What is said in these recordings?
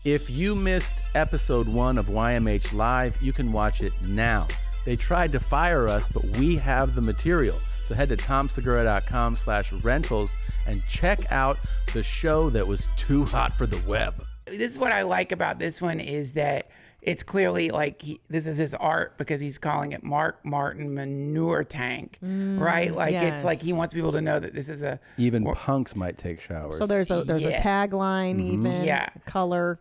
If you missed episode 1 of YMH Live, you can watch it now. They tried to fire us, but we have the material. So head to tomsegura.com/rentals and check out the show that was too hot for the web. This is what I like about this one is that it's clearly like this is his art because he's calling it Mark Martin Manure Tank, right? Like It's like he wants people to know that this is a... Even punks might take showers. So there's a tagline, even color.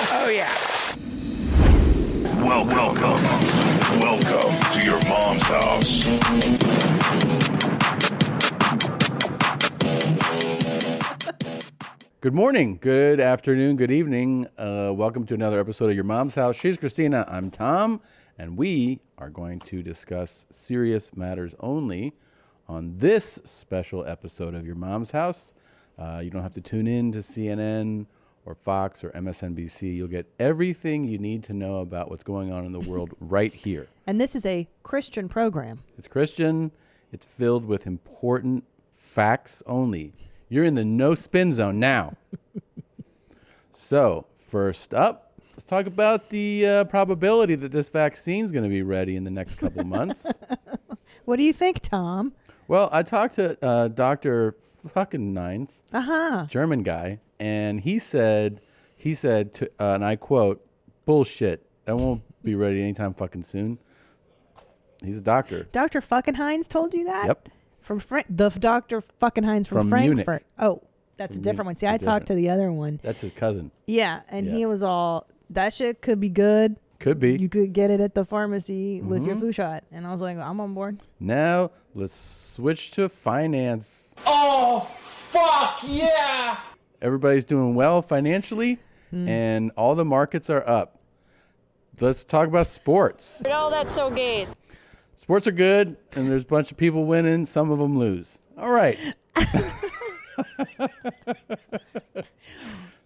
Oh, yeah. Welcome to your mom's house. Good morning, good afternoon, good evening. Welcome to another episode of Your Mom's House. She's Christina, I'm Tom, and we are going to discuss serious matters only on this special episode of Your Mom's House. You don't have to tune in to CNN or Fox or MSNBC. You'll get everything you need to know about what's going on in the world right here. And this is a Christian program. It's Christian. It's filled with important facts only. You're in the no spin zone now. So, first up, let's talk about the probability that this vaccine is going to be ready in the next couple of months. What do you think, Tom? Well, I talked to Dr. fucking Nines, German guy, and he said, and I quote, bullshit, that won't be ready anytime fucking soon. He's a doctor. Dr. Fuckenheinz told you that? Yep. From the Dr. Fuckenheinz from Frankfurt. Munich. Oh, that's a different one. See, I talked to the other one. That's his cousin. Yeah, and he was all, that shit could be good. Could be. You could get it at the pharmacy with your flu shot. And I was like, I'm on board. Now, let's switch to finance. Oh, fuck, yeah. Everybody's doing well financially, and all the markets are up. Let's talk about sports. Oh, that's so gay. Sports are good, and there's a bunch of people winning. Some of them lose. All right.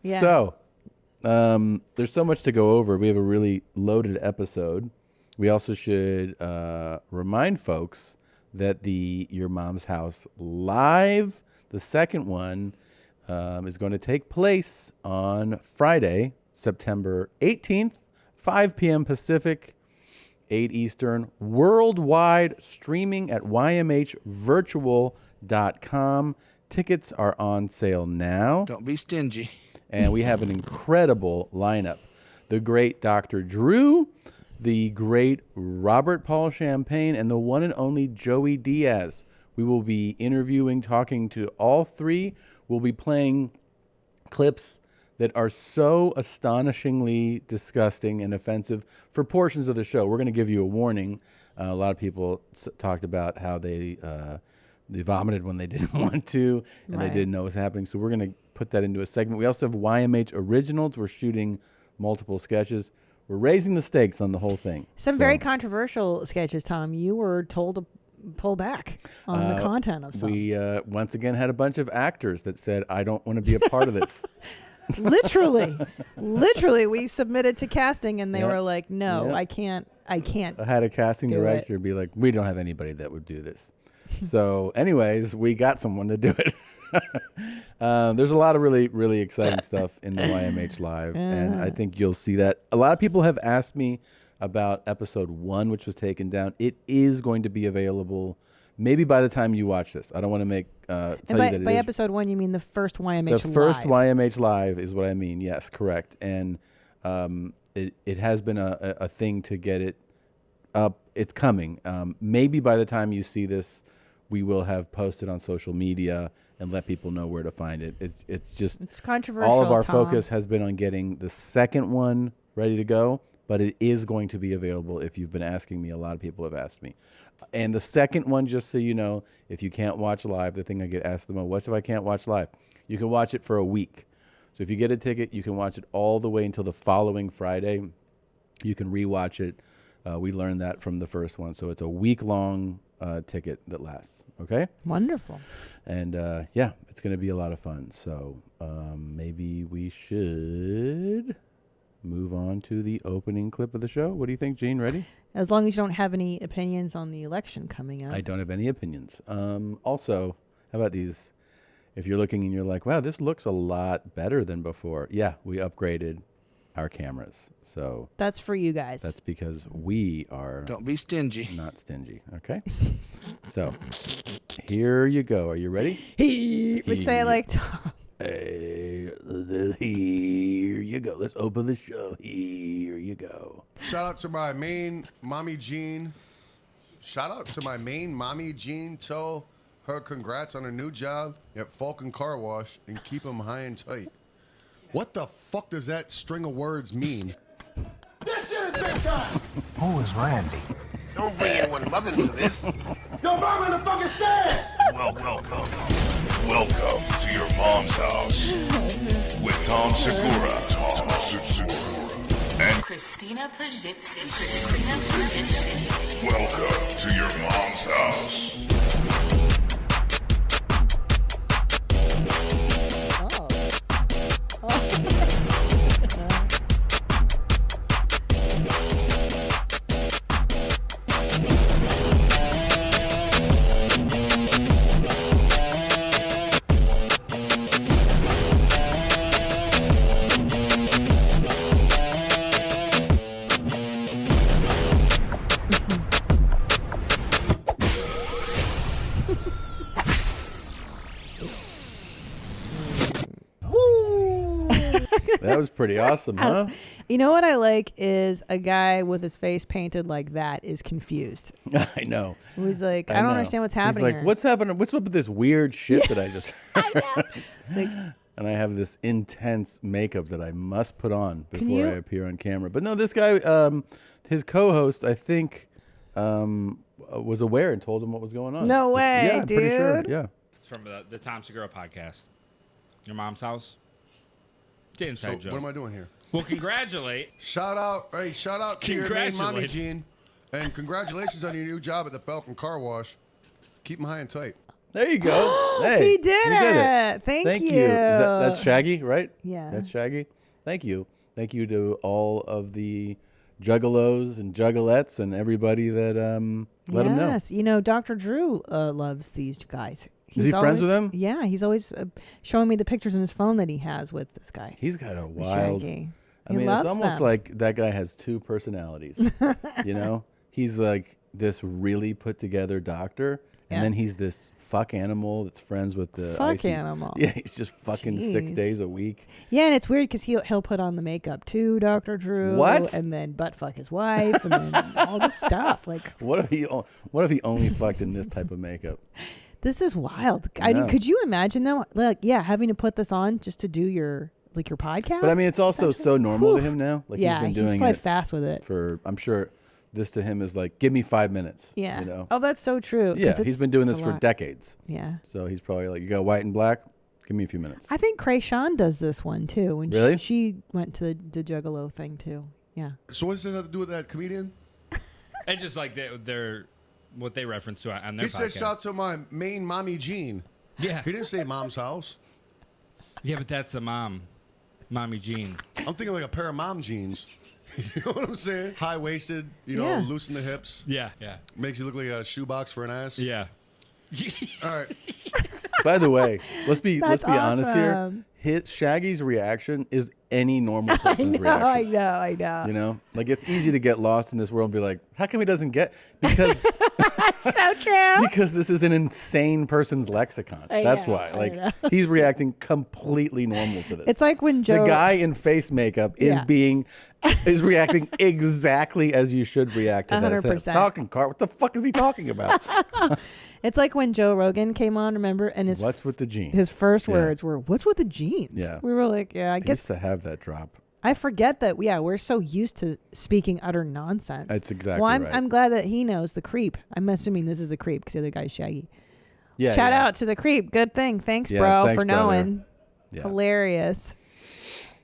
Yeah. So, there's so much to go over. We have a really loaded episode. We also should remind folks that the Your Mom's House Live, the second one, is going to take place on Friday, September 18th, 5 p.m. Pacific, 8 Eastern, worldwide, streaming at ymhvirtual.com. Tickets are on sale now. Don't be stingy. And we have an incredible lineup. The great Dr. Drew, the great Robert Paul Champagne, and the one and only Joey Diaz. We will be interviewing, talking to all three. We'll be playing clips that are so astonishingly disgusting and offensive for portions of the show. We're going to give you a warning. A lot of people talked about how they vomited when they didn't want to, and they didn't know what was happening. So we're going to put that into a segment. We also have YMH Originals. We're shooting multiple sketches. We're raising the stakes on the whole thing. Some very controversial sketches, Tom. You were told to pull back on the content of some. We once again had a bunch of actors that said, I don't want to be a part of this. Literally, we submitted to casting, and they were like, "No, I can't." I had a casting director be like, "We don't have anybody that would do this." So, anyways, we got someone to do it. There's a lot of really, really exciting stuff in the YMH Live, and I think you'll see that. A lot of people have asked me about episode 1, which was taken down. It is going to be available. Maybe by the time you watch this. I don't want to make tell you that it by is. episode 1, you mean the first YMH Live? The first YMH Live is what I mean. Yes, correct. And it has been a thing to get it up. It's coming. Maybe by the time you see this, we will have posted on social media and let people know where to find it. It's controversial. All of our focus has been on getting the second one ready to go, but it is going to be available if you've been asking me. A lot of people have asked me. And the second one, just so you know, if you can't watch live, the thing I get asked the most, what if I can't watch live? You can watch it for a week. So if you get a ticket, you can watch it all the way until the following Friday. You can rewatch it. We learned that from the first one. So it's a week-long ticket that lasts. Okay? Wonderful. And, it's going to be a lot of fun. So maybe we should move on to the opening clip of the show. What do you think, Gene? Ready? As long as you don't have any opinions on the election coming up. I don't have any opinions. Also, how about these if you're looking and you're like, wow, this looks a lot better than before. Yeah, we upgraded our cameras. So That's for you guys. that's because we are Don't be stingy. not stingy. Okay. So here you go. Are you ready? He would say it like Tom. Hey, here you go. Let's open the show. Here you go. Shout out to my main mommy Jean. Shout out to my main mommy Jean. Tell her congrats on her new job at Falcon Car Wash and keep them high and tight. What the fuck does that string of words mean? This shit is big time. Who is Randy? Don't bring anyone mother into this. Your mom in the fucking stand. Welcome to your mom's house with Tom Segura. And Christina Pajitsin. welcome to your mom's house. That was pretty awesome, huh? You know what I like is a guy with his face painted like that is confused. I know. He's like, I don't know. understand what's happening He's like, here. what's happening? What's up with this weird shit that I just heard? Like, And I have this intense makeup that I must put on before you- I appear on camera. But no, this guy, his co-host, I think, was aware and told him what was going on. No way, yeah, I'm pretty sure. dude. Yeah. From the Tom Segura podcast. Your mom's house. It's an So inside joke. what am I doing here? Well, congratulate. Shout out to your main mommy Congratulate. Jean. And congratulations on your new job at the Falcon Car Wash. Keep them high and tight. There you go. Hey, he did you it. Thank you. That's Shaggy, right? Yeah. That's Shaggy. Thank you. Thank you to all of the juggalos and juggalettes and everybody that let him know. Yes, you know, Dr. Drew loves these guys. Is he friends with always- them? Yeah, he's always showing me the pictures on his phone that he has with this guy. He's got a with wild. Shaggy. I He mean, loves it's almost them. like that guy has two personalities. You know, he's like this really put together doctor, and Yeah. then he's this fuck animal that's friends with the Fuck icy- animal. Yeah, he's just fucking 6 Jeez. days a week. Yeah, and it's weird because he'll put on the makeup too, Dr. Drew. What? And then butt fuck his wife, and then all this stuff. Like, What if he only fucked in this type of makeup? this is wild. I mean, know. could you imagine though? Like, yeah, having to put this on just to do your podcast. But I mean, it's also so normal to him now. Like yeah, he's been he's doing probably it fast with it. for. I'm sure this to him is like, give me 5 minutes. Yeah. You know. Oh, that's so true. 'cause Yeah, it's- he's been doing it's this a for lot. decades. Yeah. So he's probably like, you got white and black. Give me a few minutes. I think Krayshawn does this one too. When Really? she went to the Juggalo thing too. Yeah. So what does that have to do with that comedian? It's just like they're what they reference to on their He podcast. said shout out to my main mommy Jean. Yeah. He didn't say mom's house. Yeah, but that's the mommy Jean. I'm thinking like a pair of mom jeans. You know what I'm saying? High waisted, Yeah. loosen the hips. Yeah, yeah, Makes you look like you got a shoebox for an ass. yeah. All right. By the way, let's be That's honest here. awesome. Shaggy's reaction is any normal person's I reaction. know. You know, like it's easy to get lost in this world and be like, how come he doesn't get? Because So true. because this is an insane person's lexicon. That's know, why. I Like know. he's reacting completely normal to this. It's like when Joe. the guy in face makeup is Yeah. is reacting exactly as you should react to that. 100%. Falcon car. What the fuck is he talking about? It's like when Joe Rogan came on. Remember, and What's with the jeans? his first Yeah. words were, "What's with the jeans?" Yeah. We were like, "Yeah, I I used guess to have that drop. I forget that. Yeah, we're so used to speaking utter nonsense." That's exactly Well, I'm right. I'm glad that he knows the creep. I'm assuming this is the creep because the other guy's Shaggy. Yeah. Shout yeah. out to the creep. Good thing. Thanks, Yeah, bro, thanks, for brother. knowing. Yeah. Hilarious.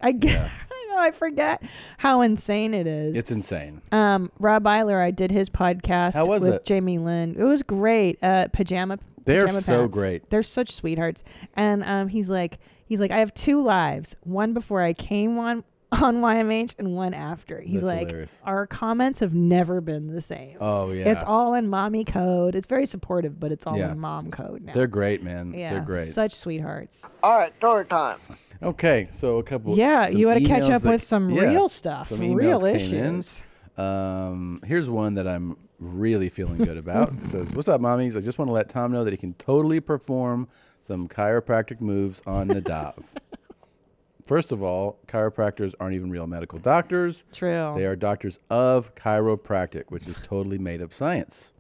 I get. I know. I forget how insane it is. It's insane. Rob Eiler, I did his podcast How was with it? Jamie Lynn. It was great. Pajama They're pajama so pants. great. They're such sweethearts. And he's like, I have two lives. One before I came on on YMH and one after. He's That's like, hilarious. our comments have never been the same. Oh, yeah. It's all in mommy code. It's very supportive, but it's all Yeah. in mom code now. They're great, man. yeah, They're great. such sweethearts. All right, story time. Okay, so a couple. Yeah, some you want to catch emails up that- with some yeah, real stuff, some real emails came in. issues. Here's one that I'm really feeling good about. It says, "What's up, mommies? I just want to let Tom know that he can totally perform some chiropractic moves on Nadav." First of all, chiropractors aren't even real medical doctors. True. They are doctors of chiropractic, which is totally made up science.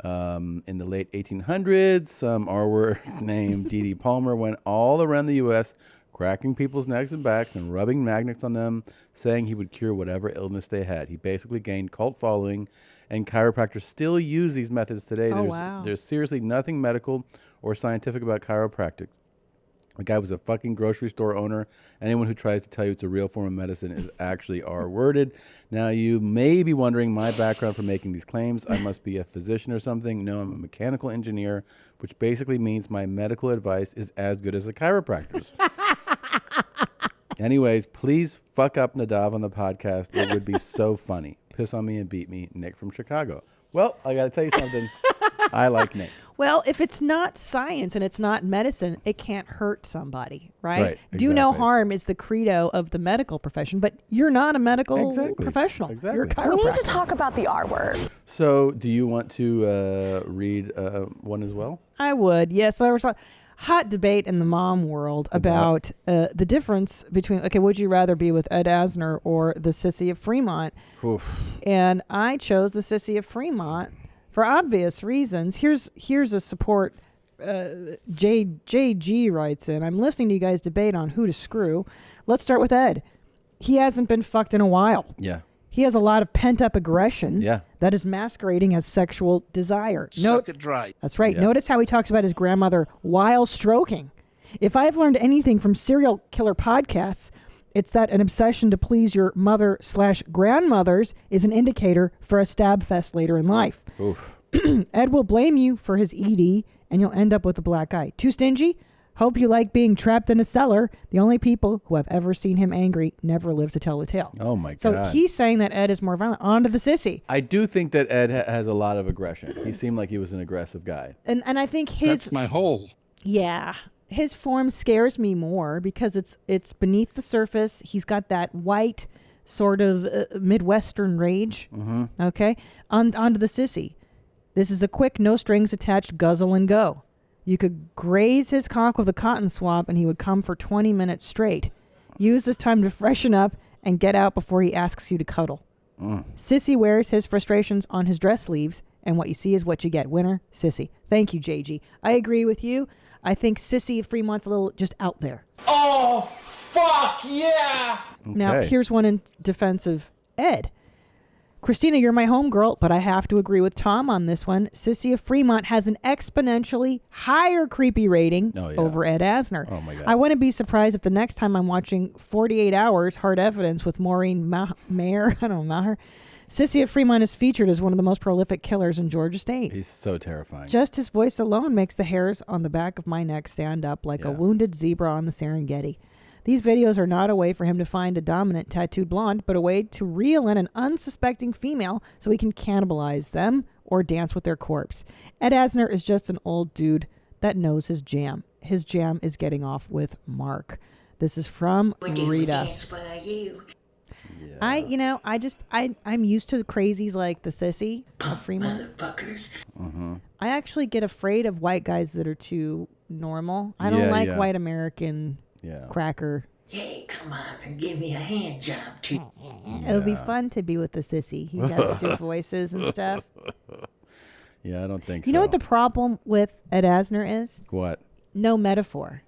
In the late 1800s, some R-word named D.D. Palmer went all around the U.S. cracking people's necks and backs and rubbing magnets on them, saying he would cure whatever illness they had. He basically gained cult following, and chiropractors still use these methods today. Oh, wow. There's seriously nothing medical or scientific about chiropractic. The guy was a fucking grocery store owner. Anyone who tries to tell you it's a real form of medicine is actually R-worded. Now, you may be wondering my background for making these claims. I must be a physician or something. No, I'm a mechanical engineer, which basically means my medical advice is as good as a chiropractor's. Anyways, please fuck up Nadav on the podcast. It would be so funny. Piss on me and beat me. Nick from Chicago. Well, I got to tell you something. I like Nick. Well, if it's not science and it's not medicine, it can't hurt somebody, right? Right, Do no exactly. harm is the credo of the medical profession, but you're not a medical professional. You're a chiropractor. We need to talk about the R word. So, do you want to read one as well? I would, yes. There was a hot debate in the mom world about the difference between, okay, would you rather be with Ed Asner or the Sissy of Fremont? Oof. And I chose the Sissy of Fremont for obvious reasons. Here's a support. JG writes in, I'm listening to you guys debate on who to screw. Let's start with Ed. He hasn't been fucked in a while. Yeah. He has a lot of pent-up aggression Yeah. that is masquerading as sexual desire. Suck it dry. That's right. Yeah. Notice how he talks about his grandmother while stroking. If I've learned anything from serial killer podcasts, it's that an obsession to please your mother/grandmothers is an indicator for a stab fest later in life. Oof. Ed will blame you for his ED, and you'll end up with a black eye. Too stingy? Hope you like being trapped in a cellar. The only people who have ever seen him angry never live to tell the tale. Oh, my So God. he's saying that Ed is more violent. On to the Sissy. I do think that Ed has a lot of aggression. He seemed like he was an aggressive guy. And I think his... That's my hole. Yeah. His form scares me more because it's beneath the surface. He's got that white sort of Midwestern rage. Mm-hmm. Okay? Onto the Sissy. This is a quick, no strings attached guzzle and go. You could graze his cock with a cotton swab and he would come for 20 minutes straight. Use this time to freshen up and get out before he asks you to cuddle. Sissy wears his frustrations on his dress sleeves, and what you see is what you get. Winner, Sissy. Thank you, JG. I agree with you. I think Sissy of Fremont's a little just out there. Oh, fuck yeah! Now, Okay. here's one in defense of Ed. Christina, you're my homegirl, but I have to agree with Tom on this one. Sissy of Fremont has an exponentially higher creepy rating over Ed Asner. Oh, my God. I wouldn't be surprised if the next time I'm watching 48 Hours Hard Evidence with Maureen Mayer, I don't know her, Sissy of Fremont is featured as one of the most prolific killers in Georgia State. He's so terrifying. Just his voice alone makes the hairs on the back of my neck stand up like a wounded zebra on the Serengeti. These videos are not a way for him to find a dominant tattooed blonde, but a way to reel in an unsuspecting female so he can cannibalize them or dance with their corpse. Ed Asner is just an old dude that knows his jam. His jam is getting off with Mark. This is from Rita. I'm used to crazies like the Sissy of Fremont. I actually get afraid of white guys that are too normal. I don't like white American cracker. Hey, come on and give me a hand job, too. It'll be fun to be with the Sissy. He got to do voices and stuff. Yeah, I don't think so. You know what the problem with Ed Asner is? What? No metaphor.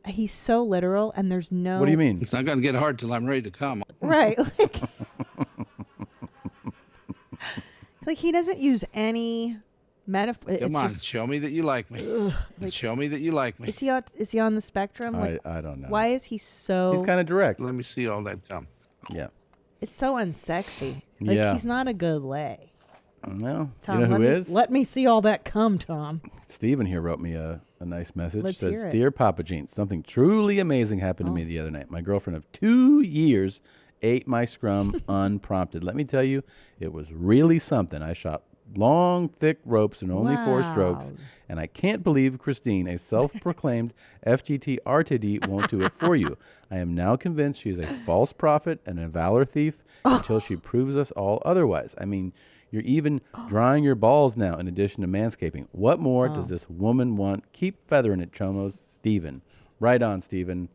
He's so literal, and there's no... What do you mean? It's not going to get hard till I'm ready to come. Right. Like he doesn't use any metaphor. Come on, show me that you like me. Show me that you like me. Is he on the spectrum? I don't know. Why is he so... He's kind of direct. Let me see all that gum. Yeah. It's so unsexy. Like he's not a good lay. No. Tom, You know who is? Let me see all that cum, Tom. Steven here wrote me a a nice message. Let's Says, hear it. Dear Papa Gene, something truly amazing happened to me the other night. My girlfriend of 2 years ate my scrum unprompted. Let me tell you, it was really something. I shot long, thick ropes in only 4 strokes, and I can't believe Christine, a self-proclaimed FGT RTD, won't do it for you. I am now convinced she is a false prophet and a valor thief until she proves us all otherwise. I mean, you're even drying your balls now in addition to manscaping. What more does this woman want? Keep feathering it, Chomos. Steven. Right on, Steven.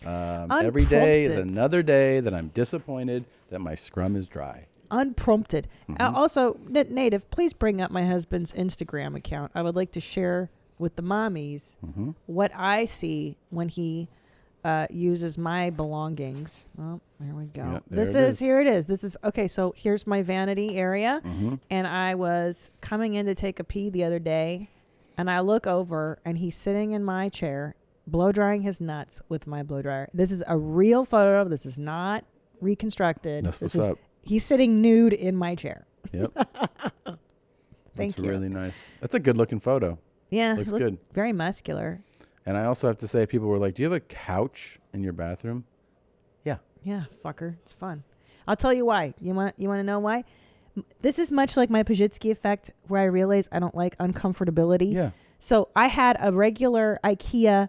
Every day is another day that I'm disappointed that my scrum is dry. Unprompted. Also, Native, please bring up my husband's Instagram account. I would like to share with the mommies what I see when he uses my belongings. Oh, there we go. Yeah, here it is. This is, okay, so here's my vanity area. And I was coming in to take a pee the other day, and I look over, and he's sitting in my chair, blow drying his nuts with my blow dryer. This is a real photo. This is not reconstructed. That's what's up. He's sitting nude in my chair. Yep. Thank you. That's really nice. That's a good looking photo. Yeah. Looks good. Very muscular. And I also have to say, people were like, do you have a couch in your bathroom? Yeah. Yeah, fucker. It's fun. I'll tell you why. You want to know why? This is much like my Pajitsky effect, where I realize I don't like uncomfortability. Yeah. So I had a regular IKEA,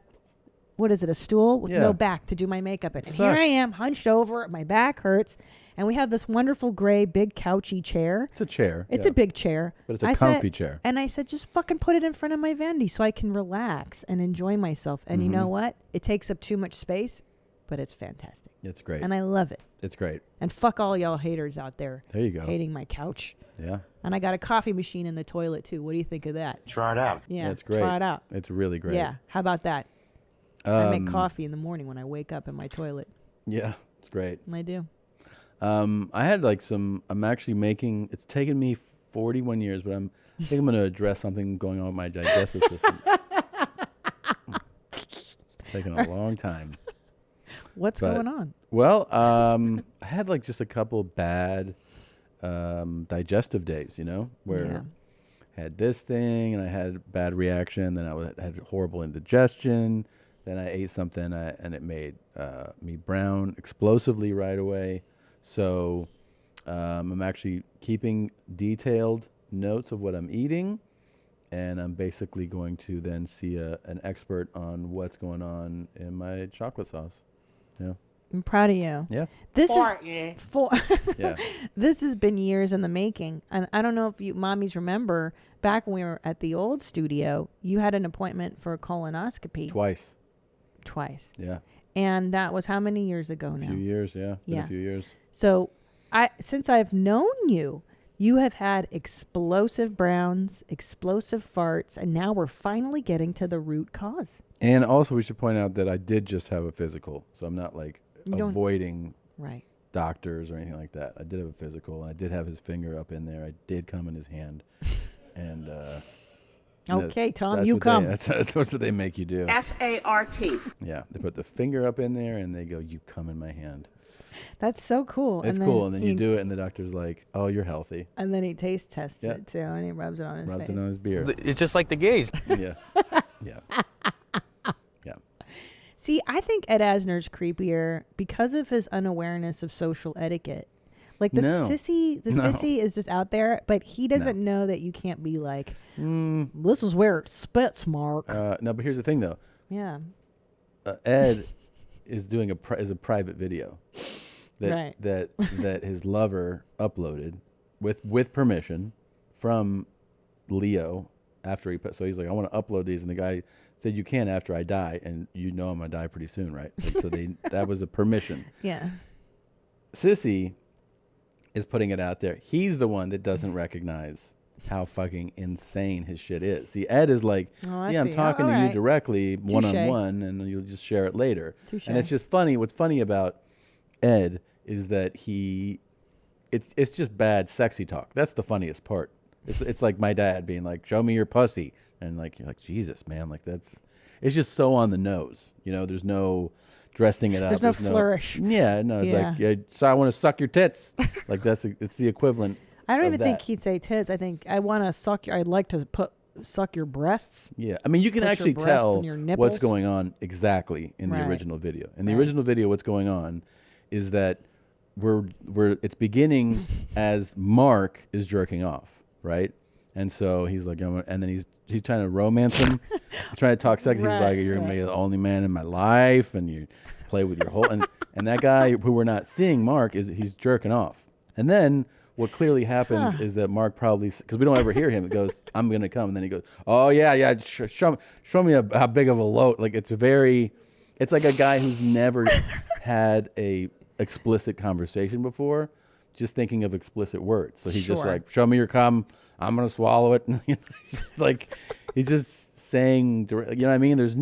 what is it, a stool with no back to do my makeup in. And here I am, hunched over, my back hurts, and we have this wonderful gray, big, couchy chair. It's a chair. It's a big chair. But it's a comfy chair. And I said, just fucking put it in front of my vanity so I can relax and enjoy myself. And you know what? It takes up too much space, but it's fantastic. It's great. And I love it. It's great. And fuck all y'all haters out there. There you go. Hating my couch. Yeah. And I got a coffee machine in the toilet, too. What do you think of that? Try it out. Yeah, It's great. try it out. It's really great. Yeah. How about that? I make coffee in the morning when I wake up in my toilet. Yeah. It's great. I do. I had I'm actually making, it's taken me 41 years, but I think I'm going to address something going on with my digestive system. It's taken a long time. What's going on? Well, I had just a couple bad digestive days, where I had this thing and I had a bad reaction. Then I had horrible indigestion. Then I ate something and it made me brown explosively right away. So I'm actually keeping detailed notes of what I'm eating, and I'm basically going to then see an expert on what's going on in my chocolate sauce. Yeah. I'm proud of you. Yeah. This Yeah. This has been years in the making. And I don't know if you mommies remember, back when we were at the old studio, you had an appointment for a colonoscopy. Twice. Yeah. And that was how many years ago now? A few years, yeah. Been Yeah. a few years. So since I've known you, you have had explosive browns, explosive farts, and now we're finally getting to the root cause. And also we should point out that I did just have a physical. So I'm not avoiding doctors or anything like that. I did have a physical, and I did have his finger up in there. I did come in his hand. And okay, Tom, you come. That's what they make you do. SART. Yeah, they put the finger up in there and they go, "You come in my hand." That's so cool. It's cool, and then you do it, and the doctor's like, "Oh, you're healthy." And then he taste tests it too, and he rubs it on his face. Rubs it on his beard. It's just like the gays. Yeah, yeah, yeah. See, I think Ed Asner's creepier because of his unawareness of social etiquette. Like the sissy is just out there, but he doesn't know that you can't be like, this is where it spits, Mark. No, but here's the thing, though. Yeah. Ed is doing a private video that his lover uploaded with permission from Leo after he put. So he's like, I want to upload these, and the guy said, you can after I die, and I'm gonna die pretty soon, right? So that was a permission. Yeah. Sissy is putting it out there. He's the one that doesn't recognize how fucking insane his shit is. See, Ed is like, I'm talking to you directly, one-on-one, and you'll just share it later. Touché. And it's just funny. What's funny about Ed is that it's just bad sexy talk. That's the funniest part. It's like my dad being like, show me your pussy. And you're like, Jesus, man, it's just so on the nose. There's no dressing it up. There's no flourish. Yeah, no, it's like, so I want to suck your tits. It's the equivalent. I don't of even think he'd say tits. I think I want to suck your. I'd like to put suck your breasts. Yeah, I mean, you can Put your actually breasts tell in your what's nipples. going on exactly in the Right. original video. In the Right. original video, what's going on is that it's beginning as Mark is jerking off, right? And so he's like, and then he's trying to romance him. He's trying to talk sex. He's like, you're gonna be the only man in my life, and you play with your whole and that guy who we're not seeing, Mark, he's jerking off. And then what clearly happens is that Mark probably, because we don't ever hear him, it goes, I'm gonna come, and then he goes, oh yeah, show me how big of a load. Like it's like a guy who's never had a explicit conversation before, just thinking of explicit words. So he's just like, show me your cum, I'm gonna swallow it. He's just saying, you know what I mean? There's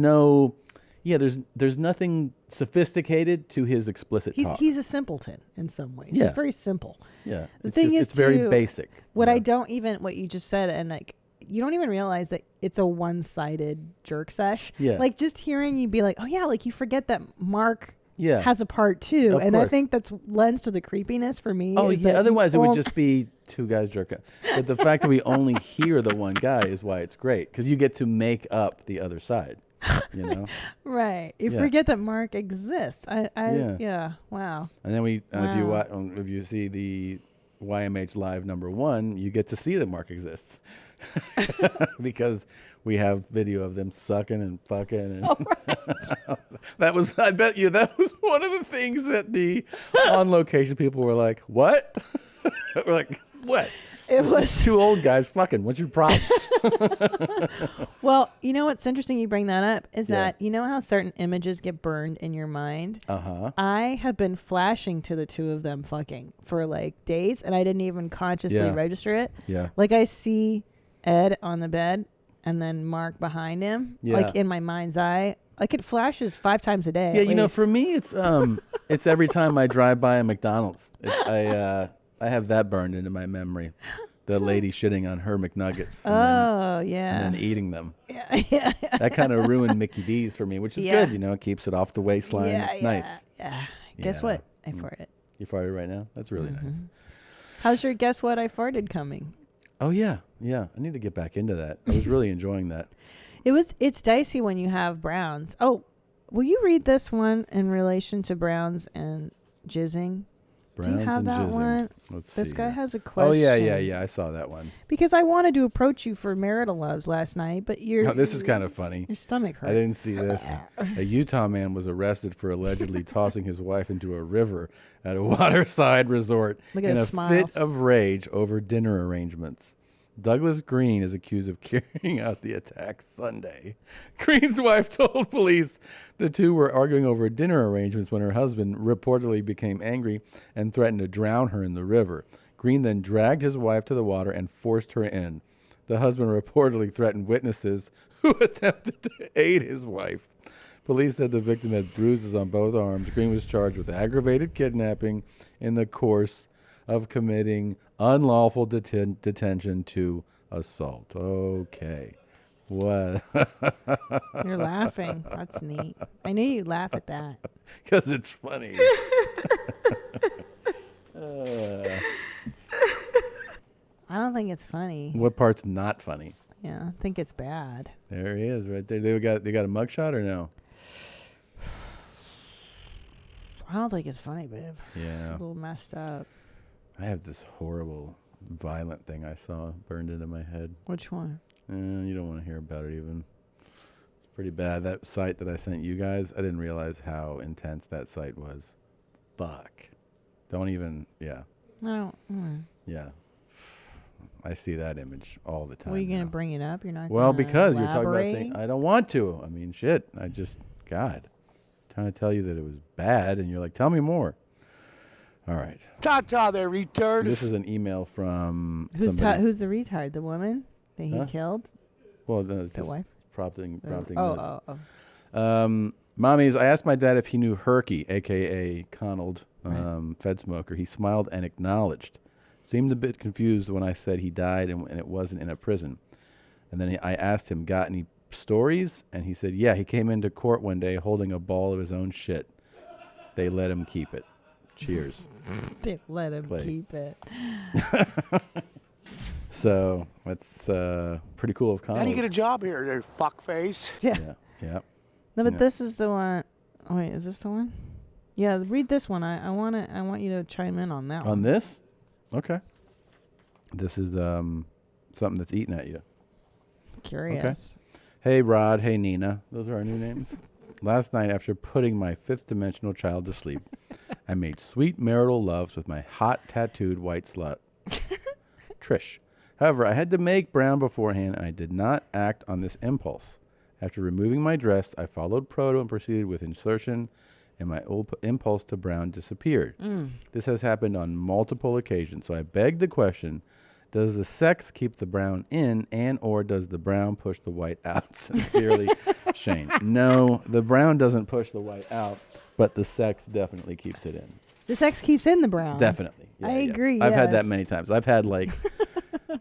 nothing sophisticated to his explicit talk. He's a simpleton in some ways. Yeah. He's very simple. Yeah. The thing is, it's very basic. What what you just said, and like, you don't even realize that it's a one-sided jerk sesh. Yeah. Like just hearing you be like, oh yeah, like you forget that Mark has a part too. Of and I course. think that's lends to the creepiness for me. Oh is yeah. that Otherwise, it would just be two guys jerking. But the fact that we only hear the one guy is why it's great, because you get to make up the other side. You know. Right. You forget that Mark exists. Yeah. Wow. And then if you see the YMH Live #1, you get to see that Mark exists. Because we have video of them sucking and fucking, and I bet you that was one of the things that the on location people were like, what? We're like, what? It was two old guys fucking. What's your problem? Well, you know what's interesting you bring that up is that you know how certain images get burned in your mind? I have been flashing to the two of them fucking for like days, and I didn't even consciously register it. Yeah. Like I see Ed on the bed and then Mark behind him, like in my mind's eye. Like it flashes 5 times a day. Yeah, you know, for me, it's every time I drive by a McDonald's. I have that burned into my memory. The lady shitting on her McNuggets. And then eating them. Yeah. That kind of ruined Mickey D's for me, which is good. You know, it keeps it off the waistline. It's nice. Yeah. Guess what? I farted. You farted right now? That's really nice. How's your guess what I farted coming? Oh, yeah. Yeah. I need to get back into that. I was really enjoying that. It's dicey when you have Browns. Oh, will you read this one in relation to Browns and jizzing? Browns Do you have and that jizzing. one? Let's This see guy here. has a question. Oh, yeah. I saw that one. Because I wanted to approach you for marital loves last night, but No, this is kind of funny. Your stomach hurt. I didn't see this. A Utah man was arrested for allegedly tossing his wife into a river at a waterside resort Look at in his a smiles. fit of rage over dinner arrangements. Douglas Green is accused of carrying out the attack Sunday. Green's wife told police the two were arguing over dinner arrangements when her husband reportedly became angry and threatened to drown her in the river. Green then dragged his wife to the water and forced her in. The husband reportedly threatened witnesses who attempted to aid his wife. Police said the victim had bruises on both arms. Green was charged with aggravated kidnapping in the course of committing unlawful detention to assault. Okay. What? You're laughing. That's neat. I knew you'd laugh at that. Because it's funny. I don't think it's funny. What part's not funny? Yeah, I think it's bad. There he is, right there. They got a mugshot or no? I don't think it's funny, babe. Yeah. A little messed up. I have this horrible, violent thing I saw burned into my head. Which one? You don't want to hear about it even. It's pretty bad. That site that I sent you guys, I didn't realize how intense that site was. Fuck. Don't even, yeah. I don't. Yeah. I see that image all the time. Were you going to now. bring it up? You're not Well, gonna because you're talking about elaborate? things. I don't want to. I mean, shit. God. Trying to tell you that it was bad, and you're like, tell me more. All right. Ta-ta there, retard. This is an email from Who's somebody. who's the retard? The woman that he Huh? killed? Well, the wife? prompting this. Oh. Mommies, I asked my dad if he knew Herky, a.k.a. Conald, Fed smoker. He smiled and acknowledged. Seemed a bit confused when I said he died and it wasn't in a prison. And then I asked him, got any stories? And he said, yeah, he came into court one day holding a ball of his own shit. They let him keep it. Cheers. They let him Play. keep it. So that's pretty cool of How do Connell. you get a job here, there, fuckface? Yeah. Yeah. No, but Yeah. this is the one. Oh, wait, is this the one? Yeah, read this one. I want you to chime in on that one. On this? Okay. This is something that's eating at you. Curious. Hey, Rod. Hey, Nina. Those are our new names. Last night, after putting my fifth dimensional child to sleep, I made sweet marital loves with my hot tattooed white slut, Trish. However, I had to make brown beforehand, and I did not act on this impulse. After removing my dress, I followed Proto and proceeded with insertion, and my old impulse to brown disappeared. This has happened on multiple occasions, so I begged the question, does the sex keep the brown in and or does the brown push the white out? Sincerely, Shane. No, the brown doesn't push the white out, but the sex definitely keeps it in. The sex keeps in the brown. Definitely. Yeah, I agree. I've had that yes. many times. I've had like,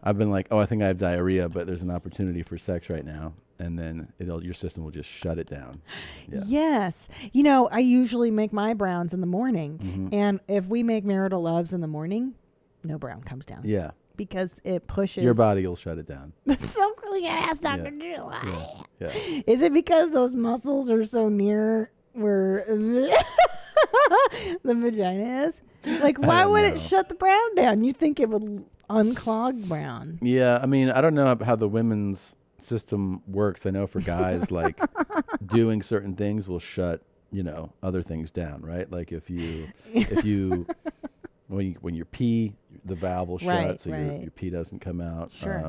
I've been like, oh, I think I have diarrhea, but there's an opportunity for sex right now. And then your system will just shut it down. Yeah. Yes. You know, I usually make my browns in the morning. Mm-hmm. And if we make marital loves in the morning, no brown comes down. Yeah. Because it pushes. Your body will shut it down. So we gotta ask Dr. Drew. Yeah. Is it because those muscles are so near where the vagina is? Like, why don't would know. it shut the brown down? You think it would unclog brown? Yeah. I mean, I don't know how the women's system works. I know for guys, like doing certain things will shut, other things down, right? Like if you when you pee, the valve will shut, so your pee doesn't come out. Sure.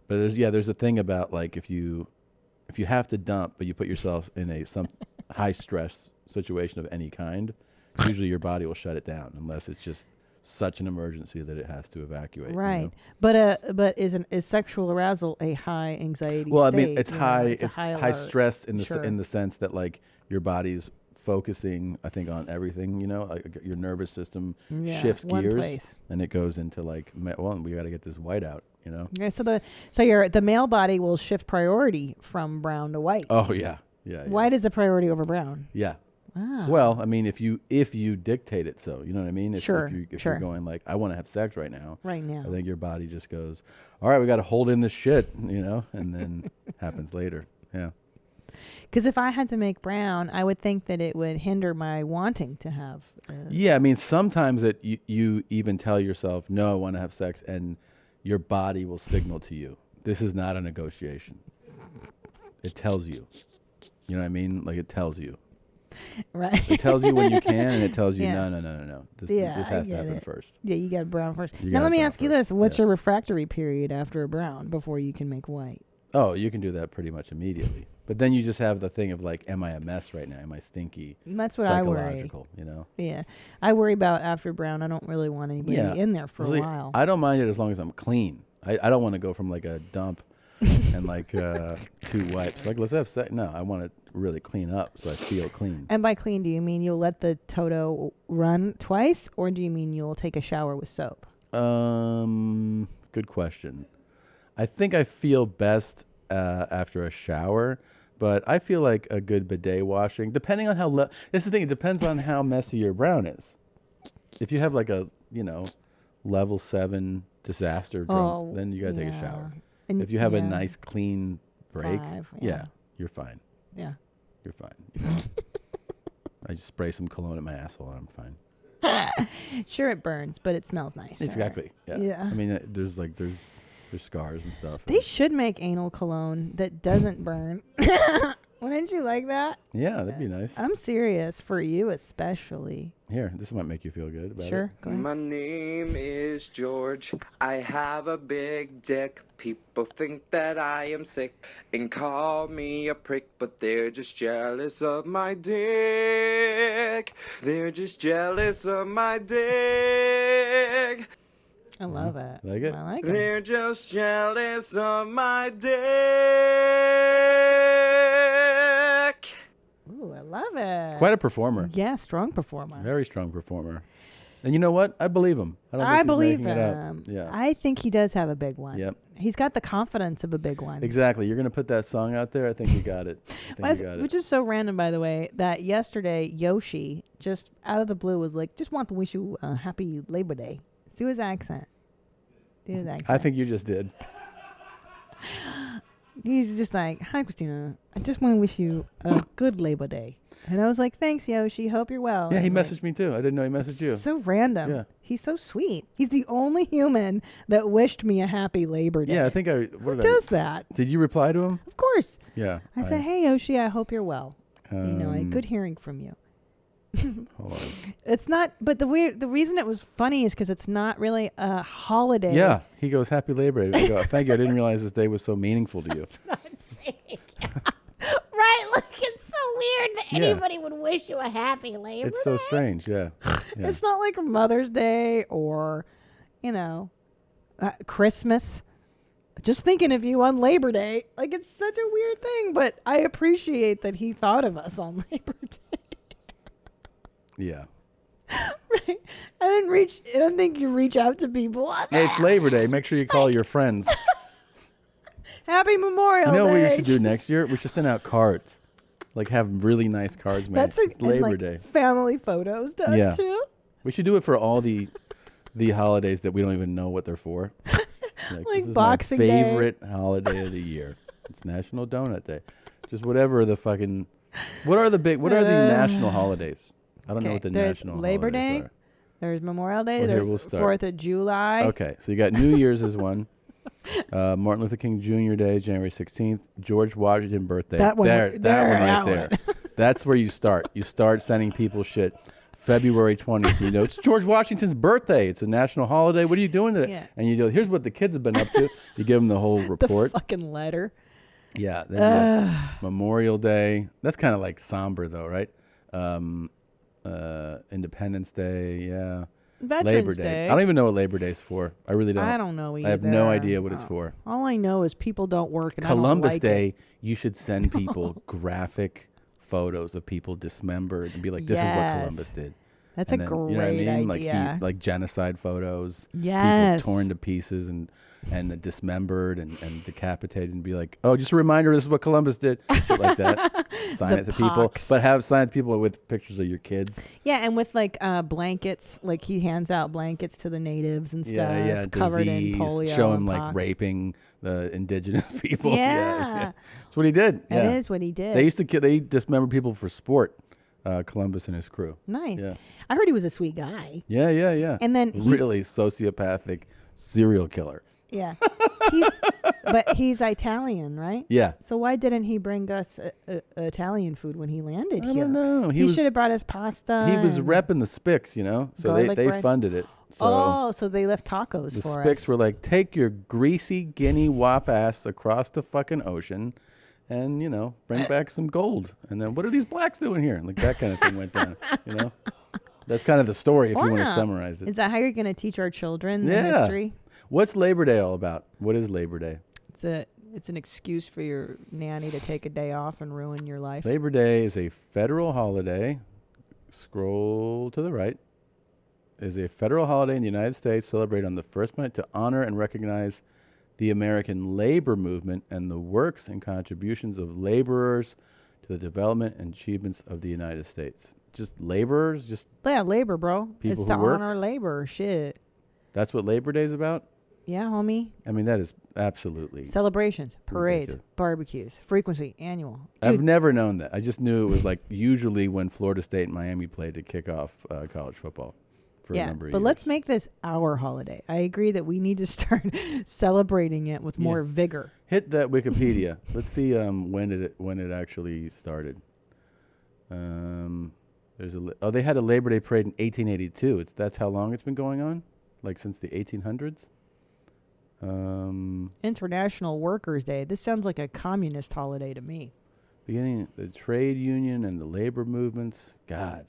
But there's a thing about like if you have to dump, but you put yourself in some high stress situation of any kind, usually your body will shut it down unless it's just such an emergency that it has to evacuate. Right. But is sexual arousal a high anxiety Well, state? I mean, it's high. It's high alert. stress in the Sure. in the sense that like your body's focusing, I think, on everything. Like your nervous system shifts one gears, place. and it goes into like, well, we got to get this white out. Okay, so the male body will shift priority from brown to white. Oh yeah. White is the priority over brown. Yeah. Ah. Well, I mean, if you dictate it, so you know what I mean. If Sure. If you're going like, I want to have sex right now. Right now. I think your body just goes, all right, we got to hold in this shit, and then happens later. Yeah. Because if I had to make brown, I would think that it would hinder my wanting to have. Yeah, I mean, sometimes you even tell yourself, no, I want to have sex, and your body will signal to you, this is not a negotiation. It tells you. You know what I mean? Like it tells you. Right. It tells you when you can, and it tells you, Yeah. no. This has to happen first. Yeah, you got brown first. You Now got let me brown ask you first. this: what's Yeah. your refractory period after a brown before you can make white? Oh, you can do that pretty much immediately. But then you just have the thing of like, am I a mess right now? Am I stinky? That's what I worry. Psychological, Yeah, I worry about after brown. I don't really want anybody in there for a while. I don't mind it as long as I'm clean. I don't want to go from like a dump and like 2 wipes. Like, let's have sex. No, I want to really clean up so I feel clean. And by clean, do you mean you'll let the Toto run twice, or do you mean you'll take a shower with soap? Good question. I think I feel best after a shower, but I feel like a good bidet washing, depending on how. This is the thing. It depends on how messy your brown is. If you have like a level 7 disaster drunk, then you gotta take a shower. And if you have a nice clean break, 5, you're fine. Yeah. You're fine. I just spray some cologne at my asshole and I'm fine. Sure, it burns, but it smells nice. Exactly. Yeah. I mean, there's scars and stuff. They should make anal cologne that doesn't burn. Wouldn't you like that? Yeah, that'd be nice. I'm serious, for you especially. Here, this might make you feel good about it. Sure. Go ahead. My name is George. I have a big dick. People think that I am sick and call me a prick, but they're just jealous of my dick. They're just jealous of my dick. I love it. Like it? I like it. They're just jealous of my dick. Ooh, I love it. Quite a performer. Yeah, strong performer. Very strong performer. And you know what? I believe him. I don't think I he's believe making it up. him. Yeah. I think he does have a big one. Yep. He's got the confidence of a big one. Exactly. You're going to put that song out there? I think you got it. Which is so random, by the way, that yesterday Yoshi, just out of the blue, was like, just want to wish you a happy Labor Day. Do his accent. Do that. I think you just did. He's just like, hi, Christina. I just want to wish you a good Labor Day. And I was like, thanks, Yoshi. Hope you're well. Yeah, he And messaged me too. I didn't know he messaged you. So random. Yeah. He's so sweet. He's the only human that wished me a happy Labor Day. Yeah, I think I. Who does that? Did you reply to him? Of course. Yeah. I said, hey, Yoshi, I hope you're well. Um, good hearing from you. Hold on. It's not, but the reason it was funny is because it's not really a holiday. Yeah, he goes, happy Labor Day. I go, thank you. I didn't realize this day was so meaningful to you. That's what I'm saying. Right? Look, it's so weird that Yeah. anybody would wish you a happy Labor It's so strange. Yeah. Yeah. It's not like Mother's Day or, Christmas. Just thinking of you on Labor Day. Like, it's such a weird thing, but I appreciate that he thought of us on Labor Day. Yeah. Right? I don't think you reach out to people on Hey, that. it's Labor Day. Make sure you call your friends. Happy Memorial You know Day. what we should do next year? We should send out cards. Like, have really nice cards made. That's It's Labor and, Day. Family photos done Yeah. too. We should do it for all the holidays that we don't even know what they're for. Like this is Boxing my Day. favorite holiday of the year. It's National Donut Day. Just whatever the fucking. What are the national holidays? I don't know what the there's national Labor holidays Day. are. There's Memorial Day. Well, here there's we'll start. 4th of July. Okay, so you got New Year's is one. Martin Luther King Jr. Day, January 16th. George Washington birthday. That one That right there. That's where you start. You start sending people shit. February 20th. It's George Washington's birthday. It's a national holiday. What are you doing today? Yeah. And you go, here's what the kids have been up to. You give them the whole report. The fucking letter. Yeah. Then you have Memorial Day. That's kind of like somber though, right? Independence Day. Yeah. Veterans Labor Day. I don't even know what Labor Day's for. I really don't. I don't know either. I have no idea what it's for. All I know is people don't work and Columbus I don't like Day, it. you should send people graphic photos of people dismembered and be like, this is what Yes. Columbus did. That's And a then, great you know what I mean? idea. Like genocide photos. Yes. People torn to pieces and dismembered and decapitated, and be like, oh, just a reminder, this is what Columbus did. Shit like that. Sign it to people. pox. But have sign it to people with pictures of your kids. Yeah, and with like blankets, like he hands out blankets to the natives and stuff. Yeah, covered disease. in polio. Show him and like pox. raping the indigenous people. Yeah. That's what he did. That Yeah. is what he did. They used to they dismember people for sport. Columbus and his crew. Nice. Yeah. I heard he was a sweet guy. Yeah. And then he's- really sociopathic serial killer. Yeah. But he's Italian, right? Yeah. So why didn't he bring us Italian food when he landed I here? don't know. He should have brought us pasta. He was and repping the Spicks, so garlic they bread. funded it. So Oh, so they left tacos the for Spicks us. were like, take your greasy guinea wop ass across the fucking ocean and, bring back some gold. And then what are these blacks doing here? Like that kind of thing went down, That's kind of the story if you want to Wow. summarize it. Is that how you're going to teach our children the Yeah. history? What's Labor Day all about? What is Labor Day? It's an excuse for your nanny to take a day off and ruin your life. Labor Day is a federal holiday. Scroll to the right. Is a federal holiday in the United States celebrated on the first Monday to honor and recognize the American labor movement and the works and contributions of laborers to the development and achievements of the United States. Just laborers? Just Yeah, labor, bro. People It's who to work? honor labor. Shit. that's what Labor Day is about? Yeah, homie. I mean, that is absolutely. Celebrations, parades, ridiculous. barbecues, frequency, annual. I've Dude, never known that. I just knew it was like usually when Florida State and Miami played to kick off college football for a number of but years. let's make this our holiday. I agree that we need to start celebrating it with more vigor. Hit that Wikipedia. Let's see when it actually started. They had a Labor Day parade in 1882. That's how long it's been going on, like since the 1800s. International Workers' Day. This sounds like a communist holiday to me. Beginning the trade union and the labor movements. God,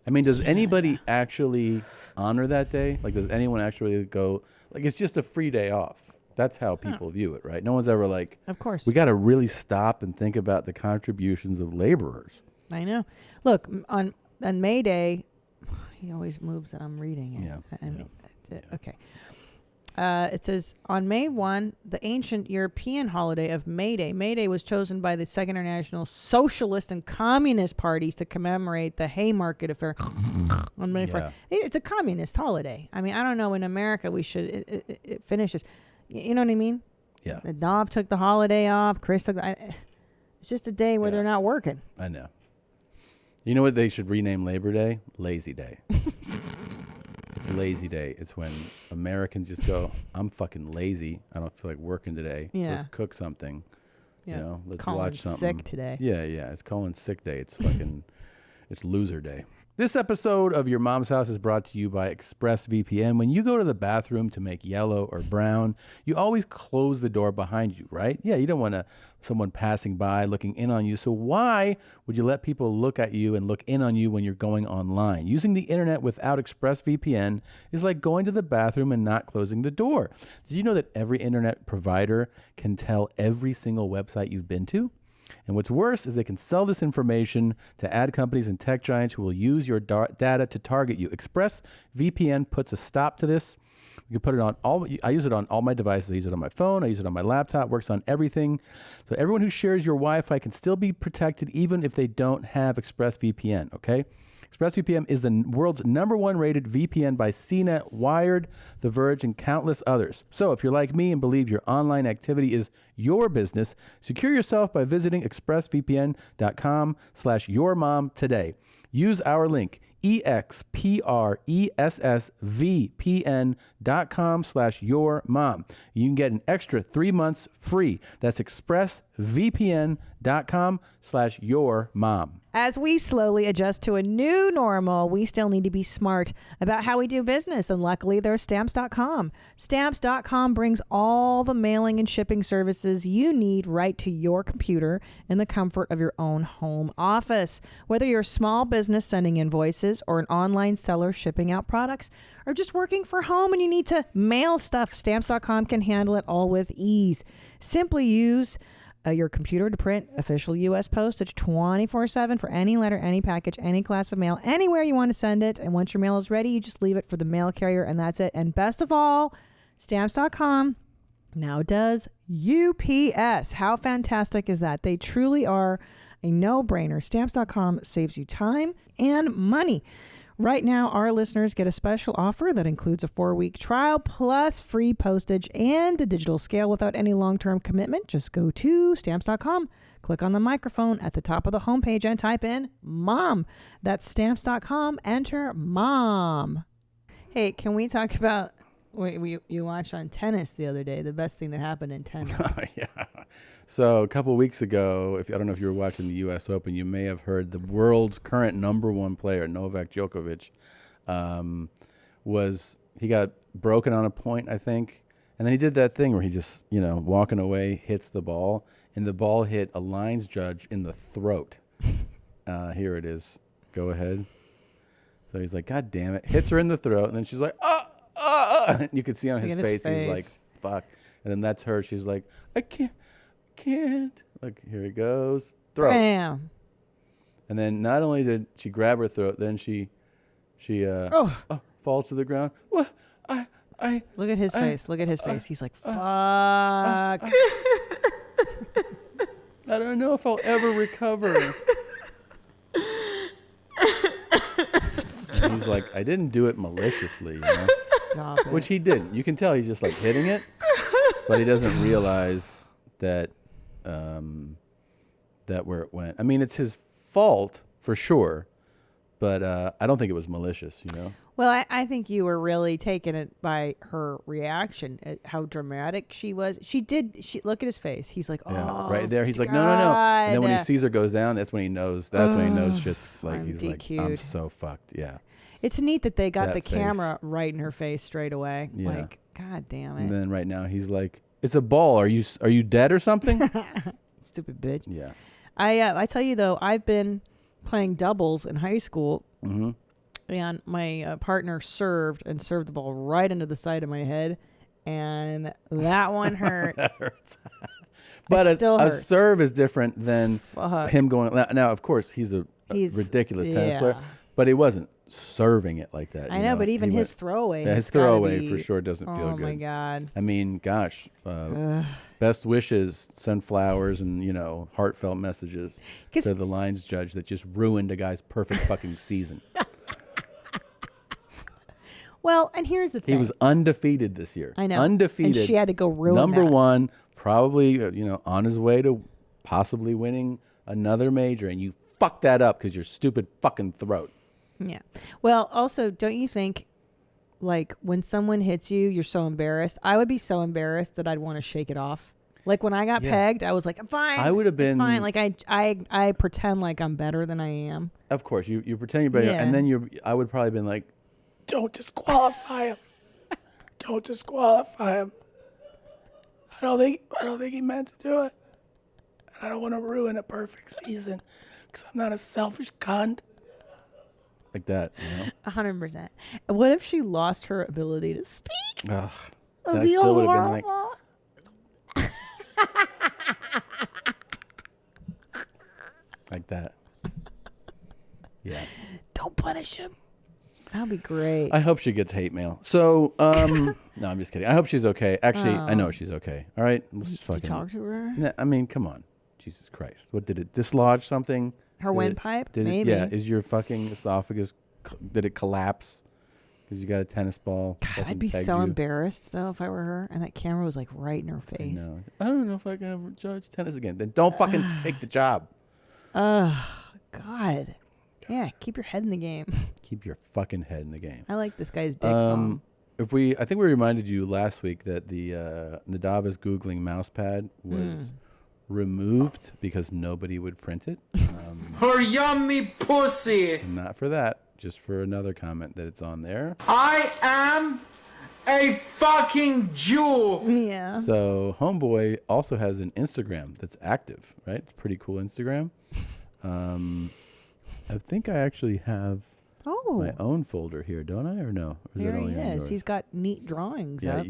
I mean, does anybody actually honor that day? Like, does anyone actually go? Like, it's just a free day off. That's how people view it, right? No one's ever like, Of course. we got to really stop and think about the contributions of laborers. I know. Look, on May Day, he always moves and I'm reading it. Yeah, Okay. It says, on May 1, the ancient European holiday of May Day. May Day was chosen by the Second International Socialist and Communist parties to commemorate the Haymarket Affair on May 4th. It's a communist holiday. I mean, I don't know. In America, we should it finishes. You know what I mean? Yeah. The Dov took the holiday off. Chris took it's just a day where they're not working. I know. You know what they should rename Labor Day? Lazy Day. It's Lazy Day. It's when Americans just go, I'm fucking lazy. I don't feel like working today. Yeah. Let's cook something. Yeah. You know, let's Colin's watch something. sick today. Yeah. It's Colin's sick day. It's fucking, it's loser day. This episode of Your Mom's House is brought to you by ExpressVPN. When you go to the bathroom to make yellow or brown, you always close the door behind you, right? Yeah, you don't want someone passing by looking in on you. So why would you let people look at you and look in on you when you're going online? Using the internet without ExpressVPN is like going to the bathroom and not closing the door. Did you know that every internet provider can tell every single website you've been to? And what's worse is they can sell this information to ad companies and tech giants who will use your data to target you. ExpressVPN puts a stop to this. You can put it on I use it on all my devices. I use it on my phone. I use it on my laptop. Works on everything. So everyone who shares your Wi-Fi can still be protected even if they don't have ExpressVPN, okay? ExpressVPN is the world's #1 rated VPN by CNET, Wired, The Verge, and countless others. So if you're like me and believe your online activity is your business, secure yourself by visiting expressvpn.com/yourmom today. Use our link, expressvpn.com/yourmom. You can get an extra 3 months free. That's expressvpn.com/yourmom. As we slowly adjust to a new normal, we still need to be smart about how we do business. And luckily, there's Stamps.com. Stamps.com brings all the mailing and shipping services you need right to your computer in the comfort of your own home office. Whether you're a small business sending invoices or an online seller shipping out products, or just working for home and you need to mail stuff, Stamps.com can handle it all with ease. Simply use your computer to print official U.S. postage 24/7 for any letter, any package, any class of mail, anywhere you want to send it. And once your mail is ready, you just leave it for the mail carrier, and that's it. And best of all, Stamps.com now does UPS. How fantastic is that? They truly are a no-brainer. Stamps.com saves you time and money. Right now, our listeners get a special offer that includes a 4-week trial plus free postage and a digital scale without any long-term commitment. Just go to Stamps.com, click on the microphone at the top of the homepage and type in MOM. That's Stamps.com, enter MOM. Hey, can we talk about what you watched on tennis the other day, the best thing that happened in tennis? Yeah. So a couple of weeks ago, I don't know if you were watching the U.S. Open, you may have heard the world's current #1 player, Novak Djokovic, he got broken on a point, I think. And then he did that thing where he just, walking away, hits the ball, and the ball hit a lines judge in the throat. Here it is. Go ahead. So he's like, God damn it. Hits her in the throat, and then she's like, And you could see on his face, he's like, fuck. And then that's her. She's like, I can't. Look, here it goes. Throat. Bam. And then not only did she grab her throat, then she falls to the ground. What? Look at his face. Look at his face. He's like, fuck. I don't know if I'll ever recover. And he's like, I didn't do it maliciously, Stop it. Which he didn't. You can tell he's just like hitting it, but he doesn't realize that where it went. I mean, it's his fault for sure, but I don't think it was malicious, Well, I think you were really taken it by her reaction, how dramatic she was. She look at his face. He's like, oh, right there. He's like, no. God. And then when he sees her goes down, that's when he knows. That's when he knows shit's like, he's DQ'd. like, I'm so fucked. Yeah. It's neat that they got That the face. camera right in her face straight away. Yeah. Like, God damn it. And then right now he's like, it's a ball. Are you dead or something? Stupid bitch. Yeah. I tell you though, I've been playing doubles in high school. Mm-hmm. And my partner served the ball right into the side of my head, and that one hurt. That hurts. But a serve is different than him going. Now, of course, he's a ridiculous tennis player. But he wasn't serving it like that. I know, but even his throwaway. Yeah, his throwaway for sure doesn't feel good. Oh my God. I mean, gosh, best wishes, send flowers and, heartfelt messages to the lines judge that just ruined a guy's perfect fucking season. Well, and here's the thing. He was undefeated this year. I know. Undefeated. And she had to go ruin Number that. one, probably, on his way to possibly winning another major, and you fucked that up because your stupid fucking throat. Yeah. Well, also, don't you think, like, when someone hits you, you're so embarrassed? I would be so embarrassed that I'd want to shake it off. Like, when I got pegged, I was like, I'm fine. I would have been... It's fine. Like, I pretend like I'm better than I am. Of course. You pretend you're better. Yeah. And then I would probably been like, don't disqualify him. Don't disqualify him. I don't think he meant to do it. And I don't want to ruin a perfect season because I'm not a selfish cunt. Like that, 100%. What if she lost her ability to speak? Ugh, that still would have been like that. Yeah. Don't punish him. That'd be great. I hope she gets hate mail. So, no, I'm just kidding. I hope she's okay. Actually, I know she's okay. All right, let's just fucking talk to her. Nah, I mean, come on, Jesus Christ! What did it dislodge something? Her windpipe? Maybe. Yeah. Is your fucking esophagus? Did it collapse? Because you got a tennis ball. God, I'd be so embarrassed though if I were her, and that camera was like right in her face. No, I don't know if I can ever judge tennis again. Then don't fucking take the job. God. Yeah, keep your head in the game. Keep your fucking head in the game. I like this guy's dick song. I think we reminded you last week that the Nadava's Googling mousepad was removed because nobody would print it. Her yummy pussy. Not for that, just for another comment that it's on there. I am a fucking Jew. Yeah. So Homeboy also has an Instagram that's active, right? It's a pretty cool Instagram. I think I actually have my own folder here, don't I? Or no? Or is Here that only he on is. yours? He's got neat drawings up.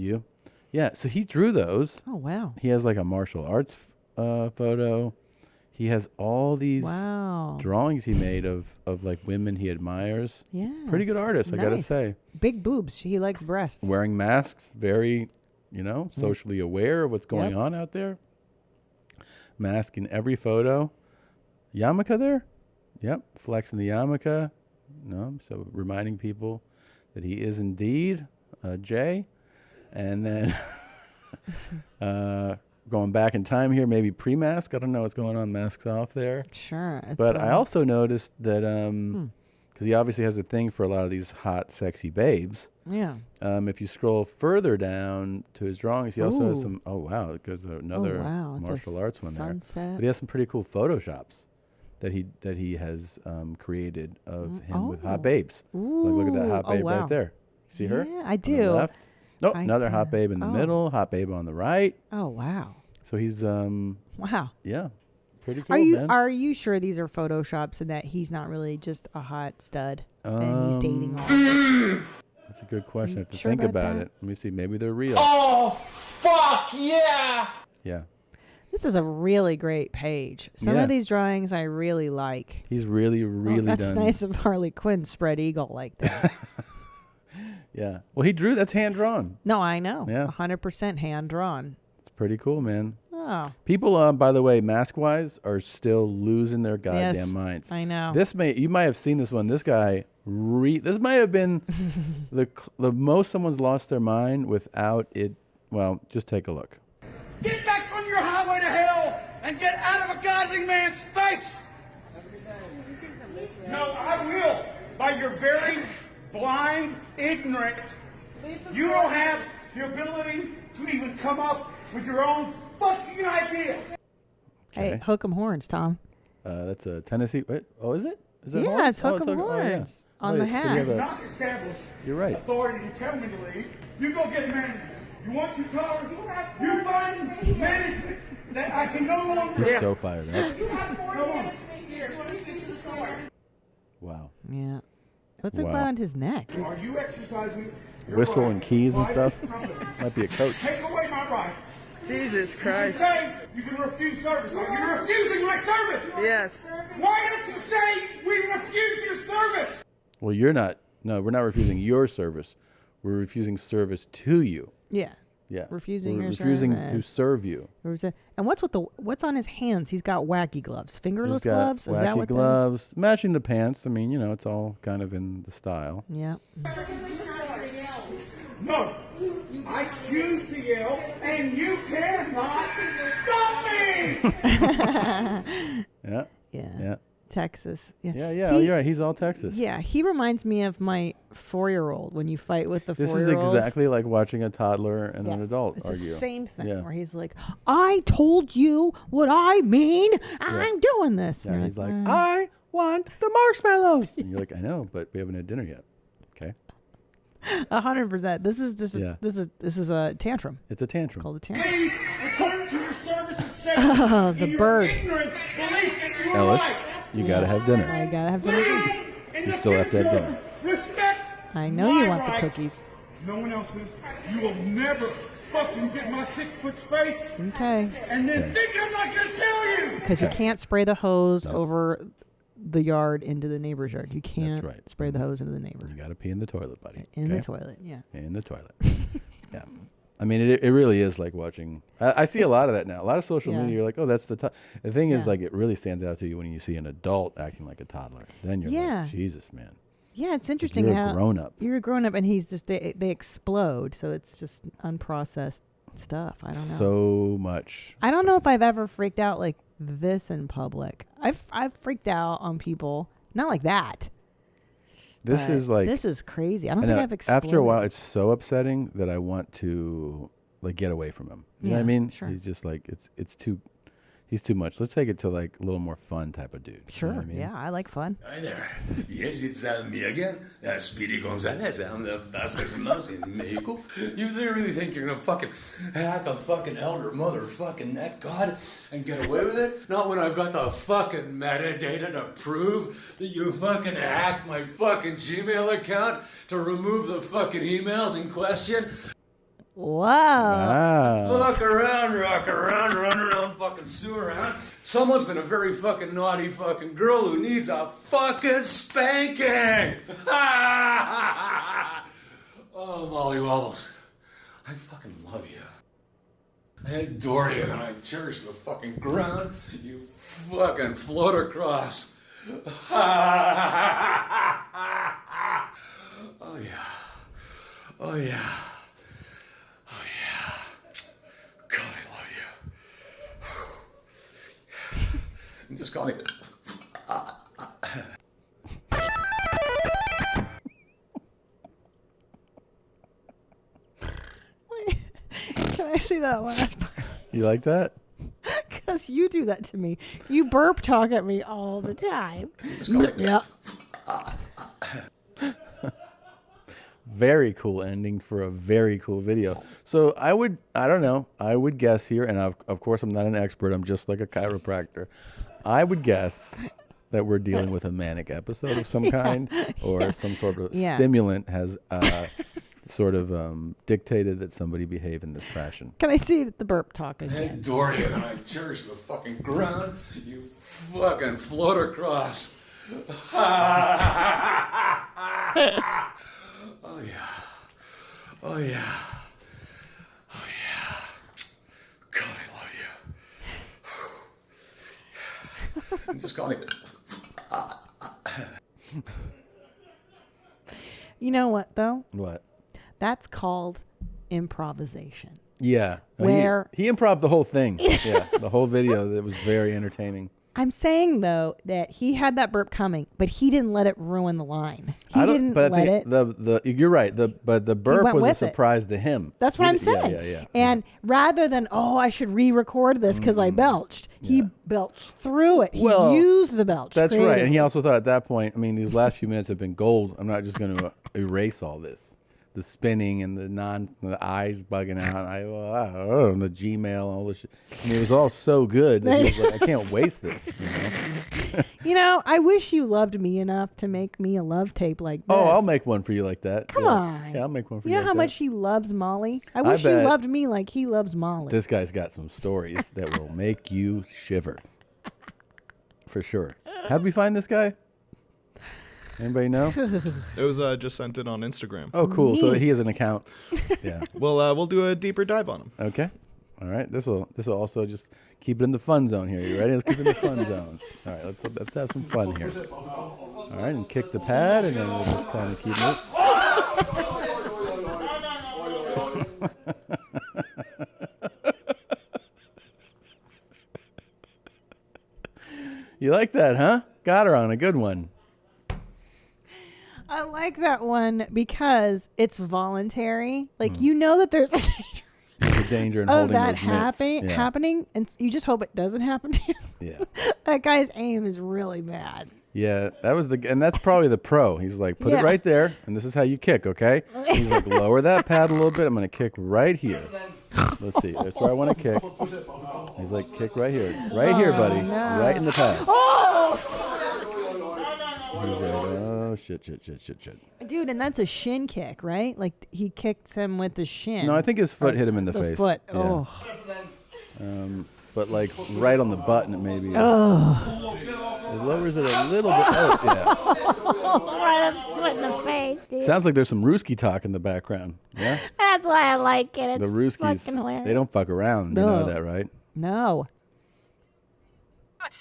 Yeah, so he drew those. Oh, wow. He has like a martial arts photo. He has all these drawings he made of like women he admires. Yeah. Pretty good artist, I gotta say. Big boobs. He likes breasts. Wearing masks, very, socially aware of what's going on out there. Mask in every photo. Yarmulke there? Yep, flexing the yarmulke. No, so reminding people that he is indeed Jay. And then going back in time here, maybe pre-mask. I don't know what's going on. Masks off there. Sure. But I also noticed that because he obviously has a thing for a lot of these hot, sexy babes. Yeah. If you scroll further down to his drawings, he also has some. Oh wow, it goes to another martial arts one there. But he has some pretty cool photoshops that he has created of him with hot babes. Like, look at that hot babe right there. See her? Yeah, I On do. the left. Nope, another hot babe in the middle, hot babe on the right. Oh wow. So he's wow. Yeah. Pretty cool. Are you sure these are photoshops and that he's not really just a hot stud and he's dating all of them? That's a good question. I have to sure think about about that? it. Let me see. Maybe they're real. Oh, fuck yeah. Yeah. This is a really great page. Some of these drawings I really like. He's really that's done. nice of Harley Quinn spread eagle like that. Yeah. Well, he drew. That's hand drawn. No, I know. Yeah. 100% hand drawn. It's pretty cool, man. Oh. People, by the way, mask wise, are still losing their goddamn minds. I know. You might have seen this one. This guy, this might have been the most someone's lost their mind without it. Well, just take a look. Get back on your highway to hell and get out of a godly man's face! No, I will. By your very blind ignorance, you don't have the ability to even come up with your own fucking ideas. Hey, hook 'em horns, Tom. That's a Tennessee. Wait, oh, is it? Is it Yeah, horns? it's hook 'em horns on the hat. Not establish You're right. authority to tell me to leave. You go get management. You want to talk? You find management that I can no longer. He's so fired up. Come on. Wow. Yeah. What's it around his neck? Are you exercising your Whistle right and keys and by stuff. this company? Might be a coach. Take away my rights. Jesus Christ. You can say you can refuse service. Are you refusing my service? Yes. Why don't you say we refuse your service? Well, you're not. No, we're not refusing your service. We're refusing service to you. Yeah. Yeah. Refusing We're your refusing service. to serve you. And what's on his hands? He's got wacky gloves, fingerless He's got gloves. Is that wacky what? gloves, matching the pants. I mean, it's all kind of in the style. Yeah. No, I choose to yell, and you cannot stop me! Yeah. Yeah. Texas. Yeah. Yeah. You're right. He's all Texas. Yeah. He reminds me of my 4-year-old when you fight with the 4-year-old. This is exactly like watching a toddler and an adult it's argue. the same thing Yeah. where he's like, I told you what I mean. I'm doing this. Yeah, And he's you're like, I want the marshmallows. And you're like, I know, but we haven't had dinner yet. Okay. 100%. This is a tantrum. It's a tantrum. It's called a tantrum. Please return to your service of Satan. The bird. Ignorant belief that you are Ellis, right. you gotta have dinner. I gotta have dinner. In You the still have to have future, dinner. Respect I know my you want the rights. cookies. No one else's. You will never fucking get my 6-foot space. Okay. And then think I'm not gonna tell you. Because you can't spray the hose over the yard into the neighbor's yard. You can't right. spray the hose into the neighbor. You gotta pee in the toilet, buddy. In the Okay? toilet, yeah. In the toilet. Yeah. I mean, it really is like watching. I see a lot of that now. A lot of social Yeah. media. You're like, oh, that's the. The thing is, Yeah. like, it really stands out to you when you see an adult acting like a toddler. Then you're Yeah. like, Jesus, man. Yeah, it's interesting You're how a grown up. You're a grown up, and he's just they explode. So it's just unprocessed stuff. I don't know. So much. I don't know if I've ever freaked out like this in public. I've freaked out on people, not like that. This is like this is crazy. I don't I think know, I've exploded. after a while, it's so upsetting that I want to like get away from him. You know what I Yeah, mean? sure. He's just like it's too. He's too much. Let's take it to like a little more fun type of dude. Sure. You know what I mean? Yeah, I like fun. Hi there. Yes, it's me again. Speedy Gonzalez. I'm the fastest mouse in Mexico. You really think you're gonna fucking hack a fucking elder motherfucking net god and get away with it? Not when I've got the fucking metadata to prove that you fucking hacked my fucking Gmail account to remove the fucking emails in question. Wow. Fuck around, rock around, run around, fucking sue around. Someone's been a very fucking naughty fucking girl who needs a fucking spanking. Oh, Molly Wobbles, I fucking love you. I adore you and I cherish the fucking ground you fucking float across. Oh, yeah. Oh, yeah. God, I love you. Just call me. Can I see that last part? You like that? Because you do that to me. You burp talk at me all the time. Yep. Very cool ending for a very cool video. So I don't know, I would guess here, and of course I'm not an expert, I'm just like a chiropractor. I would guess that we're dealing with a manic episode of some kind, or some sort of stimulant has sort of dictated that somebody behave in this fashion. Can I see the burp talk I again? adore you and I cherish the fucking ground you fucking float across. Oh yeah. Oh yeah. Oh yeah. God, I love you. Just call me. You know what, though? What? That's called improvisation. Yeah. Where he improv the whole thing. Yeah, the whole video. That was very entertaining. I'm saying, though, that he had that burp coming, but he didn't let it ruin the line. He didn't but I let think it. You're right. But the burp went was a with it. surprise to him. That's what I'm saying. Yeah. And rather than, I should re-record this because I belched, he belched through it. He Well, used the belch. That's right. And creatively. he also thought at that point, I mean, these last few minutes have been gold. I'm not just going to erase all this. The spinning and the eyes bugging out, and the Gmail, all this shit. I mean, it was all so good that he was like, I can't waste this. You know, I wish you loved me enough to make me a love tape like this. Oh, I'll make one for you like that. Come on. Yeah, I'll make one for you. You know like how that. much he loves Molly? I wish you bet. loved me like he loves Molly. This guy's got some stories that will make you shiver. For sure. How'd we find this guy? Anybody know? It was just sent in on Instagram. Oh, cool. So he has an account. Yeah. Well, we'll do a deeper dive on him. Okay. All right. This will also just keep it in the fun zone here. You ready? Let's keep it in the fun zone. All right. Let's have some fun here. All right, and kick the pad, and then we'll just kind of keep it. You like that, huh? Got her on a good one. I like that one because it's voluntary. Like, you know that there's a danger. There's a danger in of holding that those mitts. Yeah. happening, and you just hope it doesn't happen to you. Yeah. That guy's aim is really bad. Yeah, and that's probably the pro. He's like, put it right there, and this is how you kick, okay? He's like, lower that pad a little bit. I'm going to kick right here. Let's see. That's where I want to kick. He's like, kick right here. Right here, buddy. No. Right in the pad. Oh! He's like, oh, shit. Dude, and that's a shin kick, right? Like, he kicked him with the shin. No, I think his foot hit him in the face. Foot. Yeah. Oh. But like right on the button, it maybe. Oh. It lowers it a little bit. Oh, yeah. Right foot in the face, dude. Sounds like there's some Ruski talk in the background. Yeah. That's why I like it. It's The Ruskis, fucking hilarious. they don't fuck around. No. You know that, right? No.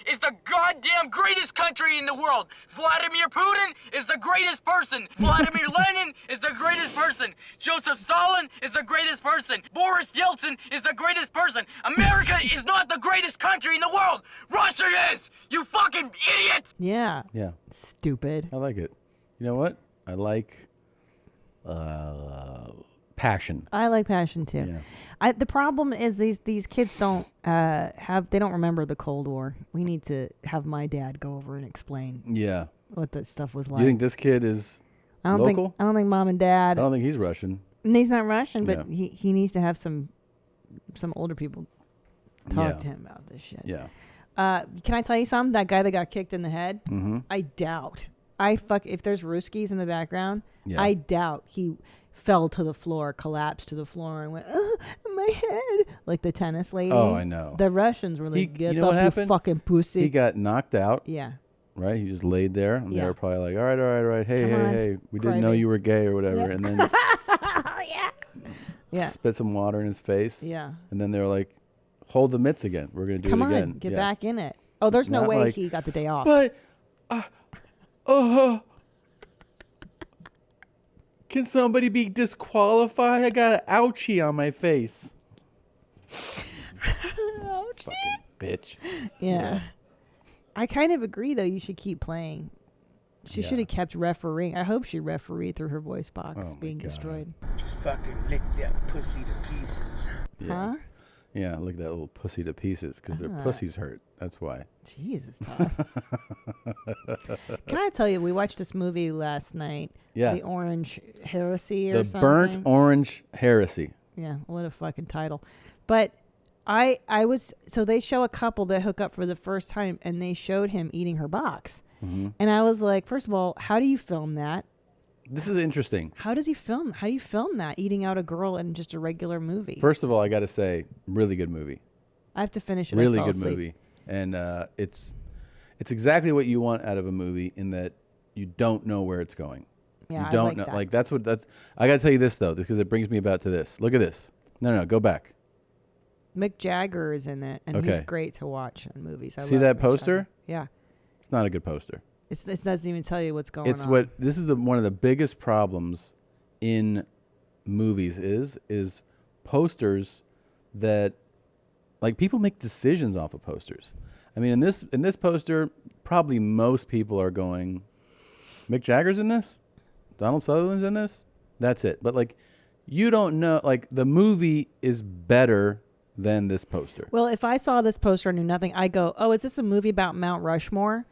Is the goddamn greatest country in the world. Vladimir Putin is the greatest person. Vladimir Lenin is the greatest person. Joseph Stalin is the greatest person. Boris Yeltsin is the greatest person. America is not the greatest country in the world. Russia is. You fucking idiot. Yeah. Yeah. Stupid. I like it. You know what? I like passion. I like passion too. Yeah. The problem is these kids don't they don't remember the Cold War. We need to have my dad go over and explain. Yeah. What that stuff was like. Do you think this kid is local? I don't think mom and dad. I don't think he's Russian. And he's not Russian, but Yeah. he needs to have some older people talk Yeah. to him about this shit. Yeah. Can I tell you something? That guy that got kicked in the head, Mm-hmm. I doubt. If there's Ruskies in the background, Yeah. I doubt he fell to the floor, collapsed to the floor, and went, my head, like the tennis lady. Oh, I know. The Russians were like, get you know up, what you happened? fucking pussy. He got knocked out. Yeah. Right? He just laid there, and they Yeah. were probably like, all right. Hey, Come on, hey. We didn't know crybaby. you were gay or whatever. Yeah. And then Yeah. spit some water in his face. Yeah. And then they were like, hold the mitts again. We're going to do Come it on, again. get Yeah. back in it. Oh, there's no Not way like, he got the day off. But, can somebody be disqualified? I got an ouchie on my face. Fucking bitch. Yeah. I kind of agree, though. You should keep playing. She should have kept refereeing. I hope she refereed through her voice box being destroyed. Just fucking lick that pussy to pieces. Huh? Yeah, look at that little pussy to pieces because their pussies hurt. That's why. Jesus, tough. Can I tell you, we watched this movie last night. Yeah. The Orange Heresy or The something. Burnt Orange Heresy. Yeah, what a fucking title. But so they show a couple that hook up for the first time, and they showed him eating her box. Mm-hmm. And I was like, first of all, how do you film that? This is interesting. How do you film that, eating out a girl in just a regular movie? First of all, I got to say, really good movie. I have to finish it. Really good movie. And it's exactly what you want out of a movie in that you don't know where it's going. Yeah, you don't I like know. that. Like that's I got to tell you this though, because it brings me about to this. Look at this. No, go back. Mick Jagger is in it, and he's great to watch in movies. I See love that Mick poster? Jagger. Yeah. It's not a good poster. It doesn't even tell you what's going on. It's this is one of the biggest problems in movies is posters that like people make decisions off of posters. I mean, in this poster, probably most people are going, Mick Jagger's in this, Donald Sutherland's in this. That's it. But like, you don't know. Like the movie is better than this poster. Well, if I saw this poster and knew nothing, I go, oh, is this a movie about Mount Rushmore?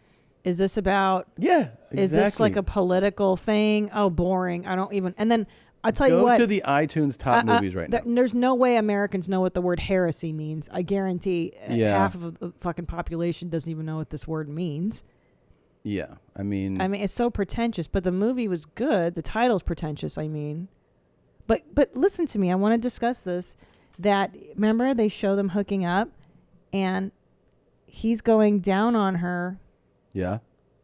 Is this about... Yeah, exactly. Is this like a political thing? Oh, boring. I don't even... And then I'll tell you what... Go to the iTunes top movies right now. There's no way Americans know what the word heresy means. I guarantee half of the fucking population doesn't even know what this word means. Yeah, I mean... it's so pretentious, but the movie was good. The title's pretentious, I mean. But listen to me. I want to discuss this. That, remember, they show them hooking up, and he's going down on her... Yeah.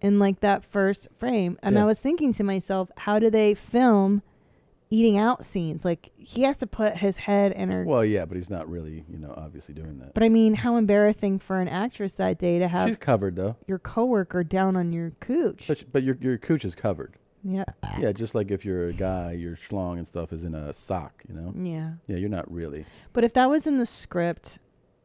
in like that first frame. And Yeah. I was thinking to myself, how do they film eating out scenes? Like he has to put his head in her. Well, yeah, but he's not really, obviously doing that. But I mean, how embarrassing for an actress that day to have She's covered though. your coworker down on your cooch. But your cooch is covered. Yeah. Yeah, just like if you're a guy, your schlong and stuff is in a sock, Yeah. Yeah, you're not really. But if that was in the script,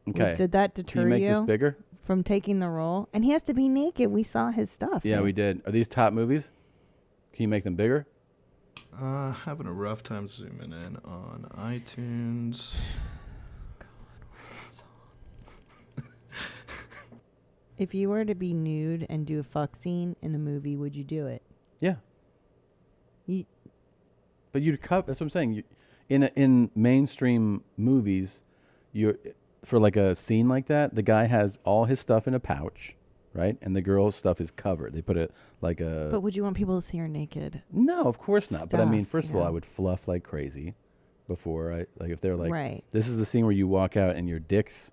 Okay. did that deter Can you make this bigger? from taking the role? And he has to be naked. We saw his stuff. Yeah, man. we did. Are these top movies? Can you make them bigger? Having a rough time zooming in on iTunes. If you were to be nude and do a fuck scene in a movie, would you do it? Yeah. You, But you'd cut. That's what I'm saying. In mainstream movies, for like a scene like that, the guy has all his stuff in a pouch, right? And the girl's stuff is covered. They put it like a. but would you want people to see her naked? No, of course not. But I mean, Stuff, first of all, yeah. I would fluff like crazy before if they're like, Right. this is the scene where you walk out and your dick's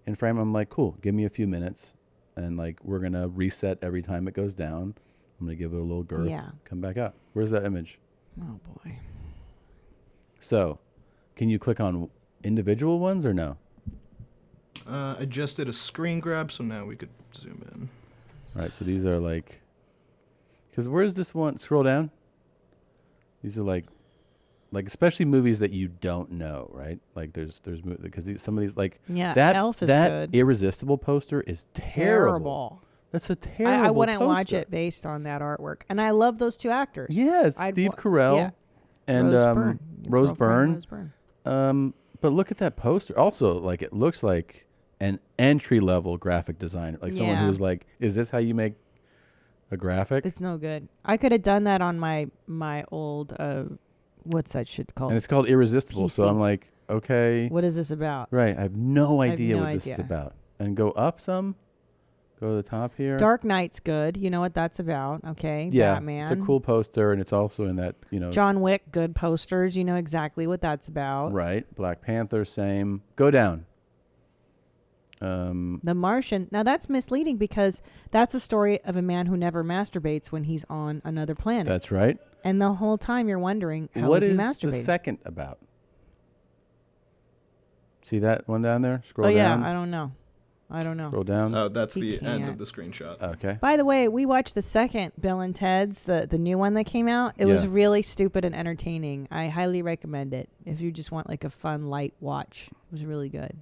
in frame. I'm like, cool. Give me a few minutes, and like we're gonna reset every time it goes down. I'm gonna give it a little girth. Yeah. Come back up. Where's that image? Oh boy. So, can you click on individual ones or no? I just did a screen grab, so now we could zoom in. All right. So these are like, because where's this one? Scroll down. These are like especially movies that you don't know, right? Like there's because some of these like Yeah, that Elf is that good. Irresistible poster is terrible. That's a terrible. I wouldn't watch poster. it based on that artwork. And I love those two actors. Yeah, it's Steve Carell yeah. and Rose Byrne. Your Rose girlfriend, Byrne. Rose Byrne. But look at that poster. Also, like it looks like an entry level graphic designer, like someone Yeah. who's like, "Is this how you make a graphic?" It's no good. I could have done that on my old what's that shit called? And it's called Irresistible. So PC. I'm like, okay, What is this about? right? I have no idea no what this is idea. about. And go up some, go to the top here. Dark Knight's good. You know what that's about? Okay. Yeah, Batman. it's a cool poster, and it's also in that John Wick, good posters. You know exactly what that's about. right. Black Panther, same. Go down. The Martian. Now that's misleading because that's a story of a man who never masturbates when he's on another planet. That's right. And the whole time you're wondering how What is he is masturbating? the second about? See that one down there? Scroll Oh yeah, down. I don't know. Scroll down. Oh, that's He the end can't. of the screenshot. Okay. By the way, we watched the second Bill and Ted's, the new one that came out. It was Yeah. really stupid and entertaining. I highly recommend it if you just want like a fun light watch. It was really good.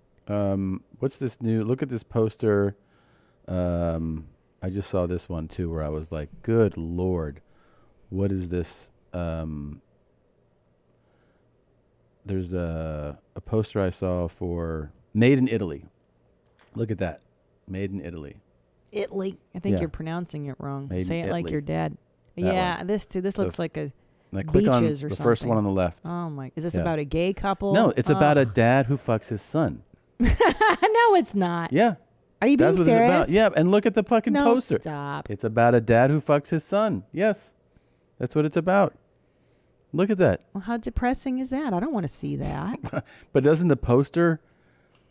What's this new? Look at this poster. I just saw this one too, where I was like, "Good Lord, what is this?" There's a poster I saw for Made in Italy. Look at that, Made in Italy. Italy. I think Yeah. you're pronouncing it wrong. Made in Say it like Italy. your dad. That Yeah, one. this too. This looks So like a Now click on beaches or the something. first one on the left. Oh my! Is this Yeah. about a gay couple? No, it's about Oh. a dad who fucks his son. No, it's not. Yeah. Are you being That's what serious? it's about. Yeah, and look at the fucking No, poster. stop. It's about a dad who fucks his son. Yes. That's what it's about. Look at that. Well, how depressing is that? I don't want to see that. But doesn't the poster,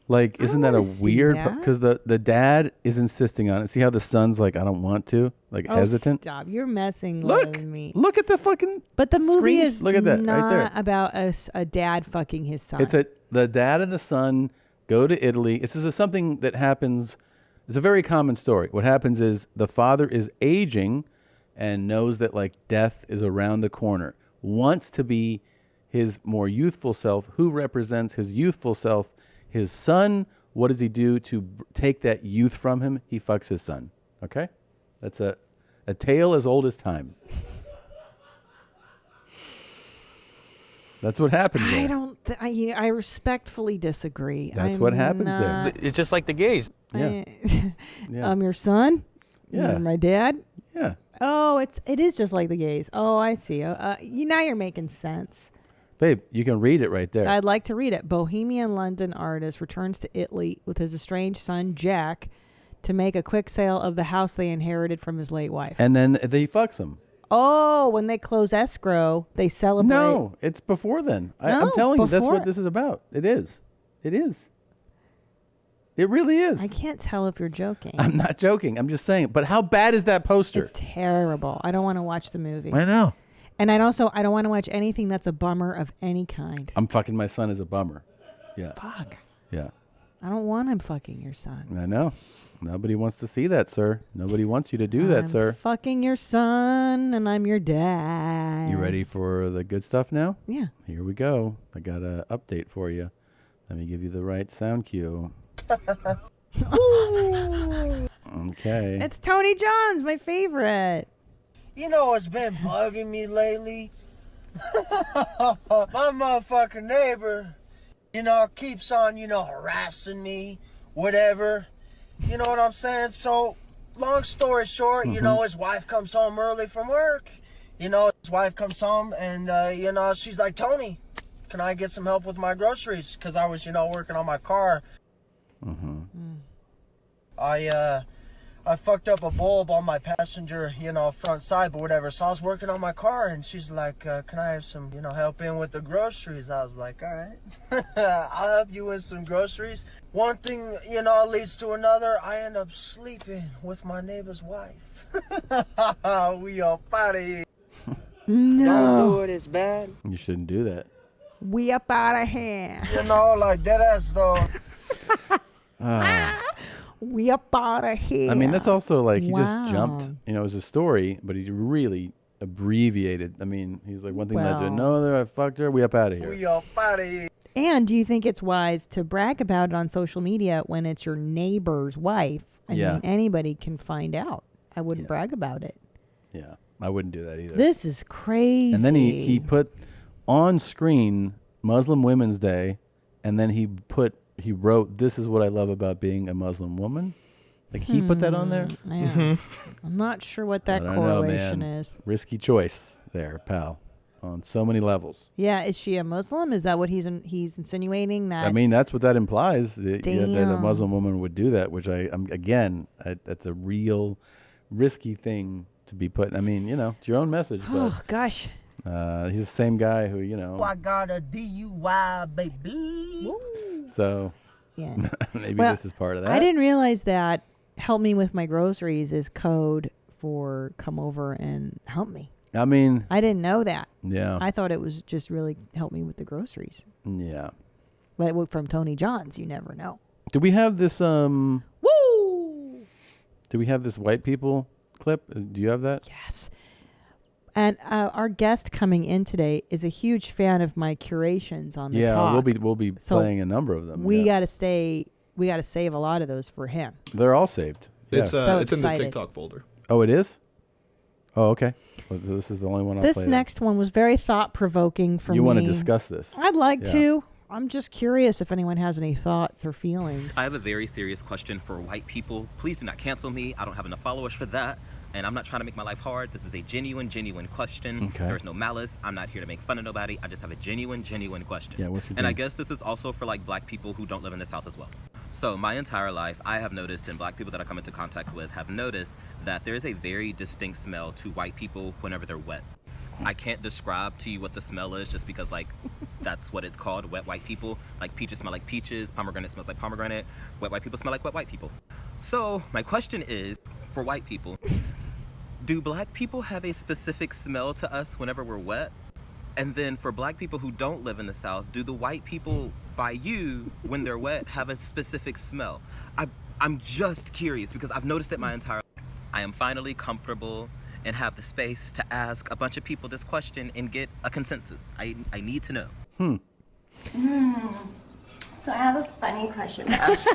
like, isn't that a wanna see weird? that. Because the dad is insisting on it. See how the son's like, I don't want to, like, Oh, hesitant. stop! You're messing Look, with me. look at the fucking. But the movie screen- is look at that not right there. about a dad fucking his son. It's the dad and the son go to Italy. This is something that happens. It's a very common story. What happens is the father is aging and knows that like death is around the corner. Wants to be his more youthful self. Who represents his youthful self? His son. What does he do to take that youth from him? He fucks his son. Okay? That's a tale as old as time. That's what happens there. I don't. I respectfully disagree. That's what happens there. It's just like the gays. Yeah. Yeah. I'm your son. Yeah. You're my dad. Yeah. Oh, it is just like the gays. Oh, I see. Now you're making sense. Babe, you can read it right there. I'd like to read it. Bohemian London artist returns to Italy with his estranged son Jack to make a quick sale of the house they inherited from his late wife. And then he fucks him. Oh, when they close escrow, they celebrate. No, it's before then. I'm No, telling you, that's before. what this is about. It is. It is. It really is. I can't tell if you're joking. I'm not joking. I'm just saying. But how bad is that poster? It's terrible. I don't want to watch the movie. I know. And I don't want to watch anything that's a bummer of any kind. I'm fucking my son is a bummer. Yeah. Fuck. Yeah. I don't want him fucking your son. I know. Nobody wants to see that, sir. Nobody wants you to do that, sir. Fucking your son, and I'm your dad. You ready for the good stuff now? Yeah. Here we go. I got an update for you. Let me give you the right sound cue. Okay. It's Tony Johns, my favorite. You know what's been bugging me lately? My motherfucking neighbor, keeps on, harassing me, whatever. You know what I'm saying? So, long story short, his wife comes home early from work. His wife comes home and, she's like, Tony, can I get some help with my groceries? Because I was, working on my car. I fucked up a bulb on my passenger, front side, but whatever. So I was working on my car, and she's like, can I have some, help in with the groceries? I was like, all right, I'll help you with some groceries. One thing, leads to another. I end up sleeping with my neighbor's wife. We all party. No. Don't do it, it's bad. You shouldn't do that. We up out of hand. Like dead ass though. We up out of here. I mean, that's also like he just Wow. jumped. It was a story, but he really abbreviated. I mean, he's like one thing led to another. I fucked her. We up out of here. We all party. And do you think it's wise to brag about it on social media when it's your neighbor's wife? I mean, anybody can find out. I wouldn't brag about it. Yeah, I wouldn't do that either. This is crazy. And then he put on screen Muslim Women's Day, and then he wrote, "This is what I love about being a Muslim woman." Like he put that on there. Yeah. I'm not sure what that I don't know, correlation man. is. Risky choice there, pal, on so many levels. Yeah, is she a Muslim? Is that what he's insinuating? That I mean, that's what that implies. That a Damn. Muslim woman would do that, which that's a real risky thing to be put. I mean, it's your own message. Oh But gosh. he's the same guy who, I got a DUI, baby. So Yeah. maybe Well, this is part of that. I didn't realize that help me with my groceries is code for come over and help me. I mean, I didn't know that. Yeah. I thought it was just really help me with the groceries. Yeah. But from Tony Johns, you never know. Do we have this Woo! Do we have this white people clip? Do you have that? Yes. And our guest coming in today is a huge fan of my curations on the talk. we'll be playing a number of them. We got to save a lot of those for him. They're all saved. It's Yes. it's in the TikTok folder. Oh, it is? Oh, okay. Well, this is the only one I'll This play. next one was very thought-provoking for me. You want to discuss this? I'd like Yeah. to. I'm just curious if anyone has any thoughts or feelings. I have a very serious question for white people. Please do not cancel me. I don't have enough followers for that. And I'm not trying to make my life hard. This is a genuine question. Okay. There is no malice. I'm not here to make fun of nobody. I just have a genuine question. Yeah, what's your And I thing? guess this is also for like black people who don't live in the South as well. So my entire life, I have noticed, and black people that I come into contact with have noticed that there is a very distinct smell to white people whenever they're wet. I can't describe to you what the smell is just because like that's what it's called, wet white people. Like peaches smell like peaches, pomegranate smells like pomegranate, wet white people smell like wet white people. So my question is, for white people, do black people have a specific smell to us whenever we're wet? And then for black people who don't live in the South, do the white people by you, when they're wet, have a specific smell? I'm just curious because I've noticed it my entire life. I am finally comfortable and have the space to ask a bunch of people this question and get a consensus. I need to know. So I have a funny question to ask.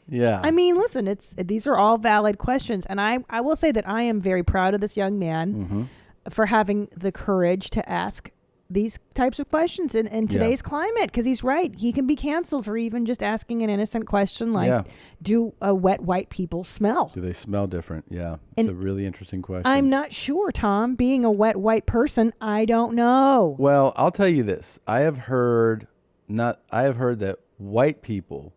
Yeah. I mean, listen, these are all valid questions. And I will say that I am very proud of this young man for having the courage to ask these types of questions in today's climate, because he's right. He can be canceled for even just asking an innocent question like, do wet white people smell? Do they smell different? Yeah. It's a really interesting question. I'm not sure, Tom. Being a wet white person, I don't know. Well, I'll tell you this. I have heard that white people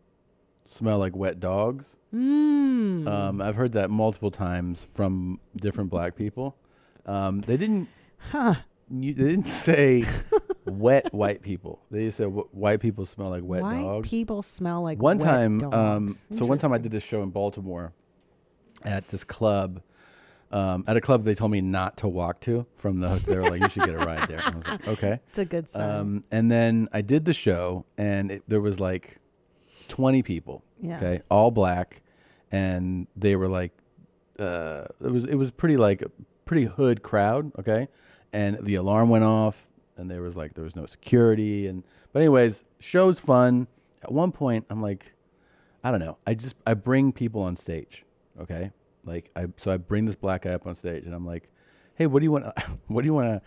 smell like wet dogs. I've heard that multiple times from different black people. They didn't say wet white people. They said white people smell like wet White dogs. people smell like one wet time. dogs. So one time I did this show in Baltimore at this club. At a club they told me not to walk to from the hook. They were like, you should get a ride there. And I was like, okay. It's a good sign. And then I did the show, and there was like 20 people. Yeah. Okay, all black, and they were like, it was pretty hood crowd. Okay, and the alarm went off, and there was no security, but anyways, show's fun. At one point, I'm like, I don't know. I bring people on stage. Okay. So I bring this black guy up on stage, and I'm like, "Hey, what do you want to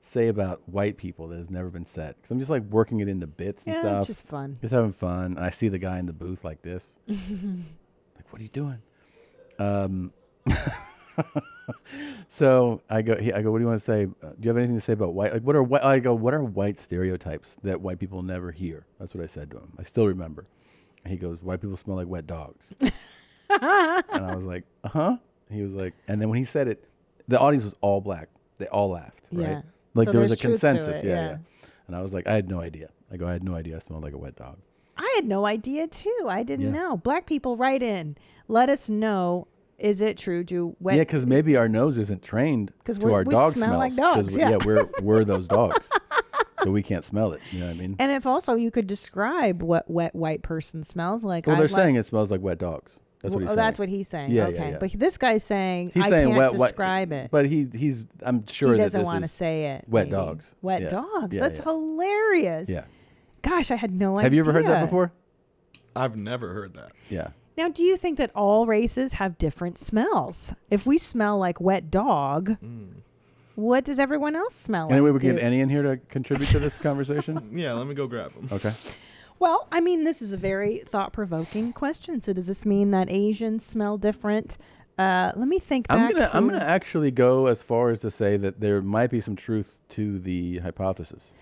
say about white people that has never been said?" Because I'm just like working it into bits and stuff. It's just fun. Just having fun. And I see the guy in the booth like this, like, "What are you doing?" So I go, "What do you want to say? Do you have anything to say about white? Like, what are white stereotypes that white people never hear?" That's what I said to him. I still remember. And he goes, "White people smell like wet dogs." And I was like, uh-huh. He was like, and then when he said it, the audience was all black. They all laughed, right? Yeah. Like So there was a there's truth to consensus. it, Yeah. yeah. And I was like, I had no idea. I had no idea I smelled like a wet dog. I had no idea too. I didn't Yeah. know. Black people, write in. Let us know. Is it true? Do wet? Yeah, because maybe our nose isn't trained 'Cause to our we dog smell smells. like dogs, 'Cause yeah. we're those dogs, so we can't smell it. You know what I mean? And if also you could describe what wet white person smells like. Well, I'd they're like- saying it smells like wet dogs. That's what he's saying. That's what he's saying. Yeah, okay. yeah, yeah. But this guy's saying He's I saying can't wet, describe it. But he's. I'm sure he that doesn't this want to is say it. Wet maybe. dogs. Wet Yeah. dogs. Yeah, That's yeah. hilarious. Yeah. Gosh, I had no idea. Have you ever heard that before? I've never heard that. Yeah. Now, do you think that all races have different smells? If we smell like wet dog, what does everyone else smell Anyway, we like? can get Annie in here to contribute to this conversation. Yeah, let me go grab them. Okay. Well, I mean, this is a very thought-provoking question. So does this mean that Asians smell different? Let me think back. I'm gonna actually go as far as to say that there might be some truth to the hypothesis.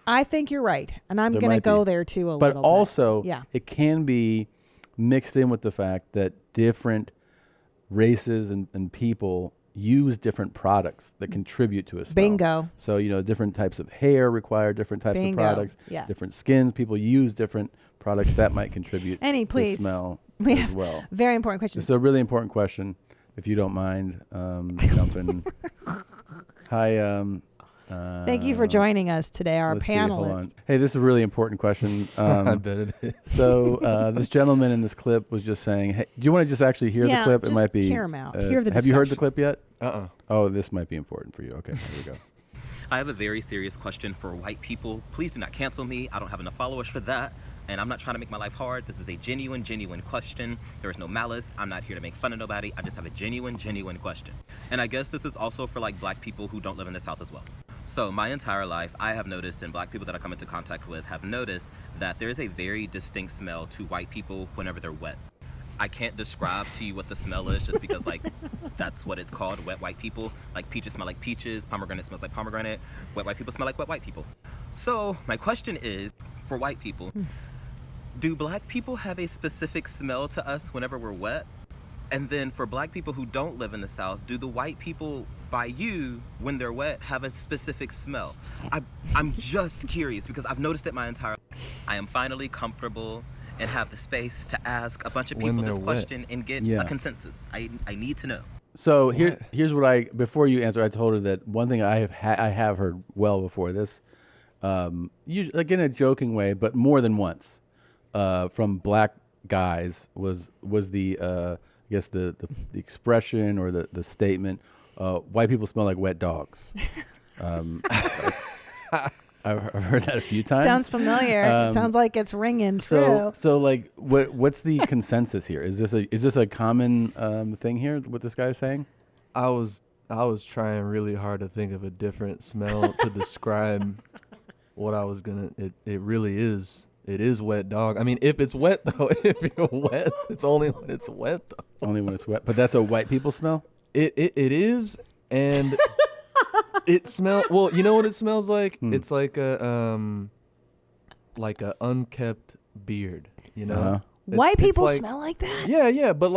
I think you're right, and I'm There going to might go be. there too a But little bit. also, Yeah. it can be mixed in with the fact that different races and people use different products that contribute to a smell. Bingo. So, different types of hair require different types Bingo. of products. Yeah. Different skins. People use different products that might contribute Annie, please. to smell We as have well. very important question. It's a really important question, if you don't mind jumping. Hi. Thank you for joining us today, our Let's see, hold on. panelists. Hey, this is a really important question. I bet it is. So this gentleman in this clip was just saying, "Hey, do you want to just actually hear Yeah, the clip? It just might be. hear 'em out. Hear the have you heard the discussion. clip yet? Uh-uh. Oh, this might be important for you. Okay, here we go. I have a very serious question for white people. Please do not cancel me. I don't have enough followers for that. And I'm not trying to make my life hard. This is a genuine question. There is no malice. I'm not here to make fun of nobody. I just have a genuine question. And I guess this is also for black people who don't live in the South as well. So my entire life, I have noticed, and black people that I come into contact with have noticed, that there is a very distinct smell to white people whenever they're wet. I can't describe to you what the smell is just because that's what it's called, wet white people. Like peaches smell like peaches, pomegranate smells like pomegranate, wet white people smell like wet white people. So my question is, for white people, do black people have a specific smell to us whenever we're wet? And then for black people who don't live in the South, do the white people by you, when they're wet, have a specific smell? I'm just curious because I've noticed it my entire life. I am finally comfortable and have the space to ask a bunch of When people this they're wet. question and get Yeah. a consensus. I need to know. So here's what before you answer, I told her that one thing I have heard well before this, usually, like in a joking way, but more than once, from black guys was the I guess the expression or the statement, white people smell like wet dogs. I've heard that a few times. Sounds familiar. Sounds like it's ringing true. So like, what's the consensus here? Is this a common thing here? What this guy is saying? I was trying really hard to think of a different smell to describe what I was gonna. It really is. It is wet dog. I mean, if it's wet though, if you're wet, it's only when it's wet though. Only when it's wet. But that's a white people smell. It is, and it smells. Well, you know what it smells like? It's like a unkept beard. You know, Uh-huh. White It's people like- smell like that? Yeah, but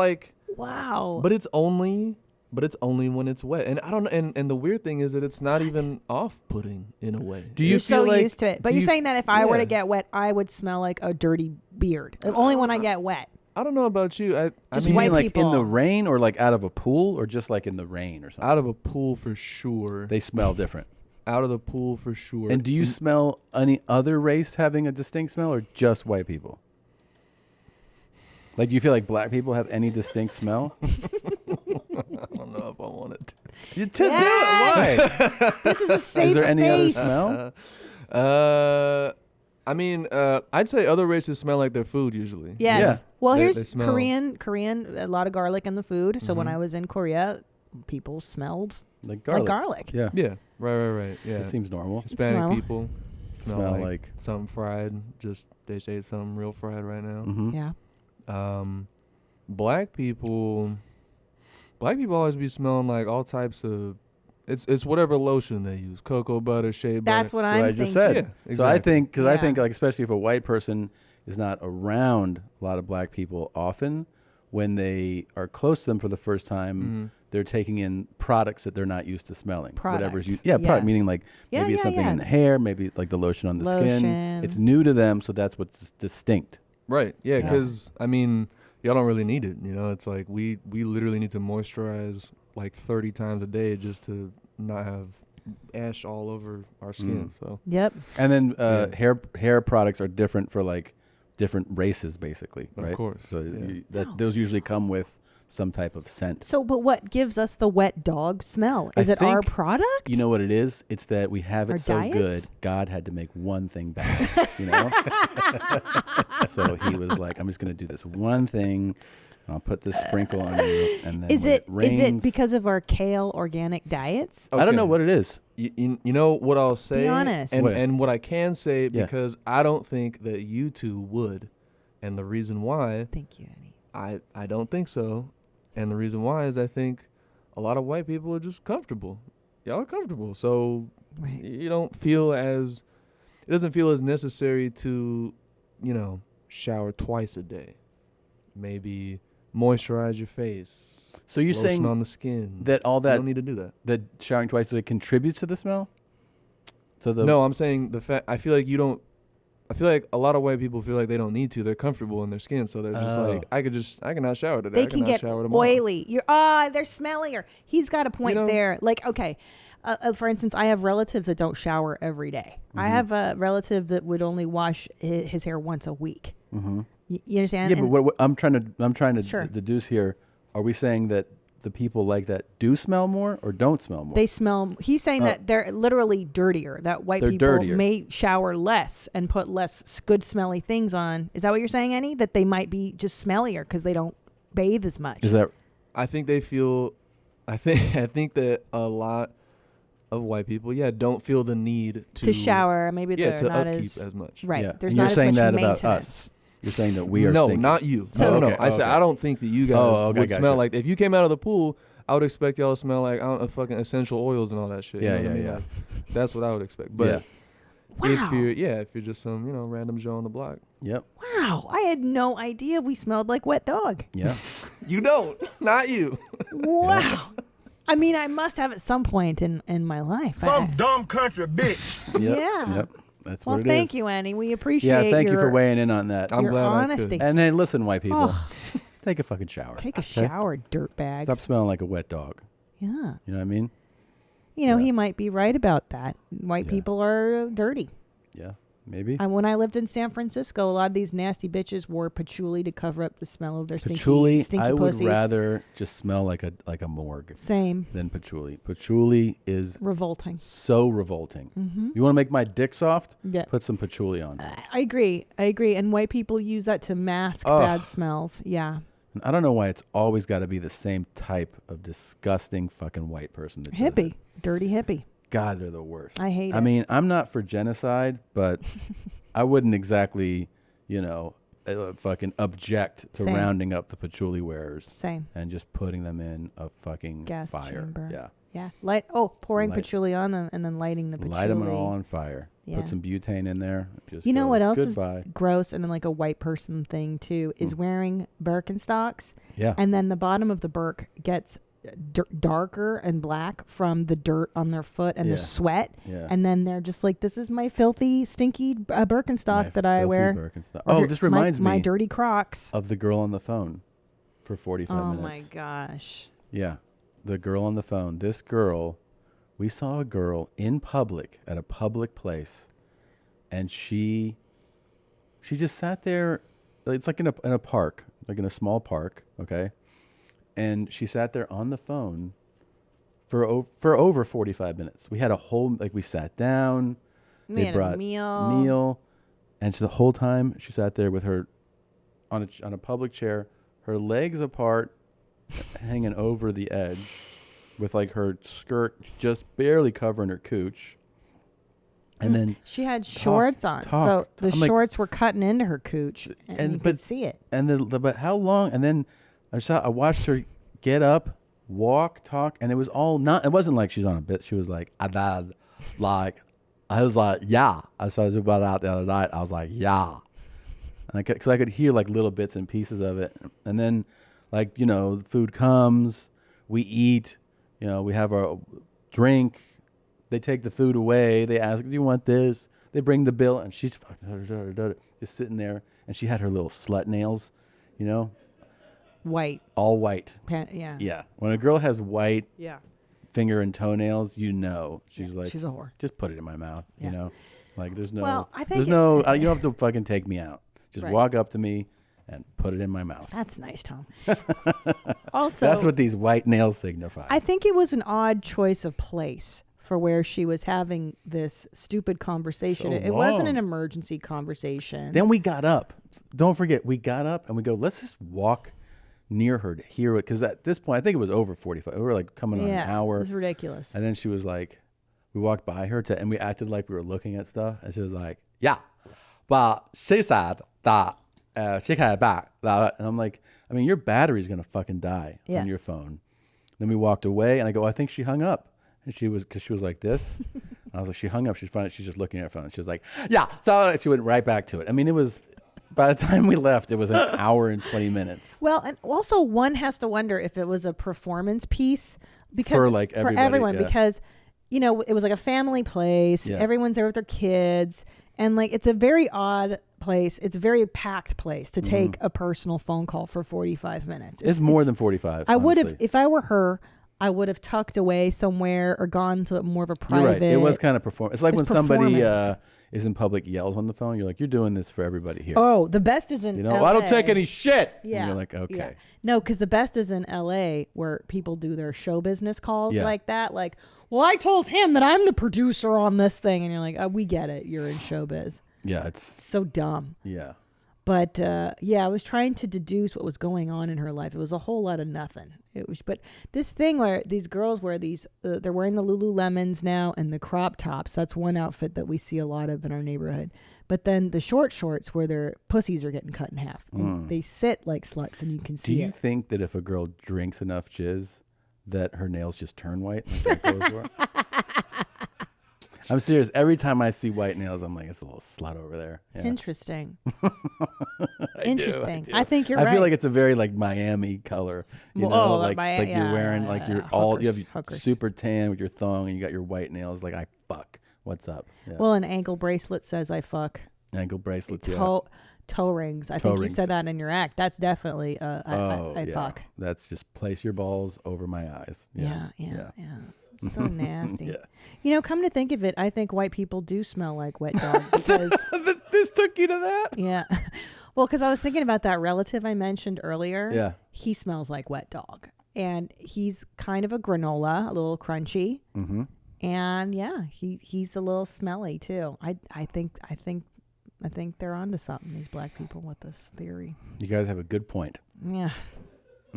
Wow. But it's only but it's only when it's wet. And I don't know. And the weird thing is that it's not even off-putting in a way. Do you You're feel so like, used to it. But you're saying that if I were to get wet, I would smell like a dirty beard. Only when I get wet. I don't know about you. I Just mean, white like people. in the rain or like out of a pool or just like in the rain or something? out of a pool for sure. They smell different. Out of the pool for sure. And do you smell any other race having a distinct smell or just white people? Like, do you feel like black people have any distinct smell? I don't know if I want it. You do it. Why? This is a safe Is there any other space. smell? I mean, I'd say other races smell like their food usually. Yes. Yeah. Well, They here's smell- Korean, a lot of garlic in the food. So when I was in Korea, people smelled Like like garlic. garlic. Yeah. Yeah. Right. Yeah. That seems normal. Hispanic Smell. people Smell like- something fried. Just they say something real fried right now. Mhm. Yeah. Black people always be smelling like all types of. It's whatever lotion they use, cocoa butter, shea butter. That's what That's I'm what I just thinking. said. Yeah, So I exactly. think, because I Yeah. think, like, especially if a white person is not around a lot of black people often, when they are close to them for the first time, they're taking in products that they're not used to smelling. Whatever's Products, product, yes. meaning like Yeah, maybe it's yeah, something yeah. in the hair, maybe like the lotion on the Lotion. skin. It's new to them, so that's what's distinct. Right. Yeah, Yeah. because I mean, y'all don't really need it. You know, it's like we literally need to moisturize like 30 times a day just to not have ash all over our skin. So Yep. And then hair products are different for like different races, basically, Of right? course, So yeah. those usually come with some type of scent. So, but what gives us the wet dog smell? Is I it our think, product? You know what it is? It's that we have it Our so diets? good. God had to make one thing bad, you know? So he was like, I'm just going to do this one thing. I'll put this sprinkle on you. And then Is when it rains, is it because of our kale organic diets? I don't know Okay. what it is. You know what I'll say? honest. And, What? and what I can say, Yeah. because I don't think that you two would. And the reason why, Thank you, Annie. I don't think so. And the reason why is I think a lot of white people are just comfortable. Y'all are comfortable. So Right. you don't feel as, it doesn't feel as necessary to, you know, shower twice a day. Maybe moisturize your face. So you're lotion saying on the skin. that all You that don't need to do that. that showering twice a day contributes to the smell? To the No, I'm saying the fact. I feel like you don't. I feel like a lot of white people feel like they don't need to. They're comfortable in their skin, so they're just like, I can not shower today. They I can cannot get shower tomorrow. oily. They're smellier. He's got a point know- there. Like, okay, for instance, I have relatives that don't shower every day. I Mm-hmm. have a relative that would only wash his hair once a week. Mm-hmm. You understand? Yeah, but And what I'm trying to Sure. deduce here. Are we saying that the people like that do smell more or don't smell more? they smell. He's saying that they're literally dirtier. That white They're people dirtier. may shower less and put less good smelly things on. Is that what you're saying, Annie? That they might be just smellier because they don't bathe as much. Is that I think they feel. I think that a lot of white people, don't feel the need to shower? Maybe they're to not upkeep as much. right. Yeah. There's And not you're as saying much that maintenance. about us? You're saying that we are No, stinky. not you. So- no. Okay, I said okay. I don't think that you guys okay, would gotcha. smell like. If you came out of the pool, I would expect y'all to smell like fucking essential oils and all that shit. Yeah, you know what I yeah, mean? yeah. Like, that's what I would expect. But Wow. if you're just some random Joe on the block, Yep. Wow, I had no idea we smelled like wet dog. Yeah. you don't, not you. Wow. I mean, I must have at some point in my life. Some dumb country bitch. Yep. Yeah. Yep. That's Well, what it is. thank you, Annie. We appreciate Yeah, thank you for your- weighing in on that. I'm your glad honesty. I could. And hey, listen, white people, Oh. take a fucking shower. Take a okay? shower, dirtbags. Stop smelling like a wet dog. Yeah. You know what I mean? You know, Yeah. he might be right about that. White Yeah. people are dirty. Yeah. Maybe. When I lived in San Francisco, a lot of these nasty bitches wore patchouli to cover up the smell of their Patchouli, stinky I would pussies. rather just smell like a morgue Same. than patchouli. Patchouli is Revolting. so revolting. Mhm. You want to make my dick soft? Yeah. Put some patchouli on. I agree. And white people use that to mask Ugh. bad smells. Yeah. And I don't know why it's always got to be the same type of disgusting fucking white person. That does it. Hippie. Dirty hippie. God, they're the worst. I hate it. I mean, I'm not for genocide, but I wouldn't exactly, fucking object to Same. rounding up the patchouli wearers. Same. And just putting them in a fucking Gas fire. chamber. Yeah. Yeah. Pouring Light- patchouli on them and then lighting the patchouli. Light them all on fire. Yeah. Put some butane in there. Just You know go, what else goodbye. is gross and then like a white person thing too is wearing Birkenstocks. Yeah. And then the bottom of the Birk gets darker and black from the dirt on their foot and their Yeah. sweat. Yeah. And then they're just like, this is my filthy, stinky Birkenstock that I filthy wear. Birkenstock. Or Oh, this reminds my me dirty Crocs. of the girl on the phone for 45 Oh minutes. my gosh. Yeah. The girl on the phone. This girl, we saw a girl in public at a public place, and she just sat there. It's like in a park, like in a small park, okay? And she sat there on the phone for over 45 minutes. We had a whole, like, we sat down. We had a meal. Meal. And so the whole time she sat there with her on a public chair, her legs apart, hanging over the edge, with like her skirt just barely covering her cooch. And then she had shorts on, so the shorts were cutting into her cooch, and you could see it. And but how long? And then I watched her get up, walk, talk, and it was all not. It wasn't like she's on a bit. She was like, I was like, yeah. I saw Zubat out the other night. I was like, yeah, and because I could hear like little bits and pieces of it. And then, like, you know, the food comes, we eat, you know, we have our drink. They take the food away. They ask, do you want this? They bring the bill, and she's just sitting there, and she had her little slut nails, you know, white, all white. Yeah. Yeah. When a girl has white, yeah, finger and toenails, you know, she's like, she's a whore. Just put it in my mouth, Yeah. you know, like there's no, Well, I think there's no, you don't have to fucking take me out. Just Right. walk up to me and put it in my mouth. That's nice, Tom. Also, that's what these white nails signify. I think it was an odd choice of place for where she was having this stupid conversation. So It wasn't an long. emergency conversation. Then we got up. Don't forget, we got up and we go, let's just walk near her to hear it. Because at this point, I think it was over 45. We were like coming on an hour. It was ridiculous. And then she was like, we walked by her and we acted like we were looking at stuff. And she was like, yeah, well, she said that she came back. And I'm like, I mean, your battery's going to fucking die on your phone. Then we walked away and I go, I think she hung up. And because she was like this. I was like, she hung up. She's just looking at her phone. She was like, yeah. So she went right back to it. I mean, it was, by the time we left, it was an hour and 20 minutes. Well, and also one has to wonder if it was a performance piece because For, like, for everybody, everyone, yeah. because, you know, it was like a family place. Yeah. Everyone's there with their kids. And like, it's a very odd place. It's a very packed place to take a personal phone call for 45 minutes. It's more than 45. I would have, honestly. if I were her, I would have tucked away somewhere or gone to more of a private. You're right. It was kind of perform. It's like when somebody performance. is in public, yells on the phone. You're like, you're doing this for everybody here. Oh, the best is in You know, LA. I don't take any shit. Yeah. And you're like, okay. Yeah. No, because the best is in LA where people do their show business calls Yeah. like that. Like, well, I told him that I'm the producer on this thing. And you're like, oh, we get it. You're in showbiz. Yeah, it's so dumb. Yeah. But yeah, I was trying to deduce what was going on in her life. It was a whole lot of nothing. It was, but this thing where these girls wear these, they're wearing the Lululemons now and the crop tops. That's one outfit that we see a lot of in our neighborhood. But then the short shorts where their pussies are getting cut in half. And they sit like sluts, and you can Do see you it. think that if a girl drinks enough jizz, that her nails just turn white? Like that goes for her? I'm serious. Every time I see white nails, I'm like, it's a little slut over there. Yeah. Interesting. I Interesting. do. I think you're right. I feel like it's a very like Miami color. You Well, know, oh, like Miami- you're yeah, wearing like you're all you have hookers. super tan with your thong and you got your white nails. Like, I fuck. What's up? Yeah. Well, an ankle bracelet says I fuck. Ankle bracelets. Toe rings. I Toe think you rings. said that in your act. That's definitely I yeah. fuck. That's just place your balls over my eyes. Yeah. So nasty. Yeah. You know, come to think of it, I think white people do smell like wet dog because this took you to that. Yeah. Well, because I was thinking about that relative I mentioned earlier. Yeah. He smells like wet dog, and he's kind of a granola, a little crunchy, Mm-hmm. and yeah, he's a little smelly too. I think they're onto something. These black people with this theory. You guys have a good point. Yeah.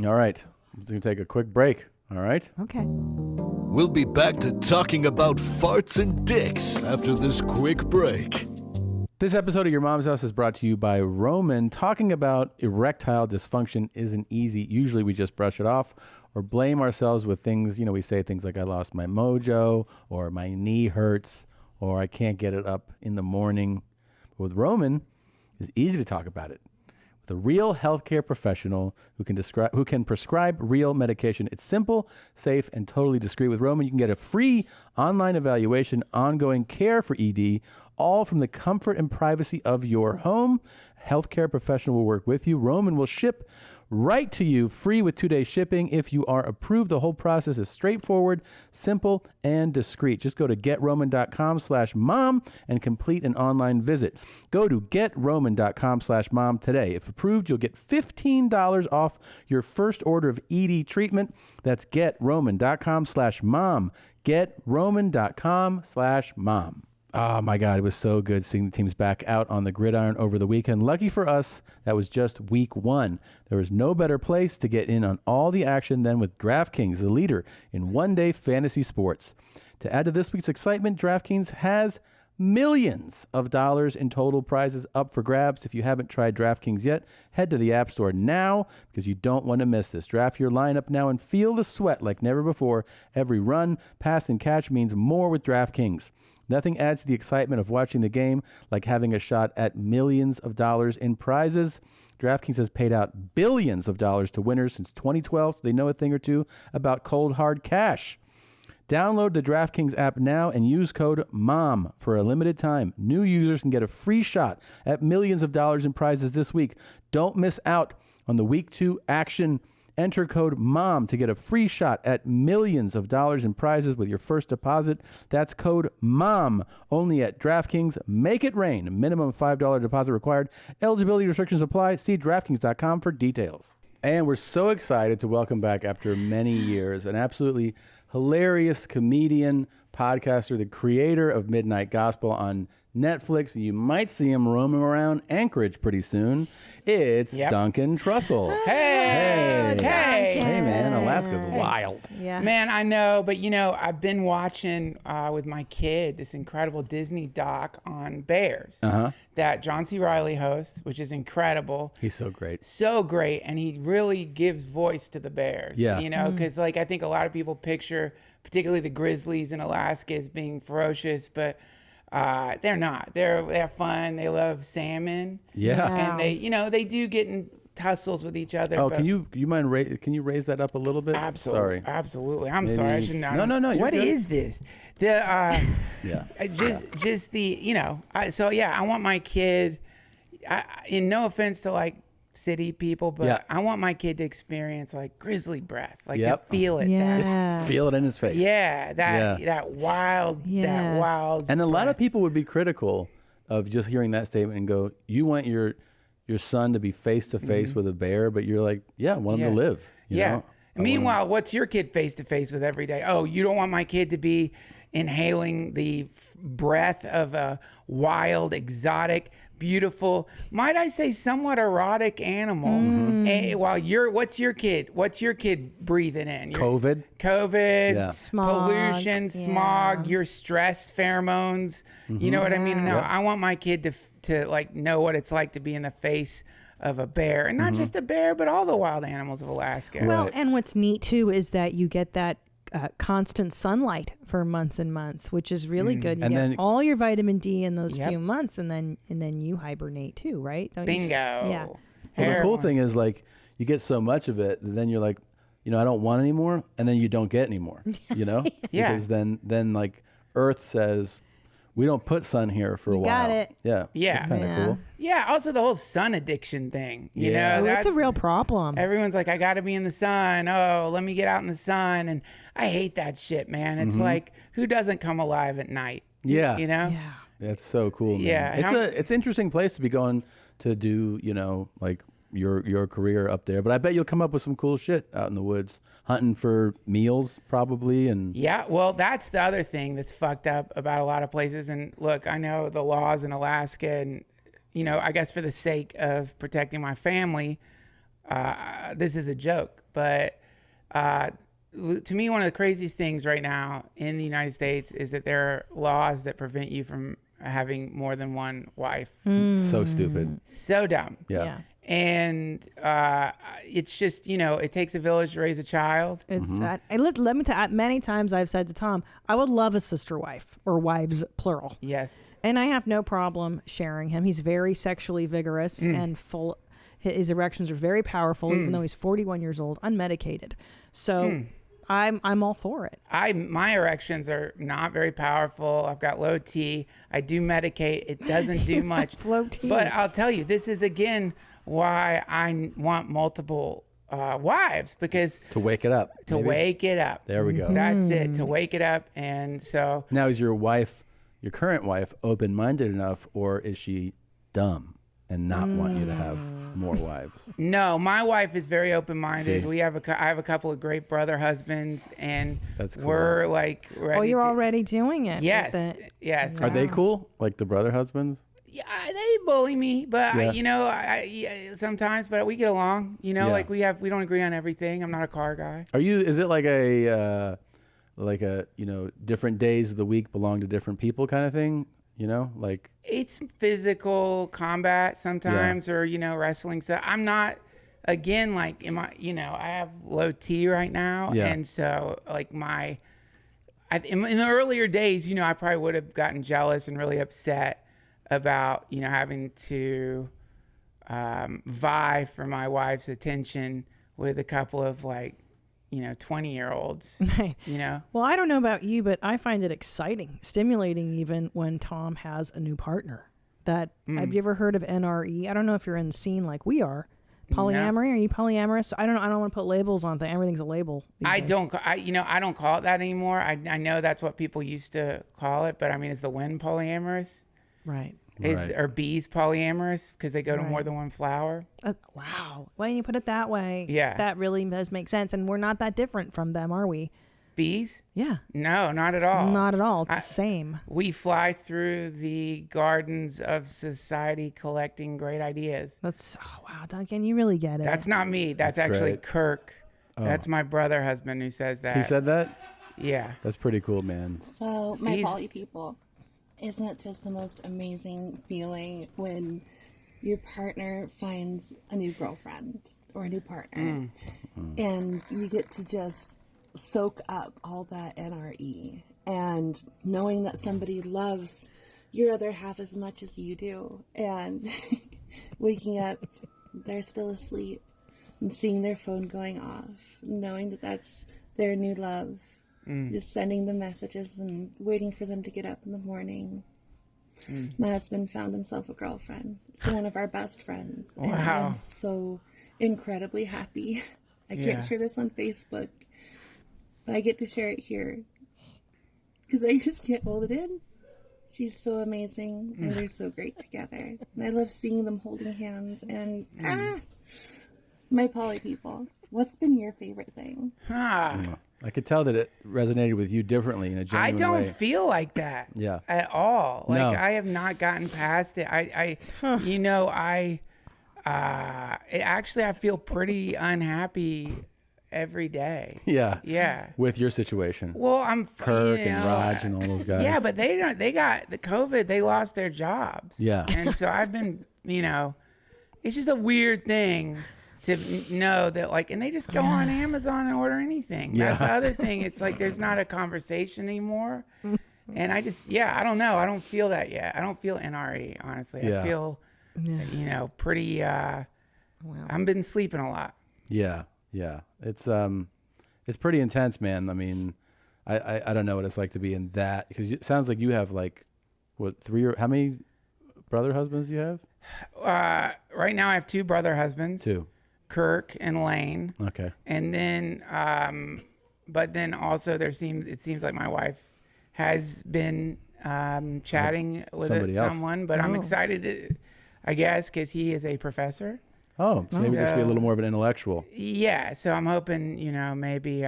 All right. We're going to take a quick break. All right. Okay. We'll be back to talking about farts and dicks after this quick break. This episode of Your Mom's House is brought to you by Roman. Talking about erectile dysfunction isn't easy. Usually we just brush it off or blame ourselves with things, we say things like I lost my mojo or my knee hurts or I can't get it up in the morning. But with Roman, it's easy to talk about it. with a real healthcare professional who can prescribe real medication. It's simple, safe, and totally discreet. With Roman, you can get a free online evaluation, ongoing care for ED, all from the comfort and privacy of your home. A healthcare professional will work with you. Roman will ship right to you, free with 2-day shipping. If you are approved, the whole process is straightforward, simple, and discreet. Just go to GetRoman.com/mom and complete an online visit. Go to GetRoman.com/mom today. If approved, you'll get $15 off your first order of ED treatment. That's GetRoman.com/mom. GetRoman.com/mom. Oh, my God, it was so good seeing the teams back out on the gridiron over the weekend. Lucky for us, that was just week 1. There was no better place to get in on all the action than with DraftKings, the leader in one-day fantasy sports. To add to this week's excitement, DraftKings has millions of dollars in total prizes up for grabs. If you haven't tried DraftKings yet, head to the App Store now because you don't want to miss this. Draft your lineup now and feel the sweat like never before. Every run, pass, and catch means more with DraftKings. Nothing adds to the excitement of watching the game like having a shot at millions of dollars in prizes. DraftKings has paid out billions of dollars to winners since 2012, so they know a thing or two about cold, hard cash. Download the DraftKings app now and use code MOM for a limited time. New users can get a free shot at millions of dollars in prizes this week. Don't miss out on the Week 2 action. Enter code MOM to get a free shot at millions of dollars in prizes with your first deposit. That's code MOM only at DraftKings. Make it rain. Minimum $5 deposit required. Eligibility restrictions apply. See DraftKings.com for details. And we're so excited to welcome back after many years an absolutely hilarious comedian, podcaster, the creator of Midnight Gospel on Netflix. You might see him roaming around Anchorage pretty soon. It's Duncan Trussell. Hey, Hey, man, Alaska's wild. Yeah. Man, I know, but I've been watching with my kid this incredible Disney doc on bears that John C. Reilly hosts, which is incredible. He's so great. So great, and he really gives voice to the bears. Yeah. Because I think a lot of people picture, particularly the grizzlies in Alaska, as being ferocious, but they're not. They're fun. They love salmon. Yeah. And they do get in tussles with each other. Oh, can you raise that up a little bit? Absolutely. Sorry. Absolutely. I'm Maybe- sorry. I should not. No, you're What good. is this? I want my kid, in no offense to city people, but I want my kid to experience grizzly breath, to feel it. Feel it in his face. That wild, that wild. And a lot of people would be critical of just hearing that statement and go, you want your son to be face to face with a bear, but you're like, I want him to live. You know? Meanwhile, what's your kid face to face with every day? Oh, you don't want my kid to be inhaling the breath of a wild, exotic, beautiful, might I say somewhat erotic animal. While what's your kid breathing in? COVID, smog, pollution, smog, your stress pheromones. You know what I mean? No, I want my kid to know what it's like to be in the face of a bear, and not just a bear, but all the wild animals of Alaska. Well, and what's neat too is that you get that constant sunlight for months and months, which is really good. You get all your vitamin D in those few months, and then you hibernate too, right? Bingo. Yeah. And the cool thing is you get so much of it, that then you're like, I don't want any more, and then you don't get any more. Because then Earth says, we don't put sun here for a while. Got it. Yeah. It's kind of cool. Yeah, also the whole sun addiction thing. You Yeah. know, It's a real problem. Everyone's like, I got to be in the sun. Oh, let me get out in the sun. And I hate that shit, man. It's like, who doesn't come alive at night? Yeah. You know? Yeah. That's so cool, man. Yeah. It's an interesting place to be going to do, your career up there. But I bet you'll come up with some cool shit out in the woods, hunting for meals probably. And Yeah, well, that's the other thing that's fucked up about a lot of places. And look, I know the laws in Alaska, and I guess for the sake of protecting my family, this is a joke. But to me, one of the craziest things right now in the United States is that there are laws that prevent you from having more than one wife. So stupid. So dumb. Yeah. And it's just, it takes a village to raise a child. It's let me tell you, many times I've said to Tom, I would love a sister wife, or wives plural. Yes. And I have no problem sharing him. He's very sexually vigorous and full. His erections are very powerful, even though he's 41 years old, unmedicated. So I'm all for it. My erections are not very powerful. I've got low T. I do medicate. It doesn't do much. Low T. But I'll tell you, this is again why I want multiple wives, because To wake it up. to maybe? wake it up. There we go. That's it. To wake it up. And so Now, is your wife, your current wife, open-minded enough, or is she dumb and not want you to have more wives? no, my wife is very open-minded. See. I have a couple of great brother husbands, and That's cool. we're like ready. Oh, you're to- already doing it. with Yes, it. yes. Are they cool? Like the brother husbands? Yeah, they bully me, but Yeah. I sometimes, but we get along. Yeah. Like we don't agree on everything. I'm not a car guy. Is it like a different days of the week belong to different people kind of thing? Like It's physical combat sometimes, or wrestling stuff. I'm not. Again, like I have low T right now, Yeah. and so like in the earlier days, I probably would have gotten jealous and really upset about having to vie for my wife's attention with a couple of 20-year-olds. Right. Well, I don't know about you, but I find it exciting, stimulating even when Tom has a new partner. Have you ever heard of NRE? I don't know if you're in the scene like we are. Polyamory? Are you polyamorous? I don't know. I don't want to put labels on things. Everything's a label. I don't call it that anymore. I know that's what people used to call it, but I mean, is the wind polyamorous? Right. Are bees polyamorous because they go to more Right. than one flower? Wow. When you put it that way, Yeah. that really does make sense. And we're not that different from them, are we? Bees? Yeah. No, not at all. Not at all. It's the same. We fly through the gardens of society collecting great ideas. Wow, Duncan, you really get it. That's not me. That's actually great. Kirk. Oh. That's my brother husband who says that. he said that? Yeah. That's pretty cool, man. So, my He's- poly people, isn't it just the most amazing feeling when your partner finds a new girlfriend or a new partner and you get to just soak up all that NRE and knowing that somebody loves your other half as much as you do, and waking up, they're still asleep, and seeing their phone going off, knowing that that's their new love. Just sending them messages and waiting for them to get up in the morning. My husband found himself a girlfriend. It's one of our best friends. And Wow. I'm so incredibly happy. I Yeah. can't share this on Facebook, but I get to share it here. Because I just can't hold it in. She's so amazing, and they're so great together. And I love seeing them holding hands. And my poly people, what's been your favorite thing? I could tell that it resonated with you differently in a I genuine don't way. feel like that. Yeah. At all. Like No. I have not gotten past it. I feel pretty unhappy every day. Yeah. Yeah. With your situation. Well, I'm Kirk you and know, Raj and all those guys. Yeah, but they got the COVID. They lost their jobs. Yeah. And so I've been, it's just a weird thing to know that and they just go on Amazon and order anything. That's the Yeah. other thing. It's like there's not a conversation anymore. And I just, I don't know. I don't feel that yet. I don't feel NRE, honestly. Yeah. I feel, pretty, I've been sleeping a lot. Yeah. Yeah. It's pretty intense, man. I mean, I don't know what it's like to be in that, because it sounds like you have how many brother husbands do you have? Right now I have 2 brother husbands. 2. Kirk and Lane. Okay. And then, but then also it seems like my wife has been chatting with Somebody else. someone, but I'm excited I guess, because he is a professor. Oh, so maybe this will be a little more of an intellectual. Yeah, so I'm hoping, maybe,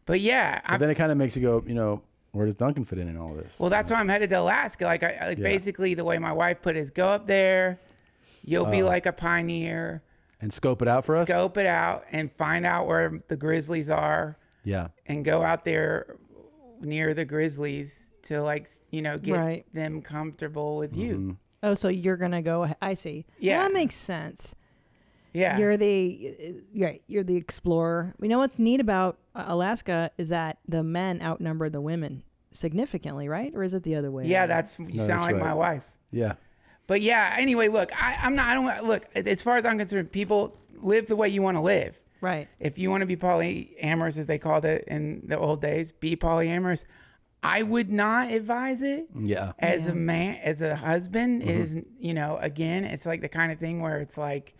but yeah. But then it kind of makes you go, where does Duncan fit in all this? Well, that's why I'm headed to Alaska. Basically the way my wife put it is go up there, you'll be like a pioneer. And scope it out for us? Scope it out and find out where the grizzlies are. Yeah. And go out there near the grizzlies to get Right. them comfortable with you. Oh, so you're going to go. I see. Yeah. Well, that makes sense. Yeah. You're the explorer. You know what's neat about Alaska is that the men outnumber the women significantly, right? Or is it the other way? Yeah, around? you sound like my wife. Yeah. But yeah, anyway, look, look, as far as I'm concerned, people live the way you want to live. Right. If you want to be polyamorous, as they called it in the old days, be polyamorous. I would not advise it. Yeah. As a man, as a husband, Mm-hmm. it is, again, it's like the kind of thing where it's like,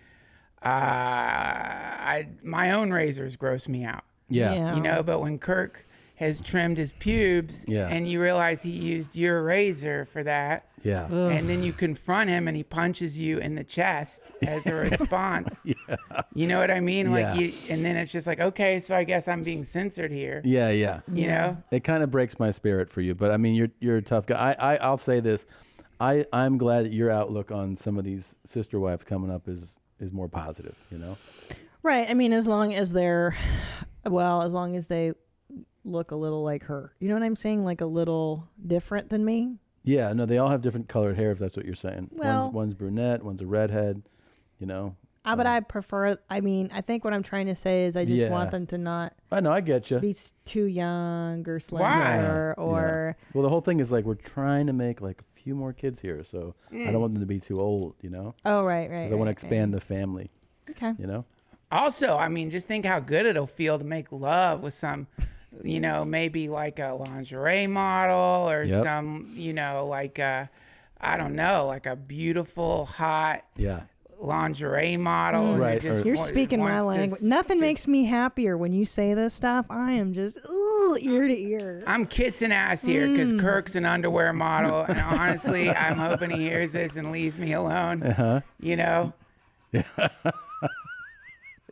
my own razors gross me out. Yeah. But when Kirk has trimmed his pubes and you realize he used your razor for that. Yeah. And then you confront him and he punches you in the chest as a response. You know what I mean? And then it's just like, okay, so I guess I'm being censored here. Yeah. You know? It kind of breaks my spirit for you, but I mean, you're a tough guy. I'll say this. I'm glad that your outlook on some of these sister wives coming up is more positive, Right. I mean, as long as they look a little like her. You know what I'm saying? Like a little different than me. Yeah, no, they all have different colored hair, if that's what you're saying. Well- one's brunette, one's a redhead, But I prefer, I think what I'm trying to say is I just Yeah. want them to not I know, I get you. be too young or slender or... Well, the whole thing is like we're trying to make like a few more kids here, so I don't want them to be too old, Oh, right. Because I want to expand the family. Okay. Also, I mean, just think how good it'll feel to make love with some, maybe like a lingerie model or Yep. some, like a, I don't know, like a beautiful, hot lingerie model. Right. You're speaking my language. Nothing makes me happier when you say this stuff. I am just ear to ear. I'm kissing ass here because Kirk's an underwear model. And honestly, I'm hoping he hears this and leaves me alone.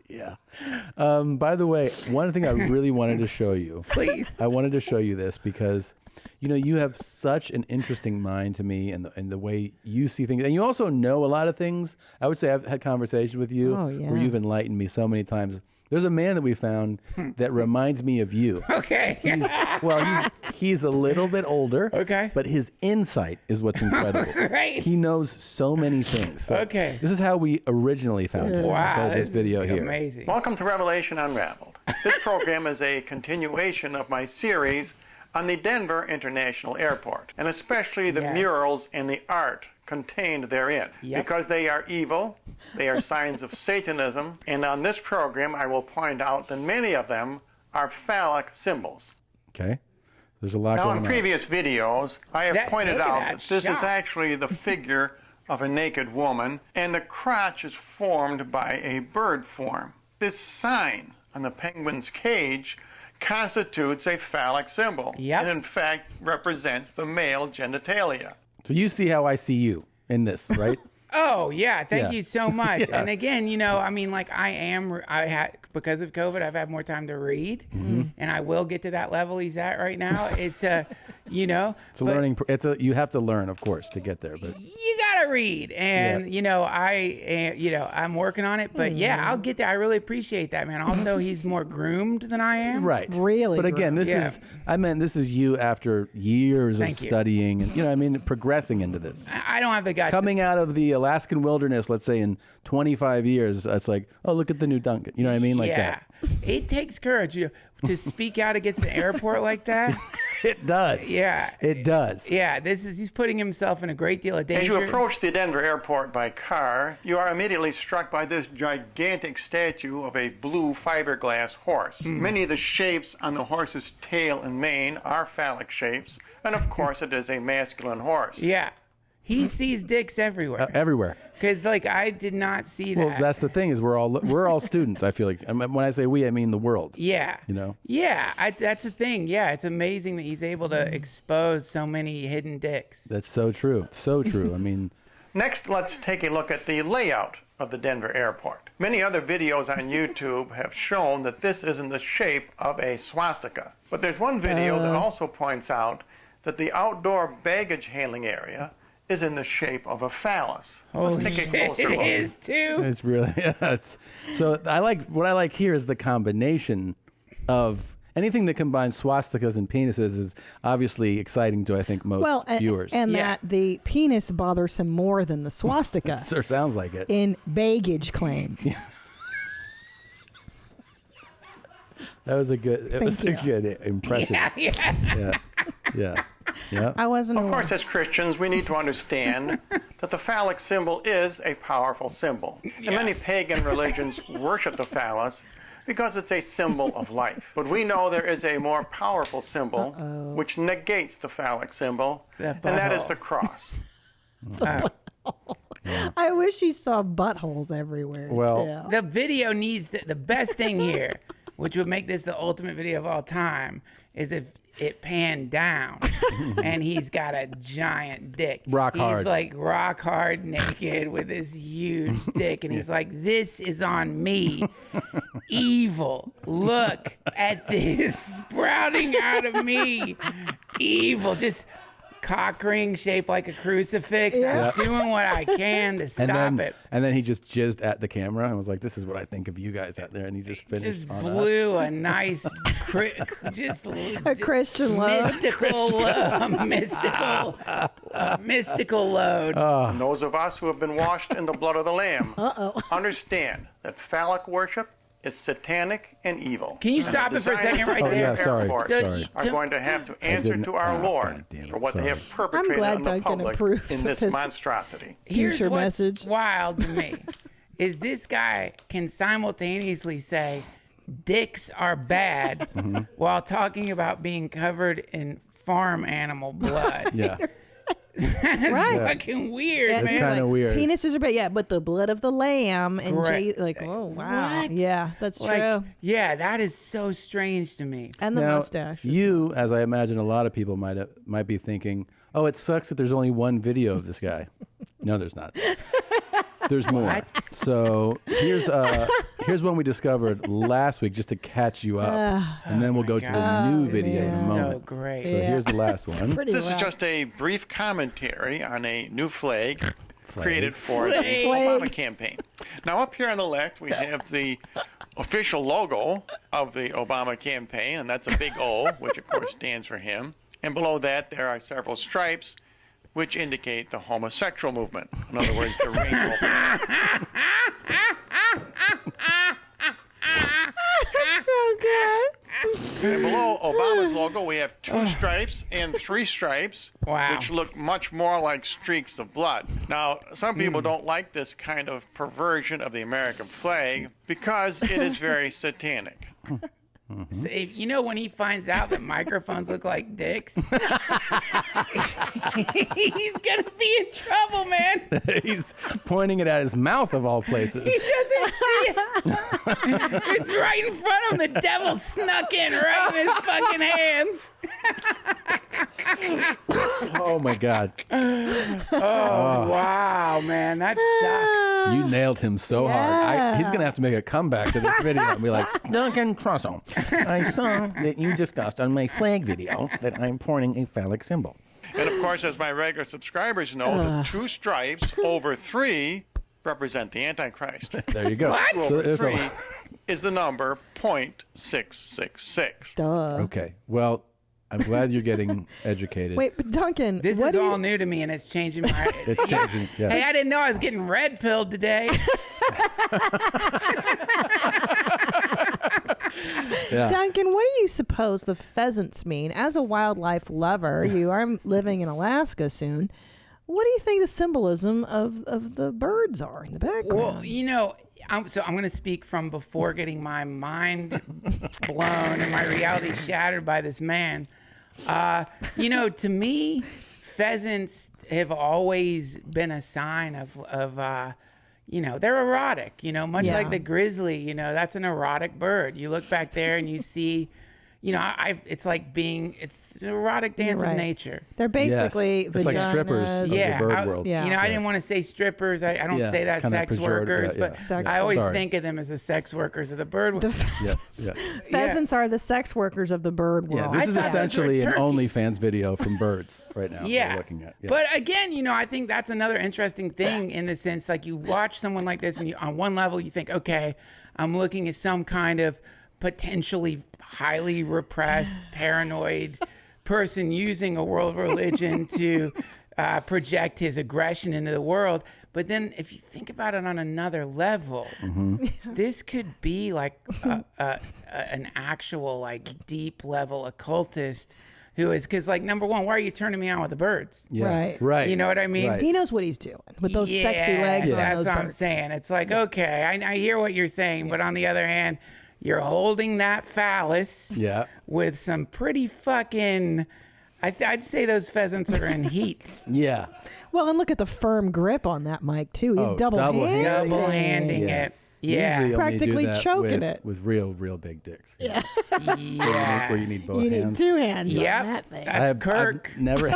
Yeah. By the way, one thing I really wanted to show you. Please. I wanted to show you this because, you have such an interesting mind to me and the way you see things. And you also know a lot of things. I would say I've had conversations with you where you've enlightened me so many times. There's a man that we found that reminds me of you. Okay. He's a little bit older. Okay. But his insight is what's incredible. Right. He knows so many things. So Okay. This is how we originally found him. Wow, This video here. Amazing. Welcome to Revelation Unraveled. This program is a continuation of my series on the Denver International Airport, and especially the murals and the art contained therein. Yep. Because they are evil, they are signs of Satanism, and on this program I will point out that many of them are phallic symbols. Okay. There's a lot Now, going in on. previous videos, I have pointed look at out that that this is shot. actually the figure of a naked woman, and the crotch is formed by a bird form. This sign on the penguin's cage constitutes a phallic symbol. Yep. And in fact represents the male genitalia. So you see how I see you in this, right? Oh yeah, thank Yeah. you so much. Yeah. And again, I mean, like I had because of COVID, I've had more time to read, Mm-hmm. and I will get to that level he's at right now. It's a, It's a learning. You have to learn, of course, to get there. But you gotta read, and I'm working on it. But yeah, I'll get there. I really appreciate that, man. Also, he's more groomed than I am. right, Really? But again, this Yeah. is. I meant this is you after years Thank of you. studying and progressing into this. I don't have the guts. Coming out of the Alaskan wilderness, let's say in 25 years, it's like, oh, look at the new Duncan. You know what I mean? Like that. It takes courage to speak out against the airport like that. It does. Yeah. It does. Yeah, he's putting himself in a great deal of danger. As you approach the Denver airport by car, you are immediately struck by this gigantic statue of a blue fiberglass horse. Many of the shapes on the horse's tail and mane are phallic shapes, and of course it is a masculine horse. Yeah. He sees dicks everywhere. Everywhere. Because, I did not see that. Well, that's the thing is we're all students. I feel like when I say we, I mean the world. Yeah. You know. Yeah, that's the thing. Yeah, it's amazing that he's able to expose so many hidden dicks. That's so true. So true. I mean. Next, let's take a look at the layout of the Denver airport. Many other videos on YouTube have shown that this is in the shape of a swastika. But there's one video that also points out that the outdoor baggage handling area is in the shape of a phallus. Holy Let's take a shit, closer it look. is too. It's really so what I like here is the combination of anything that combines swastikas and penises is obviously exciting to I think most viewers. And that the penis bothers him more than the swastika. It sure sounds like it. In baggage claim. That was a good. It was a good impression. Yeah. Yeah. Yeah. I wasn't Of aware. course, as Christians, we need to understand that the phallic symbol is a powerful symbol. And many pagan religions worship the phallus because it's a symbol of life. But we know there is a more powerful symbol which negates the phallic symbol, and that is the cross. I wish you saw buttholes everywhere. Well, the video needs the best thing here, which would make this the ultimate video of all time, is if it panned down and he's got a giant dick. Rock hard. He's like rock hard naked with this huge dick, and he's like, "This is on me. Evil. Look at this sprouting out of me. Evil." Just cock ring shaped like a crucifix. Yeah. I'm doing what I can to stop it. And then he just jizzed at the camera and was like, "This is what I think of you guys out there." And he just finished. Just on blew us. a nice, just a Christian load. mystical load. And those of us who have been washed in the blood of the Lamb understand that phallic worship is satanic and evil. Can you stop it for a second right there? Yeah, sorry. Are going to have to answer to our Lord for what they have perpetrated on the Duncan public approves in of this his monstrosity. Here's future what's message. wild to me is this guy can simultaneously say dicks are bad while talking about being covered in farm animal blood. Yeah. That's Right. fucking weird, Yeah, man. he's kinda weird. Penises are bad, yeah, but the blood of the lamb and Correct. oh wow, What? yeah, that's Like, true. yeah, that is so strange to me. And the Now, mustache. You, as I imagine a lot of people might be thinking, "Oh, it sucks that there's only one video of this guy." No, there's not. There's more. What? So here's one we discovered last week just to catch you up, and then we'll go to the new video in a So moment. great. So here's the last one. This is just a brief commentary on a new flag created for the Flag. Obama campaign. Now, up here on the left, we have the official logo of the Obama campaign, and that's a big O, which of course stands for him. And below that, there are several stripes, which indicate the homosexual movement. In other words, the rainbow flag. so good. And below Obama's logo, we have 2 stripes and 3 stripes, which look much more like streaks of blood. Now, some people don't like this kind of perversion of the American flag because it is very satanic. So you know when he finds out that microphones look like dicks, he's gonna be in trouble, man. He's pointing it at his mouth of all places. He doesn't see it. It's right in front of him. The devil snuck in right in his fucking hands. Oh my God. Oh wow, man, that sucks. You nailed him so hard. He's gonna have to make a comeback to this video and be like, "Duncan Trussell, I saw that you discussed on my flag video that I'm pointing a phallic symbol." And of course, as my regular subscribers know, the 2 stripes over 3 represent the Antichrist. There you go. Two So over there's 3 a- is the number 0.666. Okay. Well, I'm glad you're getting educated. Wait, but Duncan, This what is do you- all new to me, and it's changing my. It's changing. Yeah. Hey, I didn't know I was getting red pilled today. Yeah. Duncan, what do you suppose the pheasants mean? As a wildlife lover, you are living in Alaska soon. What do you think the symbolism of the birds are in the background? Well, you know, I'm going to speak from before getting my mind blown and my reality shattered by this man. You know, to me, pheasants have always been a sign of you know, they're erotic, you know, much like the grizzly, you know, that's an erotic bird. You look back there and you see, you know, it's like it's an erotic dance of nature. They're basically It's like strippers of the bird world. You know, I didn't want to say strippers. I don't say that kinda sex pejorative, workers, yeah, but Sex- I always sorry. think of them as the sex workers of the bird world. Pheasants are the sex workers of the bird Yeah, world. this is essentially an turkeys. OnlyFans video from birds right now. Yeah. We're looking at. Yeah. But again, you know, I think that's another interesting thing in the sense, like you watch someone like this and you, on one level you think, okay, I'm looking at some kind of potentially highly repressed, paranoid person using a world religion to project his aggression into the world. But then if you think about it on another level, this could be like an actual like deep level occultist who is, because like, number one, why are you turning me on with the birds? Yeah. Right. You know what I mean? Right. He knows what he's doing with those sexy legs on That's those what I'm birds. saying. It's like, okay, I hear what you're saying, but on the other hand, you're holding that phallus Yeah. with some pretty fucking, I'd say those pheasants are in heat. Yeah. Well, and look at the firm grip on that mic too. He's double-handing. Double-handing it. Yeah. Usually only Practically do that choking with, it. With real big dicks. Yeah. Where you need both You hands. need 2 hands Yep. on that thing. That's Kirk. I've never.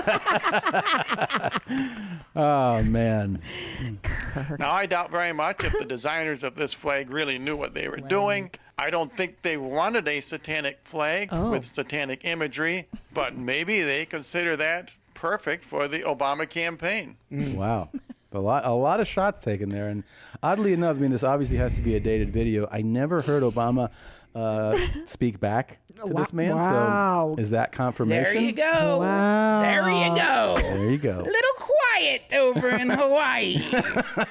Oh man. Now, I doubt very much if the designers of this flag really knew what they were doing. I don't think they wanted a satanic flag with satanic imagery, but maybe they consider that perfect for the Obama campaign. Wow. A lot of shots taken there, and oddly enough, I mean, this obviously has to be a dated video. I never heard Obama speak back to this man. Wow. So is that confirmation? There you go. Wow. There you go. There you go. A little quiet over in Hawaii.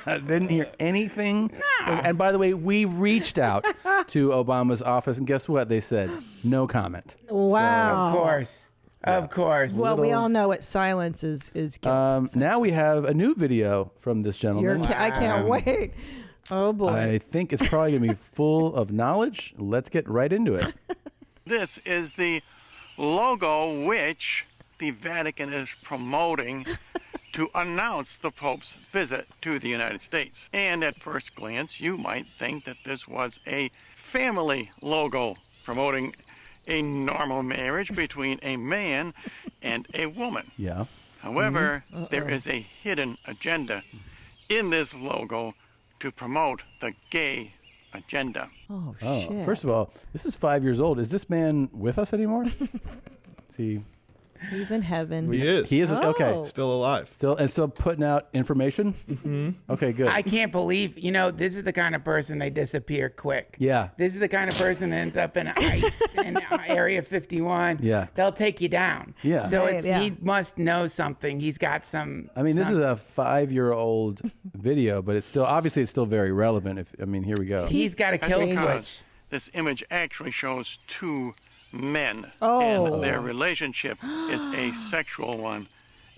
Didn't hear anything. And by the way, we reached out to Obama's office, and guess what? They said no comment. Wow. Of course. Of course. Well, we all know what silence is guilt. Now we have a new video from this gentleman. I can't wait. Oh boy. I think it's probably going to be full of knowledge. Let's get right into it. This is the logo which the Vatican is promoting to announce the Pope's visit to the United States. And at first glance, you might think that this was a family logo promoting a normal marriage between a man and a woman. Yeah. However, there is a hidden agenda in this logo to promote the gay agenda. Oh, shit. First of all, this is 5 years old. Is this man with us anymore? Is he? He's in heaven. He is. He is okay. Still alive. Still putting out information. Mm-hmm. Okay, good. I can't believe, this is the kind of person they disappear quick. Yeah. This is the kind of person that ends up in ICE in Area 51. Yeah. They'll take you down. Yeah. So Right, yeah. he must know something. He's got some. I mean, this is a 5-year-old video, but it's still very relevant. Here we go. He's got a That's kill because switch. this image actually shows two men, Oh. and their relationship is a sexual one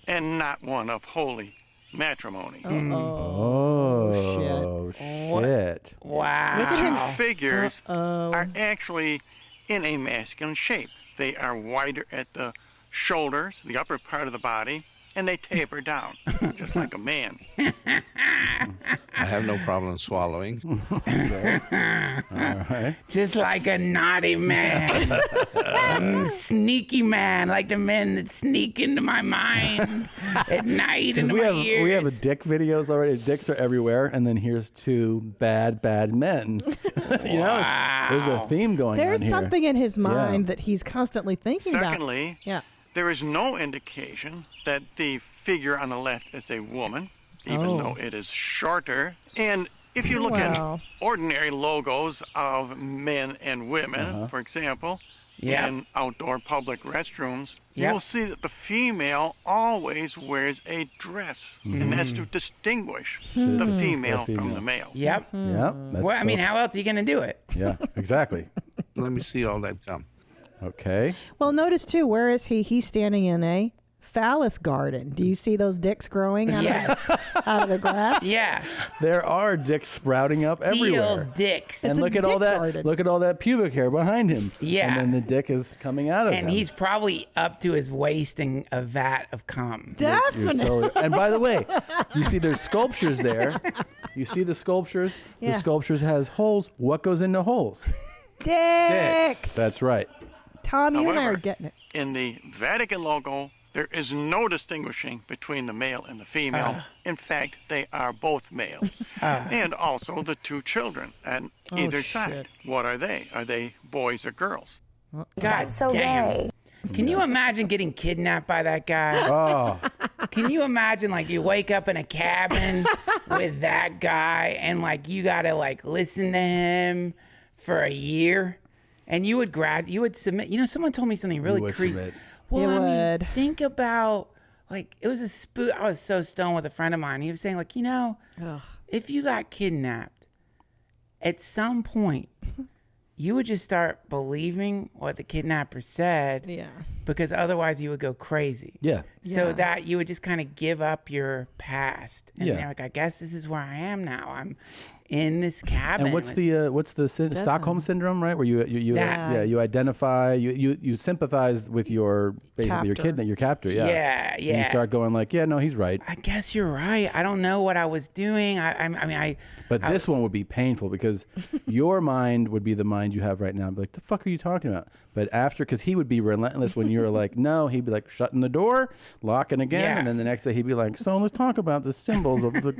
and not one of holy matrimony. Oh, shit. Wow. The two figures are actually in a masculine shape. They are wider at the shoulders, the upper part of the body, and they taper down, just like a man. I have no problem swallowing. All right. Just like a naughty man. Sneaky man, like the men that sneak into my mind at night into my ears. We have a dick videos already. Dicks are everywhere, and then here's two bad men. There's a theme going There's on here. something in his mind Yeah. that he's constantly thinking about. Secondly, Yeah. there is no indication that the figure on the left is a woman, even though it is shorter. And if you look Wow. at ordinary logos of men and women, for example, Yep. in outdoor public restrooms, Yep. you will see that the female always wears a dress, and that's to distinguish the female from the male. Yep. Yeah. that's Well, so- how else are you going to do it? Yeah, exactly. Let me see all that gum. Okay. Well, notice too, where is he? He's standing in a phallus garden. Do you see those dicks growing out, out of the grass? Yeah. There are dicks sprouting up Steel everywhere. dicks. And It's a look at all dick that. garden. Look at all that pubic hair behind him. Yeah. And then the dick is coming out of him. And he's probably up to his waist in a vat of cum. You're Definitely. totally- and by the way, you see there's sculptures there. You see the sculptures? Yeah. The sculptures has holes. What goes into holes? Dicks. That's right. Tom, you and I are However, getting it. in the Vatican logo, there is no distinguishing between the male and the female. In fact, they are both male. And also the two children on either side. What are they? Are they boys or girls? God so damn. gay. Can you imagine getting kidnapped by that guy? Oh, Can you imagine, like, you wake up in a cabin with that guy and, like, you got to, like, listen to him for a year? And you would submit. Someone told me something really would creepy. submit. Well, You I mean, would. think about, like, it was a spook. I was so stoned with a friend of mine. He was saying, like, if you got kidnapped, at some point, you would just start believing what the kidnapper said. Yeah. Because otherwise you would go crazy. Yeah. So Yeah. that you would just kind of give up your past. And Yeah. they're like, I guess this is where I am now. I'm in this cabin. And what's the Stockholm syndrome, right? Where you That. identify, you sympathize with your basically your captor. Yeah. Yeah, And yeah. you start going like, yeah, no, he's right. I guess you're right. I don't know what I was doing. But this one would be painful because your mind would be the mind you have right now. Be like, the fuck are you talking about? But after, because he would be relentless when you're like, no, he'd be like shutting the door, locking again, Yeah. and then the next day he'd be like, so let's talk about the symbols of the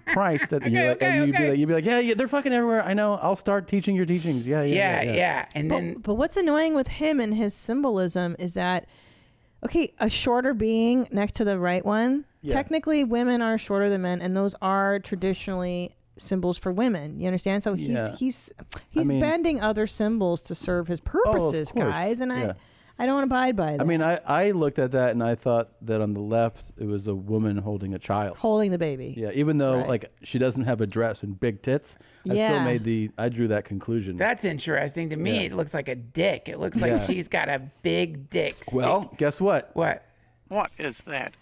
Christ. And you'd be like, yeah, they're fucking everywhere. I know. I'll start teaching your teachings. Yeah. And then, but what's annoying with him and his symbolism is that, okay, a shorter being next to the right one. Yeah. Technically, women are shorter than men, and those are traditionally symbols for women. You understand? So he's bending other symbols to serve his purposes, course. guys. And Yeah. I don't abide by that. I mean, I looked at that and I thought that on the left it was a woman holding a child. Holding the baby. Yeah, even though Right. like she doesn't have a dress and big tits, I still I drew that conclusion. that's interesting. To me, Yeah. it looks like a dick. It looks like Yeah. she's got a big dick. Well, guess what? What? What is that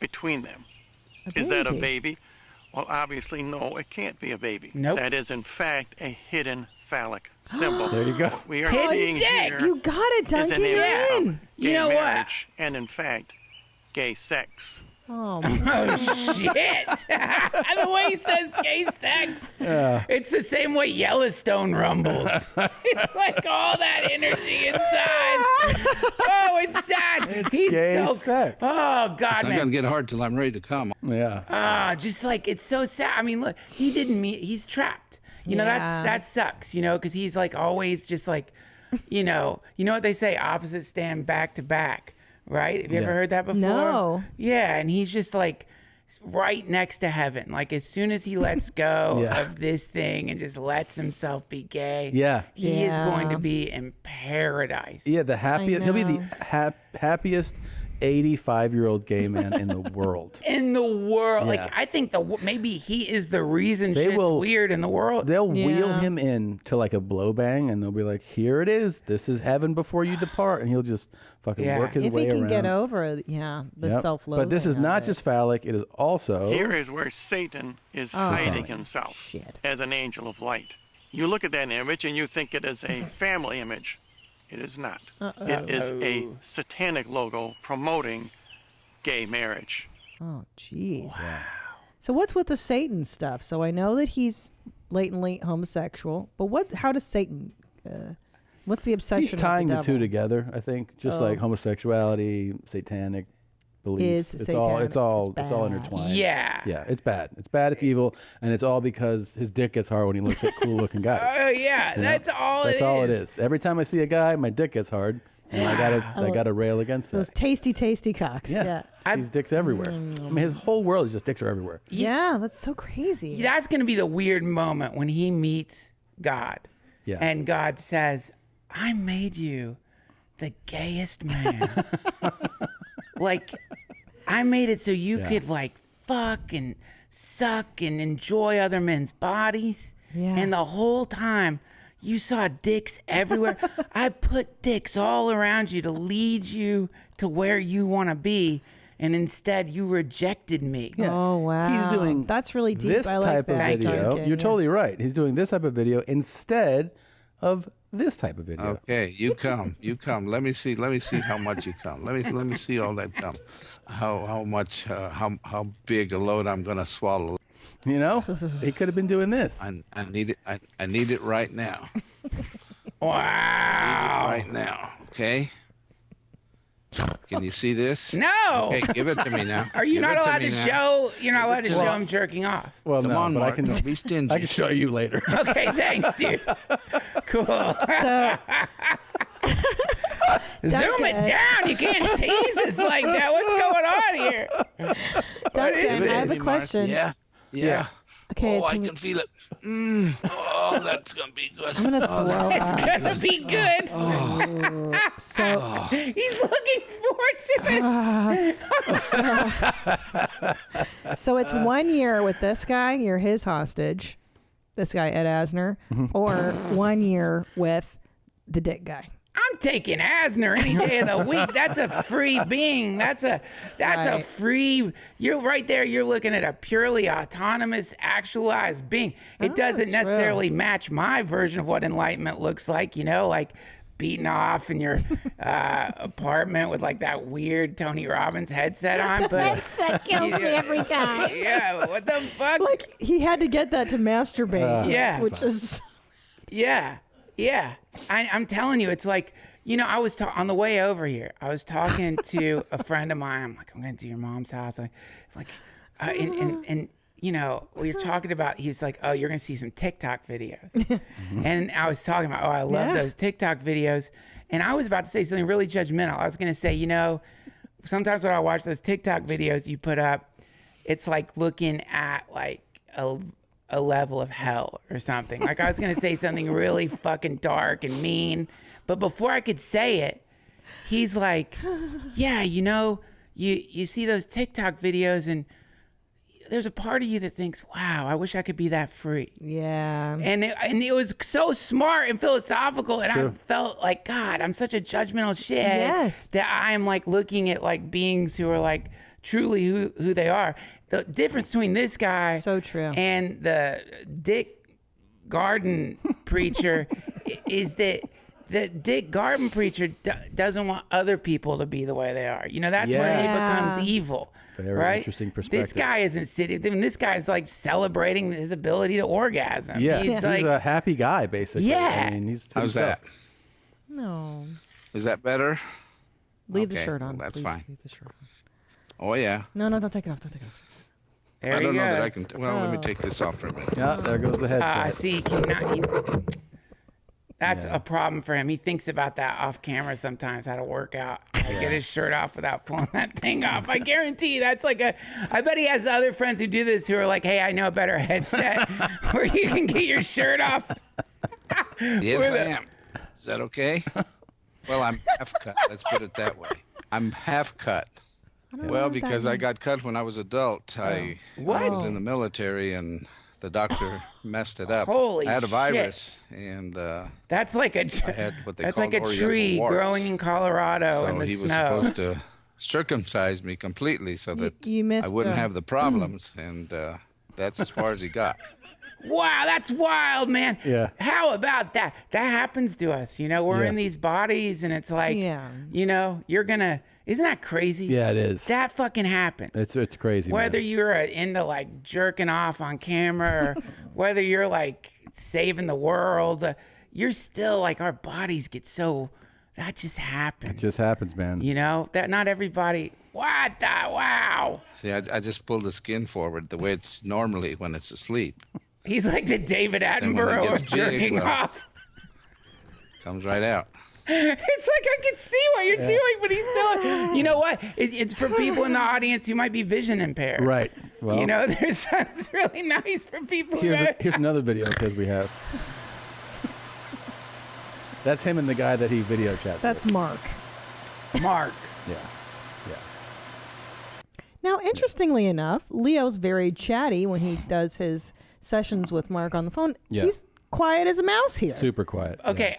between them? Is that a baby? Well, obviously, no, it can't be a baby. Nope. That is, in fact, a hidden phallic symbol. There you go. What we are Hidden seeing dick. here You got it, is Duncan. an You're image of in. gay You know what? marriage and, in fact, gay sex. Oh, Oh shit! The way he says gay sex, it's the same way Yellowstone rumbles. It's like all that energy inside. Oh, it's sad. He's gay so. sex. Oh It's God, not man. gonna get hard till I'm ready to come. Yeah. Just like it's so sad. I mean, look, he didn't meet. He's trapped. You know, Yeah. that sucks. You know, because he's like always just like, you know what they say: opposites stand back to back. Right? Have you ever Yeah. heard that before? No. Yeah, and he's just like right next to heaven. Like as soon as he lets go Yeah. of this thing and just lets himself be gay, Yeah. he is going to Yeah. be in paradise. Yeah, the happiest. He'll be the know. happiest 85-year-old gay man in the world. In the world, Yeah. like I think maybe he is the reason They shit's will- weird in the world. They'll wheel Yeah. him in to like a blow bang, and they'll be like, "Here it is. This is heaven before you depart," and he'll just fucking Yeah. work his if way he can around. get over, the Yep. self-loathing. But this is of not it. just phallic; it is also. Here is where Satan is hiding himself Shit. as an angel of light. You look at that image and you think it is a family image. It is not. It is a satanic logo promoting gay marriage. Oh, jeez. Wow. So what's with the Satan stuff? So I know that he's blatantly homosexual, but how does Satan? What's the obsession? He's tying with the the two devil? together. I think just like homosexuality, satanic beliefs. Is It's satanic. all It's all bad. intertwined. Yeah. Yeah, it's bad. It's bad. It's evil, and it's all because his dick gets hard when he looks at cool-looking guys. Oh yeah, You know? that's all. That's all it is. Every time I see a guy, my dick gets hard, and I gotta rail against Those that. tasty cocks. Yeah, sees dicks everywhere. I mean, his whole world is just dicks are everywhere. Yeah, that's so crazy. That's going to be the weird moment when he meets God. Yeah. And God says, I made you the gayest man. Like, I made it so you could, like, fuck and suck and enjoy other men's bodies. Yeah. And the whole time, you saw dicks everywhere. I put dicks all around you to lead you to where you want to be. And instead, you rejected me. Oh wow. He's doing that's really deep. this I like type of that, video. Duncan, You're yeah. totally right. He's doing this type of video instead of this type of video. Okay, you come. Let me see how much you come. Let me see all that come. How much? How big a load I'm gonna swallow? You know, he could have been doing this. I need it. I need it right now. Wow. Right now. Okay. Can you see this? No. Okay, give it to me now. Are you Give not it allowed me to now. show? You're not allowed to Give it show to him jerking off. Well, Come no, on, but Mark, I can. don't be stingy. I can show you later. Okay, thanks, dude. Cool. So Zoom it down. You can't tease us like that. What's going on here? Duncan, I have a Mark. question. Yeah. Okay, Oh, I it's can feel it. Oh, that's gonna be good. I'm gonna oh, throw that's up. It's gonna be good. So He's looking forward to it. so it's 1 year with this guy. You're his hostage. this guy Ed Asner, or 1 year with the dick guy? I'm taking Asner any day of the week. That's a free being. That's a free. You're right there. You're looking at a purely autonomous, actualized being. It doesn't necessarily match my version of what enlightenment looks like. Like beating off in your apartment with like that weird Tony Robbins headset on. But Headset kills me every time. Yeah, what the fuck? Like he had to get that to masturbate. Yeah. Which is. Yeah. I'm telling you, it's like, I was on the way over here. I was talking to a friend of mine. I'm like, I'm going to your mom's house. And we were talking about, he was like, oh, you're going to see some TikTok videos. And I was talking about, I love those TikTok videos. And I was about to say something really judgmental. I was going to say, sometimes when I watch those TikTok videos you put up, it's like looking at like a level of hell or something. Like I was going to say something really fucking dark and mean. But before I could say it, he's like, yeah, you see those TikTok videos and there's a part of you that thinks, wow, I wish I could be that free. Yeah. And it was so smart and philosophical. And I felt like, God, I'm such a judgmental shithead. Yes. That I'm like looking at like beings who are like truly who they are. The difference between this guy so true and the Dick Garden preacher is that the Dick Garden preacher doesn't want other people to be the way they are. That's when he becomes evil. Very interesting perspective. This guy isn't sitting. I mean, this guy's like celebrating his ability to orgasm. Yeah, he's like a happy guy, basically. Yeah. I mean, he's How's that? No. Is that better? Leave the shirt on. That's please. fine. Leave the shirt on. Oh yeah. No, don't take it off. Don't take it off. There I don't he know that I goes. can. Well, let me take this off for a minute. Yeah, there goes the headset. See, that's a problem for him. He thinks about that off camera sometimes, how to work out. Get his shirt off without pulling that thing off. I guarantee that's like I bet he has other friends who do this who are like, hey, I know a better headset where you can get your shirt off. Yes, I am. Is that okay? Well, I'm half cut. Let's put it that way. I'm half cut. Well, because I got cut when I was adult. I was in the military and the doctor messed it up. Holy I had a shit. virus and that's like I had what they that's called like a Oriental tree warts. growing in Colorado So in the he was snow. supposed to circumcise me completely so that you missed I wouldn't have the problems, and that's as far as he got. Wow, that's wild, man. Yeah. How about that? That happens to us. We're in these bodies and it's like, you're going to, isn't that crazy? Yeah, it is. That fucking happens. It's crazy. Whether man. you're into like jerking off on camera or whether you're like saving the world, you're still like, our bodies get so, that just happens. It just happens, man. That not everybody, what the, wow. See, I just pulled the skin forward the way it's normally when it's asleep. He's like the David Then when it Attenborough gets of jerking big, well, off. Comes right out. It's like I can see what you're doing, but he's still. You know what? It's for people in the audience who might be vision impaired. Right. Well, there's it's really nice for people. Here's another video because we have. That's him and the guy that he video chats. That's with. Mark. Mark. Yeah. Now, interestingly enough, Leo's very chatty when he does his sessions with Mark on the phone. Yeah. He's quiet as a mouse here. Super quiet. Okay.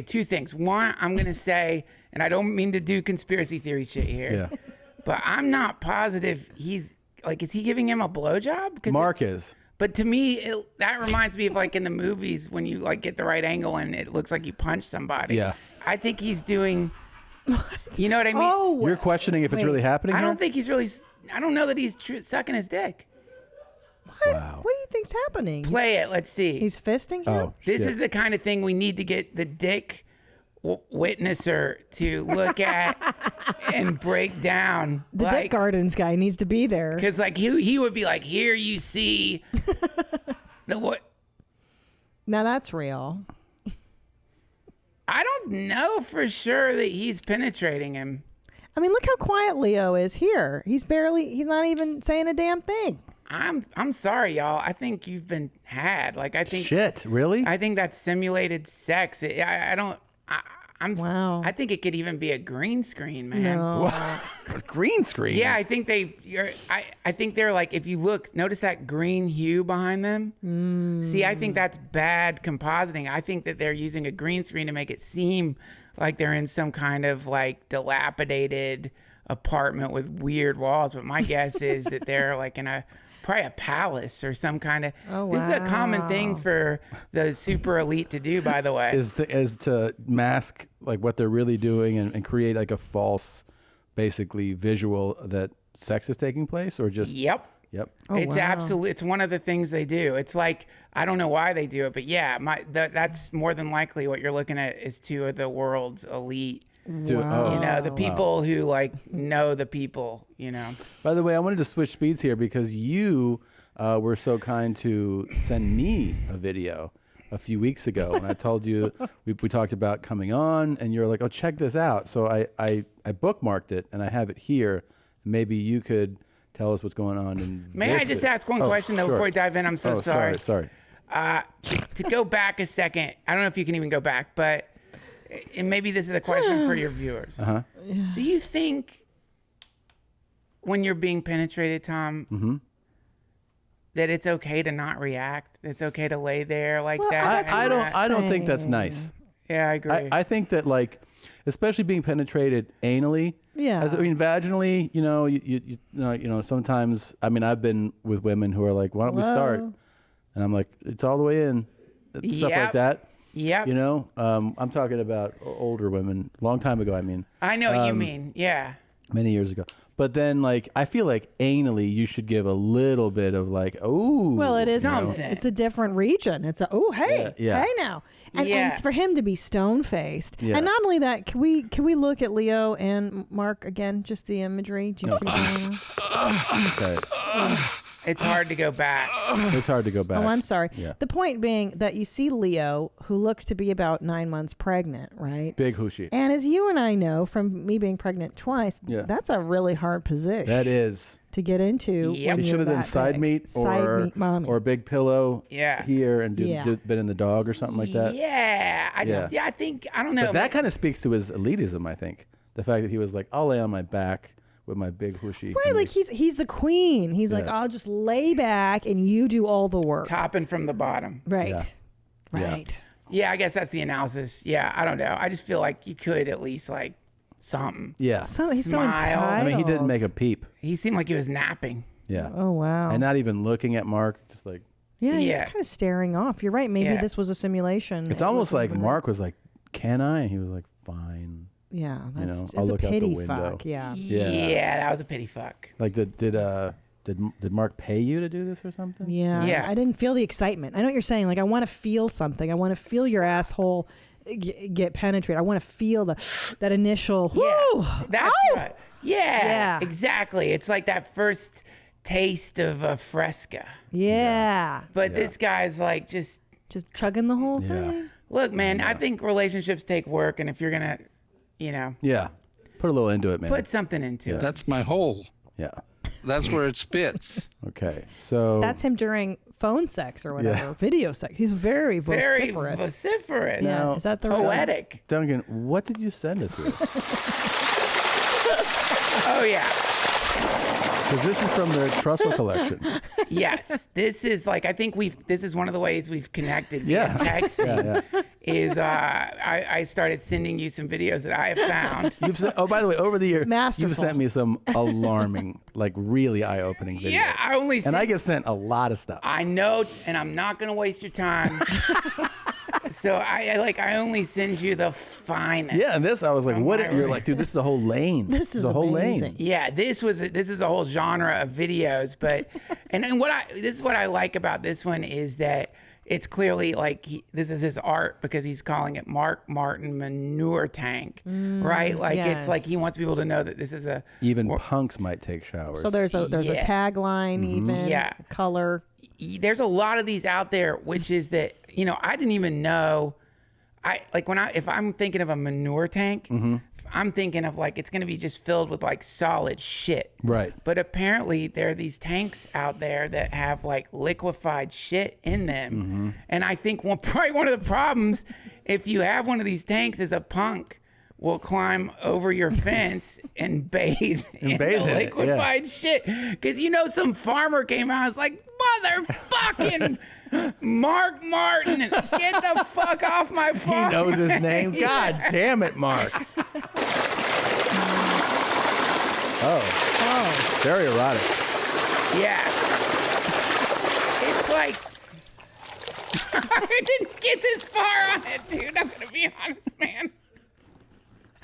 Two things. One, I'm gonna say, and I don't mean to do conspiracy theory shit here. Yeah. But I'm not positive he's like, is he giving him a blowjob? Mark is. But to me, that reminds me of like in the movies when you like get the right angle and it looks like you punch somebody. Yeah. I think he's doing. You know what I mean? Oh, You're questioning if it's really happening. I here? don't think he's really. I don't know that he's sucking his dick. Wow. What do you think's happening? Play it. Let's see. He's fisting him? Oh, This shit. is the kind of thing we need to get the dick witnesser to look at and break down. The Dick Gardens guy needs to be there. Because like he would be like, here you see the what? Now that's real. I don't know for sure that he's penetrating him. I mean, look how quiet Leo is here. He's not even saying a damn thing. I'm sorry, y'all. I think you've been had. Like I think Shit, really? I think that's simulated sex. I think it could even be a green screen, man. No. Green screen? Yeah, I think I think they're like, if you look, notice that green hue behind them. See, I think that's bad compositing. I think that they're using a green screen to make it seem like they're in some kind of like dilapidated apartment with weird walls. But my guess is that they're like in probably a palace or some kind of. Oh, This is a common thing for the super elite to do, by the way. Is to mask like what they're really doing and create like a false, basically visual that sex is taking place, or just. Yep. It's absolutely. It's one of the things they do. It's like, I don't know why they do it, but yeah, that's more than likely what you're looking at is two of the world's elite. You know, the people who like know the people. You know. By the way, I wanted to switch speeds here because you were so kind to send me a video a few weeks ago, and I told you we talked about coming on, and you're like, "Oh, check this out." So I bookmarked it, and I have it here. Maybe you could tell us what's going on. May I just ask one question though before we dive in? I'm so sorry. Sorry. To go back a second, I don't know if you can even go back, but and maybe this is a question for your viewers. Do you think when you're being penetrated, Tom, that it's okay to not react? It's okay to lay there like that? I don't think that's nice. Yeah, I agree. I think that like, especially being penetrated anally. Yeah. Vaginally, you know, sometimes, I mean, I've been with women who are like, why don't we start? And I'm like, it's all the way in. Stuff like that. Yep. You know, I'm talking about older women, long time ago, I mean. I know what you mean. Yeah. Many years ago. But then, like, I feel like anally, you should give a little bit of like, oh. Well, it is something. It's a different region. It's a hey now, and it's for him to be stone faced. Yeah. And not only that, can we look at Leo and Mark again? Just the imagery. Do you okay. It's hard to go back. It's hard to go back. Oh, I'm sorry. Yeah. The point being that you see Leo, who looks to be about 9 months pregnant, right? Big hoochie. And as you and I know from me being pregnant twice, that's a really hard position. That is. To get into. You should have done side meat or big pillow here and been in the dog or something like that. Yeah. I think, I don't know. But that kind of speaks to his elitism, I think. The fact that he was like, I'll lay on my back with my big hooshy. Right, like he's the queen. He's like, I'll just lay back and you do all the work. Topping from the bottom. Right. Yeah. Right. Yeah, I guess that's the analysis. Yeah, I don't know. I just feel like you could at least like something. Yeah. He's so entitled. I mean, he didn't make a peep. He seemed like he was napping. Yeah. Oh, wow. And not even looking at Mark, just like. Yeah, he's kind of staring off. You're right. Maybe this was a simulation. It's almost like Mark was like, can I? And he was like, fine. Yeah, that's it's a pity fuck. Yeah, that was a pity fuck. Like, did Mark pay you to do this or something? Yeah. I didn't feel the excitement. I know what you're saying. Like, I want to feel something. I want to feel your asshole get penetrated. I want to feel that initial. Whoo, that's right. Yeah, exactly. It's like that first taste of a Fresca. Yeah, but this guy's like just chugging the whole thing. Look, man, I think relationships take work, and if you're gonna. Yeah. Put a little into it, man. Put something into it. That's my hole. Yeah. That's where it spits. Okay. So. That's him during phone sex or whatever. Video sex. He's very vociferous. Very vociferous. Yeah. Now, is that the poetic? Duncan, what did you send us with? Oh, yeah. Because this is from the Trussell collection. Yes. This is like, I think this is one of the ways we've connected via texting. Is I started sending you some videos that I have found. By the way, over the year, you've sent me some alarming, like really eye-opening videos. Yeah, I get sent a lot of stuff. I know, and I'm not going to waste your time. So I only send you the finest. Yeah, and this I was like, what? You're like, dude, this is a whole lane. This is a whole lane. Yeah, this is a whole genre of videos, but and this is what I like about this one is that it's clearly like this is his art because he's calling it Mark Martin Manure Tank, right? Like it's like he wants people to know that this is even punks might take showers. So there's a tagline, even color. There's a lot of these out there, which is that I didn't even know. If I'm thinking of a manure tank, I'm thinking of like it's going to be just filled with like solid shit. Right. But apparently there are these tanks out there that have like liquefied shit in them. And I think probably one of the problems if you have one of these tanks as a punk, will climb over your fence and bathe in the liquefied shit. Because some farmer came out and was like, motherfucking Mark Martin, get the fuck off my farm. He knows his name. God damn it, Mark. Oh, very erotic. Yeah. It's like, I didn't get this far on it, dude. I'm going to be honest, man.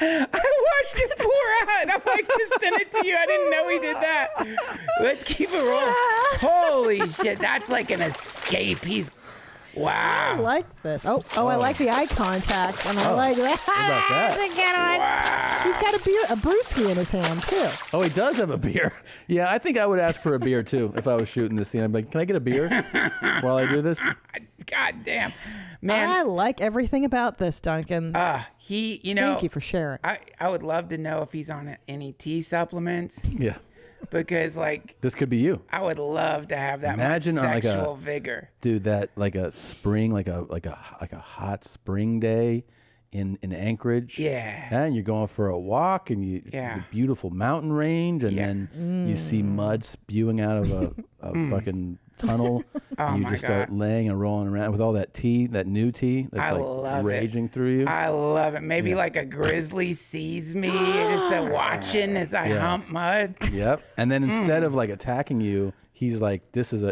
I watched him pour out, and I'm like, just send it to you. I didn't know he did that. Let's keep it rolling. Holy shit, that's like an escape. Wow. I like this. Oh, I like the eye contact, and I like that. How about that? Wow. He's got a brewski in his hand, too. Oh, he does have a beer. Yeah, I think I would ask for a beer, too, if I was shooting this scene. I'd be like, can I get a beer while I do this? God damn. Man. I like everything about this, Duncan. Thank you for sharing. I would love to know if he's on any tea supplements. Yeah. Because, like, this could be you. I would love to have that Imagine much on sexual vigor. Dude, that like a spring, like a hot spring day in Anchorage. Yeah. And you're going for a walk, and it's a beautiful mountain range, and then you see mud spewing out of a fucking tunnel. And you just start laying and rolling around with all that tea, that new tea that's like raging through you. I love it. Maybe like a grizzly sees me just watching as I hump mud. Yep. And then instead of like attacking you, he's like,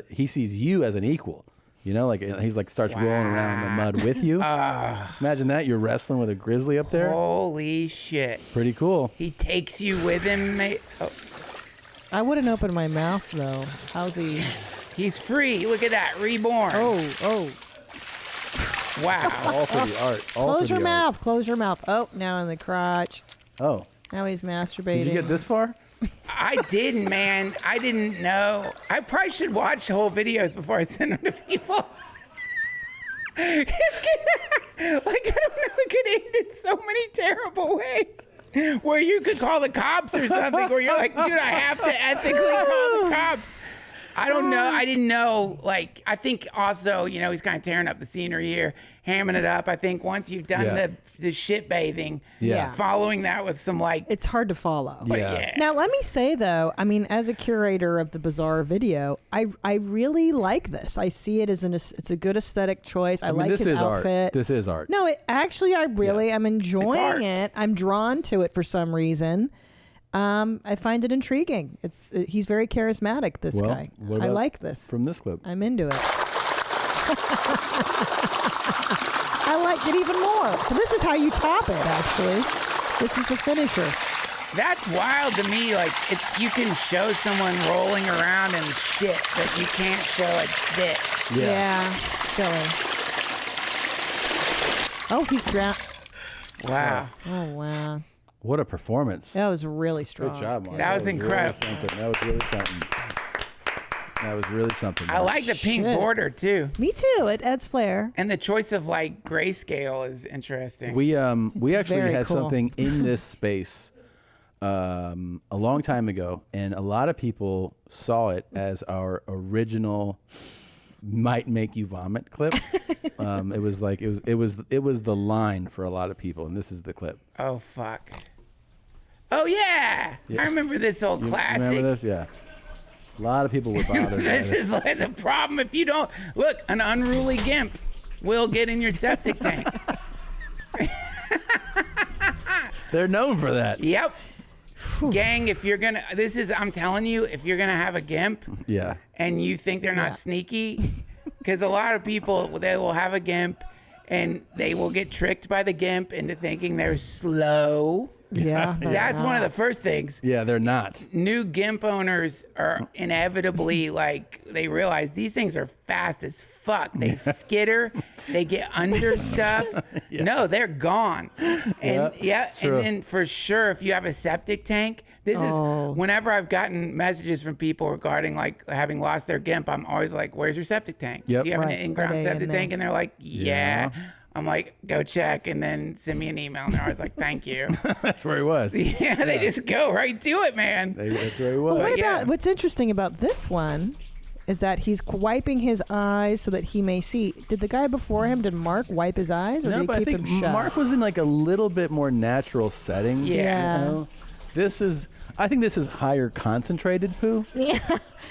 he sees you as an equal. Like he's like starts rolling around in the mud with you. Imagine that, you're wrestling with a grizzly up there. Holy shit. Pretty cool. He takes you with him, mate. Oh. I wouldn't open my mouth, though. How's he? Yes. He's free. Look at that. Reborn. Oh. Wow. All for the art. Close your mouth. Close your mouth. Oh, now in the crotch. Oh. Now he's masturbating. Did you get this far? I didn't, man. I didn't know. I probably should watch whole videos before I send them to people. I don't know. It could end in so many terrible ways. Where you could call the cops or something, where you're like, dude, I have to ethically call the cops. I don't know. I didn't know. Like, I think also, he's kind of tearing up the scenery here, hamming it up. I think once you've done the shit bathing, following that with some it's hard to follow. Yeah. Now, let me say though, I mean, as a curator of the Bizarre video, I really like this. I see it as it's a good aesthetic choice. I like his outfit. Art. This is art. No, I really am enjoying it. I'm drawn to it for some reason. I find it intriguing. He's very charismatic, this guy. I like this. From this clip. I'm into it. I like it even more. So this is how you top it, actually. This is the finisher. That's wild to me. Like, you can show someone rolling around in shit, but you can't show it spit. Yeah. Silly. Oh, he's drowned. Wow. Oh, wow. What a performance. That was really strong. Good job, Mark. That was incredible. That was really something. That was really something. I like the pink border too. Me too. It adds flair. And the choice of like grayscale is interesting. We actually had cool. something in this space a long time ago, and a lot of people saw it as our original "might make you vomit" clip. It was like it was the line for a lot of people, and this is the clip. Oh fuck. Oh yeah. I remember this old classic. Remember this? Yeah. A lot of people were bothered. This is like the problem. If you don't look, an unruly gimp will get in your septic tank. They're known for that. Yep. Gang, if you're gonna, I'm telling you, if you're gonna have a gimp, and you think they're not sneaky, because a lot of people, they will have a gimp, and they will get tricked by the gimp into thinking they're slow. Yeah. That's one of the first things. Yeah, they're not. New gimp owners are inevitably like, they realize these things are fast as fuck. They skitter, they get under stuff. No, they're gone. And and then for sure, if you have a septic tank, this is whenever I've gotten messages from people regarding like having lost their gimp, I'm always like, where's your septic tank? Yep. Do you have an in-ground septic tank? And they're like, yeah. I'm like, go check, and then send me an email. And they're always like, thank you. That's where he was. Yeah, they just go right to it, man. That's where he was. Well, what's interesting about this one is that he's wiping his eyes so that he may see. Did the guy before him, did Mark wipe his eyes, or No, did but he I keep think them shut? Mark was in like a little bit more natural setting. Yeah. You know? I think this is higher concentrated poo. Yeah.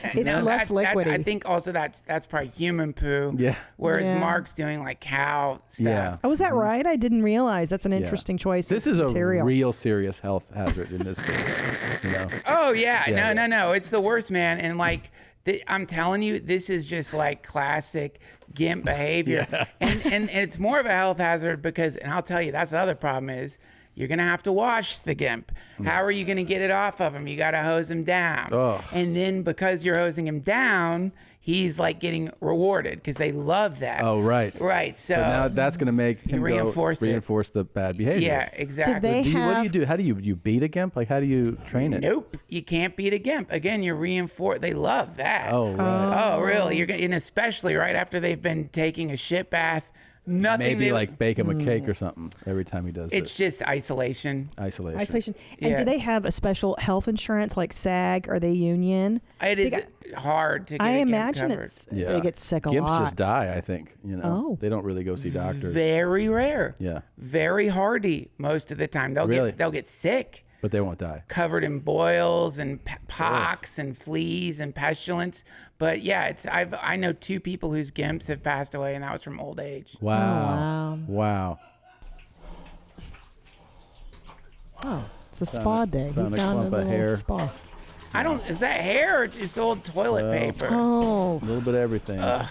It's No, less liquidy. I think also that's probably human poo. Yeah. Whereas Yeah. Mark's doing like cow stuff. Yeah. Oh, is that right? I didn't realize. That's an Yeah. interesting choice. This of is a material. real serious health hazard in this case. You know? Oh yeah. Yeah. No. It's the worst, man. And like, I'm telling you, this is just like classic GIMP behavior. Yeah. And it's more of a health hazard because, and I'll tell you, that's the other problem is you're going to have to wash the GIMP. How are you going to get it off of him? You got to hose him down. Ugh. And then because you're hosing him down, he's like getting rewarded because they love that. Oh, right. Right. So, now that's going to make him reinforce it. reinforce the bad behavior. Yeah, exactly. Did they What do have- you do? How do you beat a GIMP? Like, how do you train it? Nope, you can't beat a GIMP. Again, you're reinforced. They love that. Oh, right. Oh, really? You're gonna, and especially right after they've been taking a shit bath. Nothing. Maybe like bake him a cake or something every time he does It's this. just isolation. Isolation. And Yeah. do they have a special health insurance like SAG? Are they union? It is hard to get I a GIMP imagine covered. they get sick a Gimps lot. just die, I think. You know, Oh. they don't really go see doctors. Very rare. Yeah, Very hardy most of the time. They'll get sick. but they won't die. Covered in boils and pox and fleas and pestilence. But yeah, I know 2 people whose GIMPs have passed away, and that was from old age. Wow. Wow. Oh, it's a spa day. Found He a found clump a of little hair. spa. Is that hair or just old toilet Well, paper? Oh. A little bit of everything. Ugh.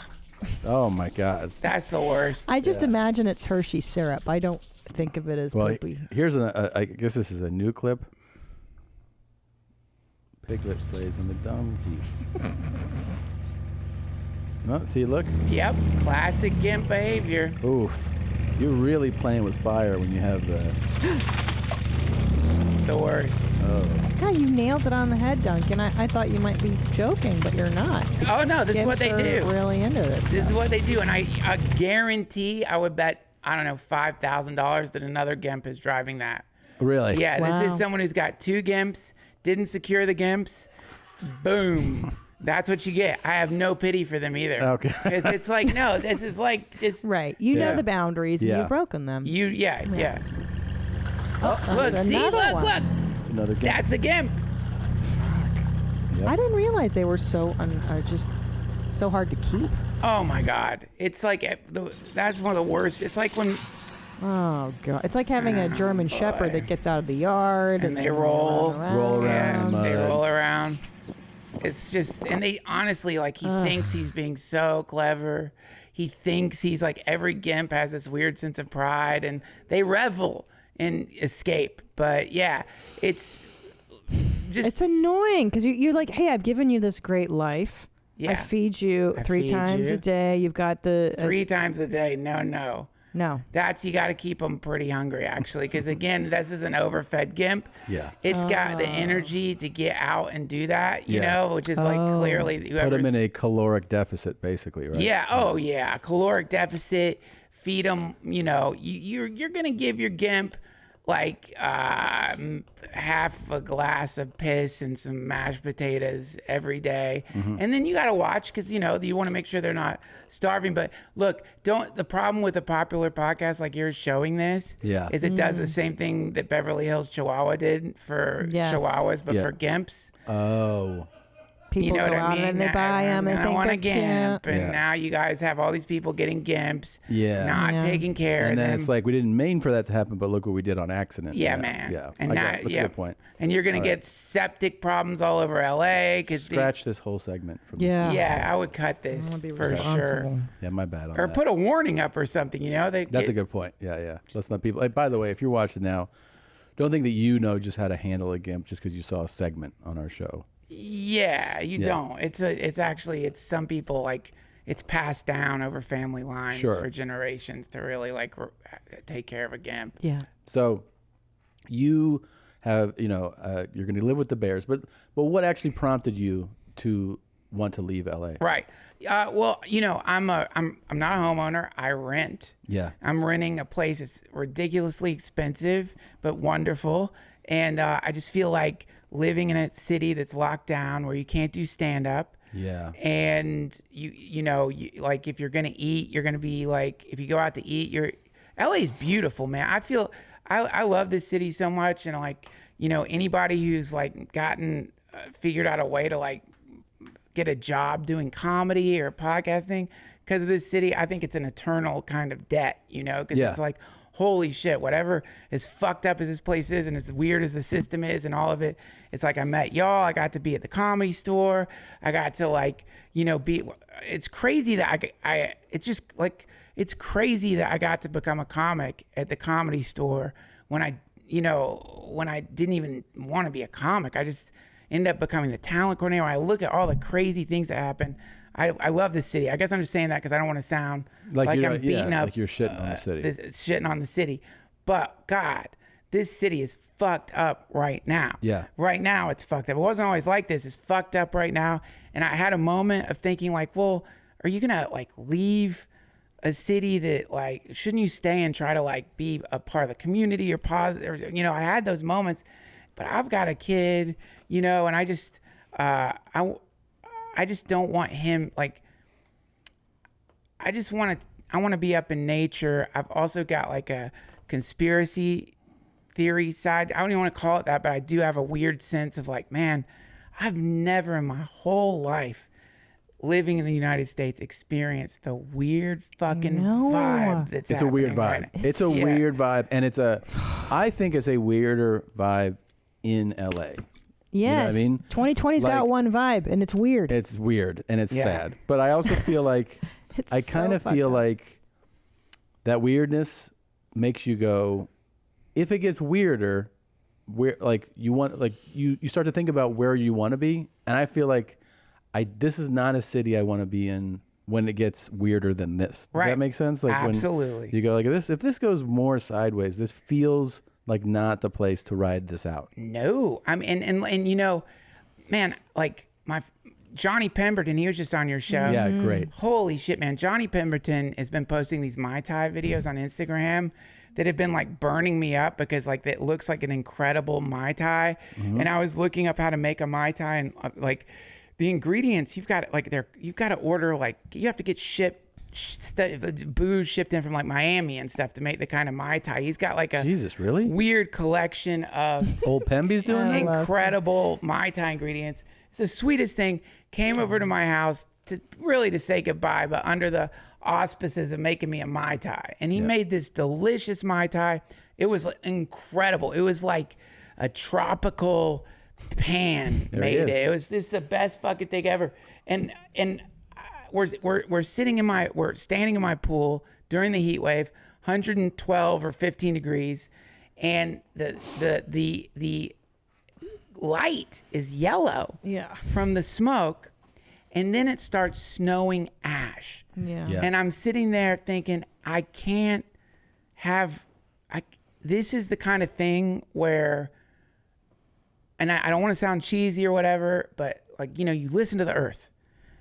Oh my God. That's the worst. I just imagine it's Hershey syrup. I don't think of it as Well, poopy. here's I guess this is a new clip. Piglet plays on the dung heap. No, see, look. Yep, classic GIMP behavior. Oof. You're really playing with fire when you have the worst. Oh. God, you nailed it on the head, Duncan. I thought you might be joking, but you're not. Oh no, this is what they Gimps are do. Really into this. This is stuff. what they do, and I guarantee I would bet $5,000 that another GIMP is driving that. Really? Yeah, Wow. this is someone who's got 2 GIMPs, didn't secure the GIMPs. Boom. That's what you get. I have no pity for them either. Okay. Because it's like, no, this is like just right. You know Yeah. the boundaries, and Yeah. you've broken them. Yeah. Oh, Look, there's see, another look. one. It's another GIMP. That's a GIMP. I didn't realize they were so just so hard to keep. Oh my God. It's like, that's one of the worst. It's like when Oh God! It's like having a German Shepherd that gets out of the yard and they roll around in the They mud. roll around. It's just, and they honestly, like, he thinks he's being so clever. He thinks he's like, every GIMP has this weird sense of pride, and they revel in escape. But yeah, it's just, It's annoying because you're like, hey, I've given you this great life. I Yeah. feed you I 3 feed times you. a day. You've got the 3 times a day. No. No. That's, you got to keep them pretty hungry, actually, because again, this is an overfed GIMP. Yeah. It's got the energy to get out and do that, you Yeah. know, which is like clearly Put whoever's them in a caloric deficit, basically, right? Yeah. Oh, yeah. Caloric deficit. Feed them. You know, you're gonna give your GIMP like half a glass of piss and some mashed potatoes every day. And then you got to watch because, you know, you want to make sure they're not starving. But look, the problem with a popular podcast like yours showing this is it does the same thing that Beverly Hills Chihuahua did for Yes. Chihuahuas, but for GIMPs. Oh. People You know go what I out mean? and they buy them. They I think want they're a GIMP, cute. and Yeah. now you guys have all these people getting GIMPs, Yeah. not taking care And of then them. it's like, we didn't mean for that to happen, but look what we did on accident. Yeah, man. Yeah. And I now, got it. That's a good point. And you're gonna All get right. septic problems all over LA because Scratch this whole segment from yeah, I would cut this be for sure, responsible. Yeah, my bad on or that. put a warning up or something. You know, That's a good point. Yeah. Let's not people. Hey, by the way, if you're watching now, don't think that you know just how to handle a GIMP just because you saw a segment on our show. Yeah, you don't. It's actually some people like it's passed down over family lines Sure. for generations to really like take care of a GIMP. Yeah. So you have, you're going to live with the Bears, but what actually prompted you to want to leave LA? Right. Well, you know, I'm not a homeowner. I rent. Yeah. I'm renting a place that's ridiculously expensive but wonderful, and I just feel like living in a city that's locked down where you can't do stand up. Yeah. And you know, like if you're gonna eat, you're gonna be like, if you go out to eat, LA is beautiful, man. I love this city so much, and like, you know, anybody who's like figured out a way to like get a job doing comedy or podcasting because of this city, I think it's an eternal kind of debt, you know, because it's like, holy shit, whatever as fucked up as this place is and as weird as the system is and all of it, it's like I met y'all, I got to be at the Comedy Store, I got to like, you know, it's crazy that it's just like, it's crazy that I got to become a comic at the Comedy Store when I didn't even want to be a comic. I just ended up becoming the talent coordinator. I look at all the crazy things that happen. I love this city. I guess I'm just saying that because I don't want to sound like I'm beating up. Like you're shitting on the city. Shitting on the city. But God, this city is fucked up right now. Yeah. Right now it's fucked up. It wasn't always like this. It's fucked up right now. And I had a moment of thinking like, well, are you going to like leave a city that like, shouldn't you stay and try to like be a part of the community or positive? Or, you know, I had those moments, but I've got a kid, you know, and I just, I just don't want him, like, I want to be up in nature. I've also got like a conspiracy theory side. I don't even want to call it that, but I do have a weird sense of like, man, I've never in my whole life living in the United States experienced the weird fucking vibe that's It's a weird vibe. right now. It's a weird vibe. And I think it's a weirder vibe in LA. Yes. You know what I mean? 2020's Like, got one vibe, and it's weird. It's weird and it's sad. But I also feel like I kind of feel like that weirdness makes you go, if it gets weirder, where like you want, like you start to think about where you want to be. And I feel like this is not a city I want to be in when it gets weirder than this. Does that make sense? Like Absolutely. When you go like this, if this goes more sideways, this feels like not the place to ride this out. No, I mean, and you know, man, like my Johnny Pemberton, he was just on your show. Yeah, great. Holy shit, man. Johnny Pemberton has been posting these Mai Tai videos on Instagram that have been like burning me up because like it looks like an incredible Mai Tai. Mm-hmm. And I was looking up how to make a Mai Tai and like the ingredients you've got to order, like you have to get booze shipped in from like Miami and stuff to make the kind of Mai Tai. He's got like a weird collection of old Pemby's doing that? Incredible Mai Tai ingredients. It's the sweetest thing. Came over to my house to say goodbye, but under the auspices of making me a Mai Tai. And he made this delicious Mai Tai. It was incredible. It was like a tropical pan made it. It was just the best fucking thing ever. And we're standing in my pool during the heat wave, 112 or 15 degrees, and the light is yellow from the smoke, and then it starts snowing ash. And I'm sitting there thinking, this is the kind of thing where, and I don't want to sound cheesy or whatever, but like, you know, you listen to the earth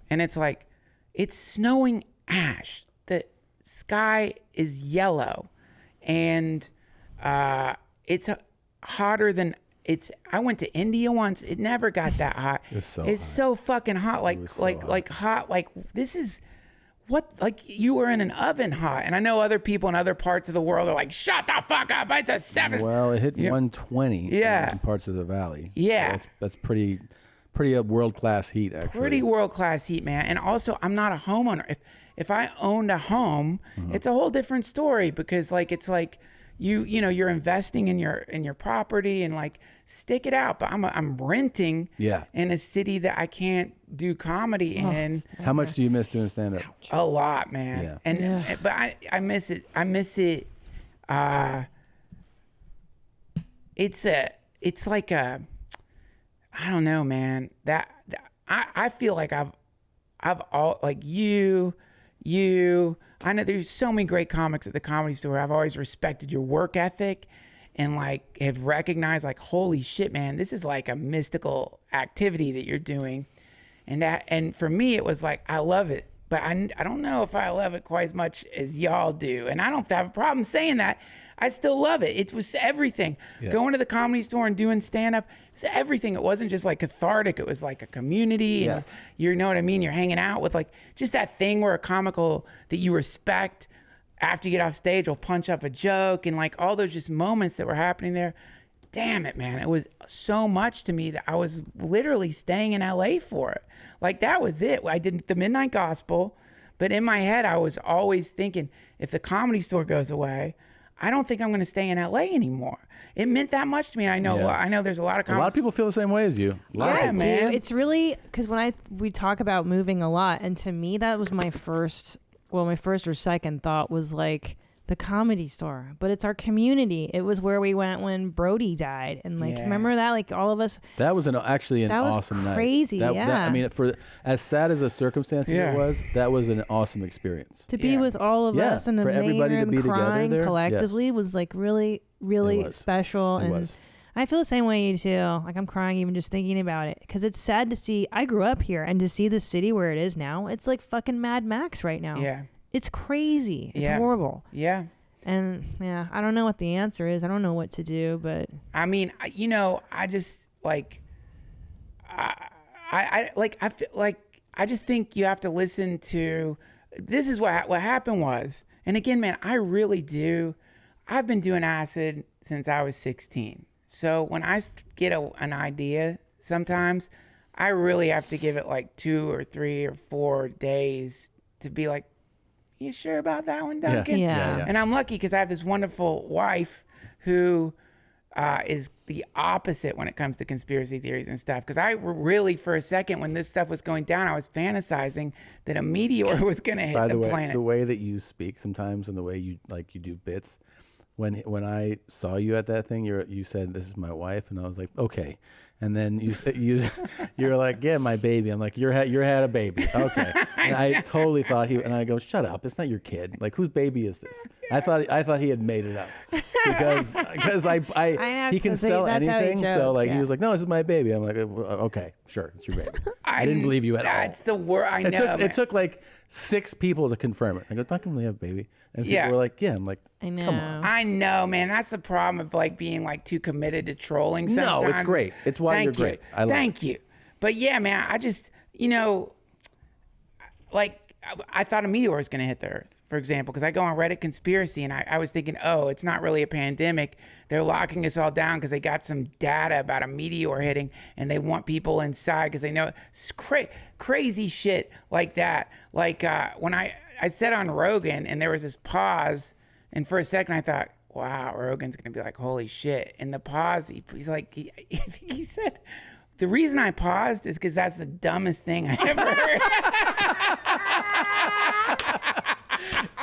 and it's like, it's snowing ash. The sky is yellow, and it's hotter than I went to India once. It never got that hot. It's so fucking hot. Like hot. Like this is like you were in an oven hot. And I know other people in other parts of the world are like, shut the fuck up. It's a 7. Well, it hit 120 in parts of the valley. Yeah. So that's pretty world-class heat, actually. Pretty world-class heat, man. And also, I'm not a homeowner. If I owned a home, it's a whole different story because like it's like you know you're investing in your property and like stick it out. But I'm renting in a city that I can't do comedy in. How much do you miss doing stand-up? A lot, man. But I miss it. It's like a, I don't know, man. I feel like I've all like you. I know there's so many great comics at the Comedy Store. I've always respected your work ethic, and like have recognized like, holy shit, man, this is like a mystical activity that you're doing, and for me it was like I love it, but I don't know if I love it quite as much as y'all do, and I don't have a problem saying that. I still love it. It was everything. Yeah. Going to the Comedy Store and doing stand-up, it's everything. It wasn't just like cathartic. It was like a community. Yes. And you know what I mean? You're hanging out with like just that thing where a comical that you respect after you get off stage will punch up a joke and like all those just moments that were happening there. Damn it, man. It was so much to me that I was literally staying in LA for it. Like that was it. I did the Midnight Gospel, but in my head, I was always thinking, if the Comedy Store goes away, I don't think I'm going to stay in LA anymore. It meant that much to me. And I know there's a lot of A lot of people feel the same way as you. Yeah, man. It's really, because we talk about moving a lot, and to me, that was my first or second thought was like, the Comedy Store, but it's our community. It was where we went when Brody died, and like, remember that? Like all of us. That was actually an that was awesome night. Crazy, I mean, for as sad as the circumstances it was, that was an awesome experience. To be with all of us in the for main everybody to room be crying together there, collectively was like really, really special. It and was. I feel the same way you too. Like I'm crying even just thinking about it, because it's sad to see. I grew up here, and to see the city where it is now, it's like fucking Mad Max right now. Yeah, it's crazy. It's horrible. Yeah. And I don't know what the answer is. I don't know what to do, but I mean, I just like, I feel like, I just think you have to listen to, this is what happened was, and again, man, I really do. I've been doing acid since I was 16. So when I get an idea, sometimes I really have to give it like 2 or 3 or 4 days to be like, you sure about that one, Duncan? Yeah. And I'm lucky because I have this wonderful wife who is the opposite when it comes to conspiracy theories and stuff. Because I really, for a second, when this stuff was going down, I was fantasizing that a meteor was going to hit By the way, planet. the way that you speak sometimes and the way you do bits, when I saw you at that thing, you said, "This is my wife," and I was like, "Okay." And then you're like, "Yeah, my baby." I'm like, "You had a baby, okay?" And I totally thought and I go, "Shut up! It's not your kid. Like, whose baby is this?" I thought he had made it up because he can sell anything. So like he was like, "No, this is my baby." I'm like, "Okay, sure, it's your baby." I didn't believe you at all. That's the word. I know. It took like 6 people to confirm it. I go, "Duncan, we have a baby," and people were like, "Yeah." I'm like, I know. Come on. I know, man. That's the problem of like being like too committed to trolling sometimes. No, it's great. It's why you're great. I love Thank you. But yeah, man, I just, like I thought a meteor was going to hit the Earth, for example, because I go on Reddit conspiracy and I was thinking, oh, it's not really a pandemic. They're locking us all down because they got some data about a meteor hitting and they want people inside because they know it's crazy shit like that. Like when I said on Rogan and there was this pause, and for a second I thought, wow, Rogan's going to be like, holy shit. In the pause, he's like, he said, the reason I paused is because that's the dumbest thing I ever heard.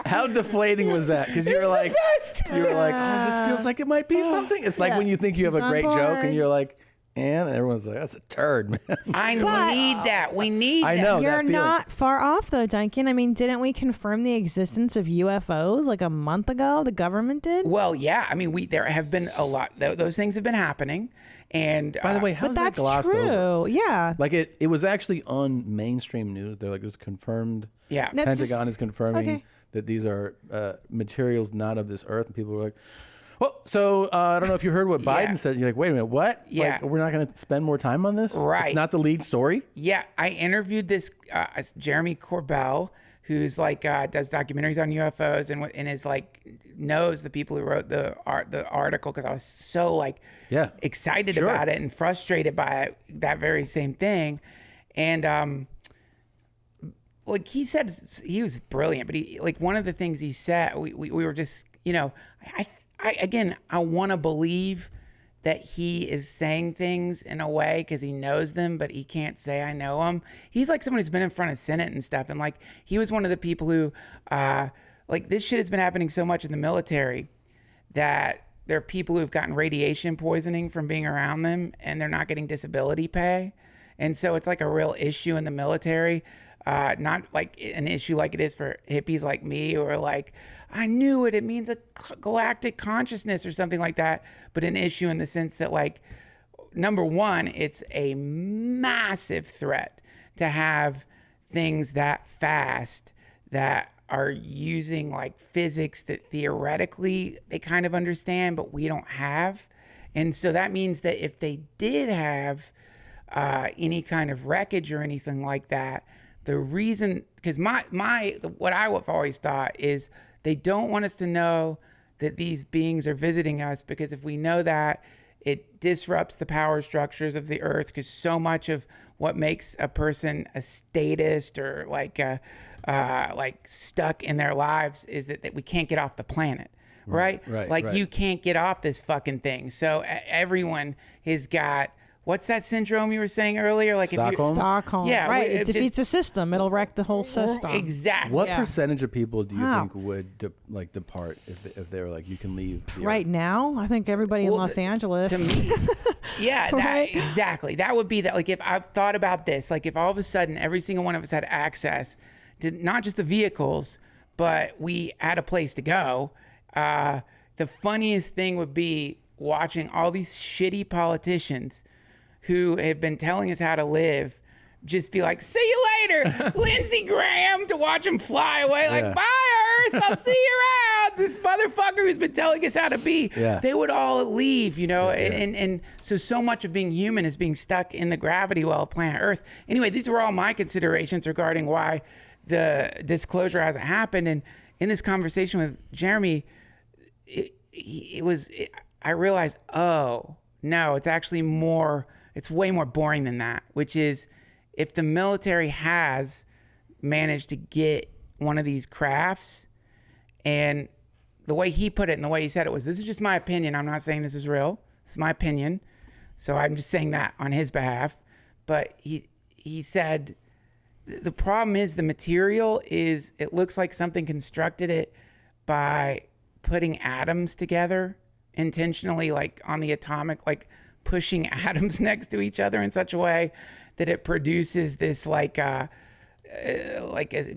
How deflating was that? Because you were like, oh, this feels like it might be something. It's like when you think you have a great joke and you're like, and everyone's like, that's a turd, man. We need that. We need that. I know. You're not far off, though, Duncan. I mean, didn't we confirm the existence of UFOs like a month ago? The government did? Well, yeah. I mean, there have been a lot. Those things have been happening. And by the way, how is that glossed over? Yeah. Like it was actually on mainstream news. They're like, it was confirmed. Yeah. Pentagon is confirming that these are materials not of this earth. And people were like, well, so I don't know if you heard what Biden said. You're like, wait a minute, what? Yeah. Like, we're not going to spend more time on this? Right. It's not the lead story? Yeah. I interviewed this Jeremy Corbell, who's like does documentaries on UFOs and is like knows the people who wrote the article, because I was so like excited about it and frustrated by that very same thing. And like he said, he was brilliant, but he like one of the things he said, we were just, I want to believe that he is saying things in a way because he knows them, but he can't say I know him. He's like someone who's been in front of Senate and stuff. And like, he was one of the people who, like this shit has been happening so much in the military that there are people who've gotten radiation poisoning from being around them and they're not getting disability pay. And so it's like a real issue in the military. Not like an issue like it is for hippies like me, or like, I knew it means a galactic consciousness or something like that, but an issue in the sense that, like, number one, it's a massive threat to have things that fast that are using like physics that theoretically they kind of understand, but we don't have. And so that means that if they did have any kind of wreckage or anything like that, the reason, because what I've always thought is they don't want us to know that these beings are visiting us, because if we know that, it disrupts the power structures of the earth, because so much of what makes a person a statist or like stuck in their lives is that we can't get off the planet. Right? Like you can't get off this fucking thing. So everyone has got, what's that syndrome you were saying earlier? Like Stockholm. Yeah, right. It defeats the system. It'll wreck the whole system. Exactly. What percentage of people do you think would depart if they were like, you can leave? Right now, I think everybody in Los Angeles. To me, yeah, Right? exactly. That would be that. Like if I've thought about this, like if all of a sudden every single one of us had access to not just the vehicles, but we had a place to go. The funniest thing would be watching all these shitty politicians who have been telling us how to live just be like, see you later, Lindsey Graham, to watch him fly away. Like, bye, Earth, I'll see you around. This motherfucker who's been telling us how to be. They would all leave, you know? And so much of being human is being stuck in the gravity well of planet Earth. Anyway, these were all my considerations regarding why the disclosure hasn't happened. And in this conversation with Jeremy, I realized, oh, no, it's actually it's way more boring than that, which is if the military has managed to get one of these crafts, and the way he put it and the way he said it was, this is just my opinion. I'm not saying this is real. This is my opinion. So I'm just saying that on his behalf. But he said, the problem is the material it looks like something constructed it by putting atoms together intentionally, like on the atomic, like pushing atoms next to each other in such a way that it produces this like a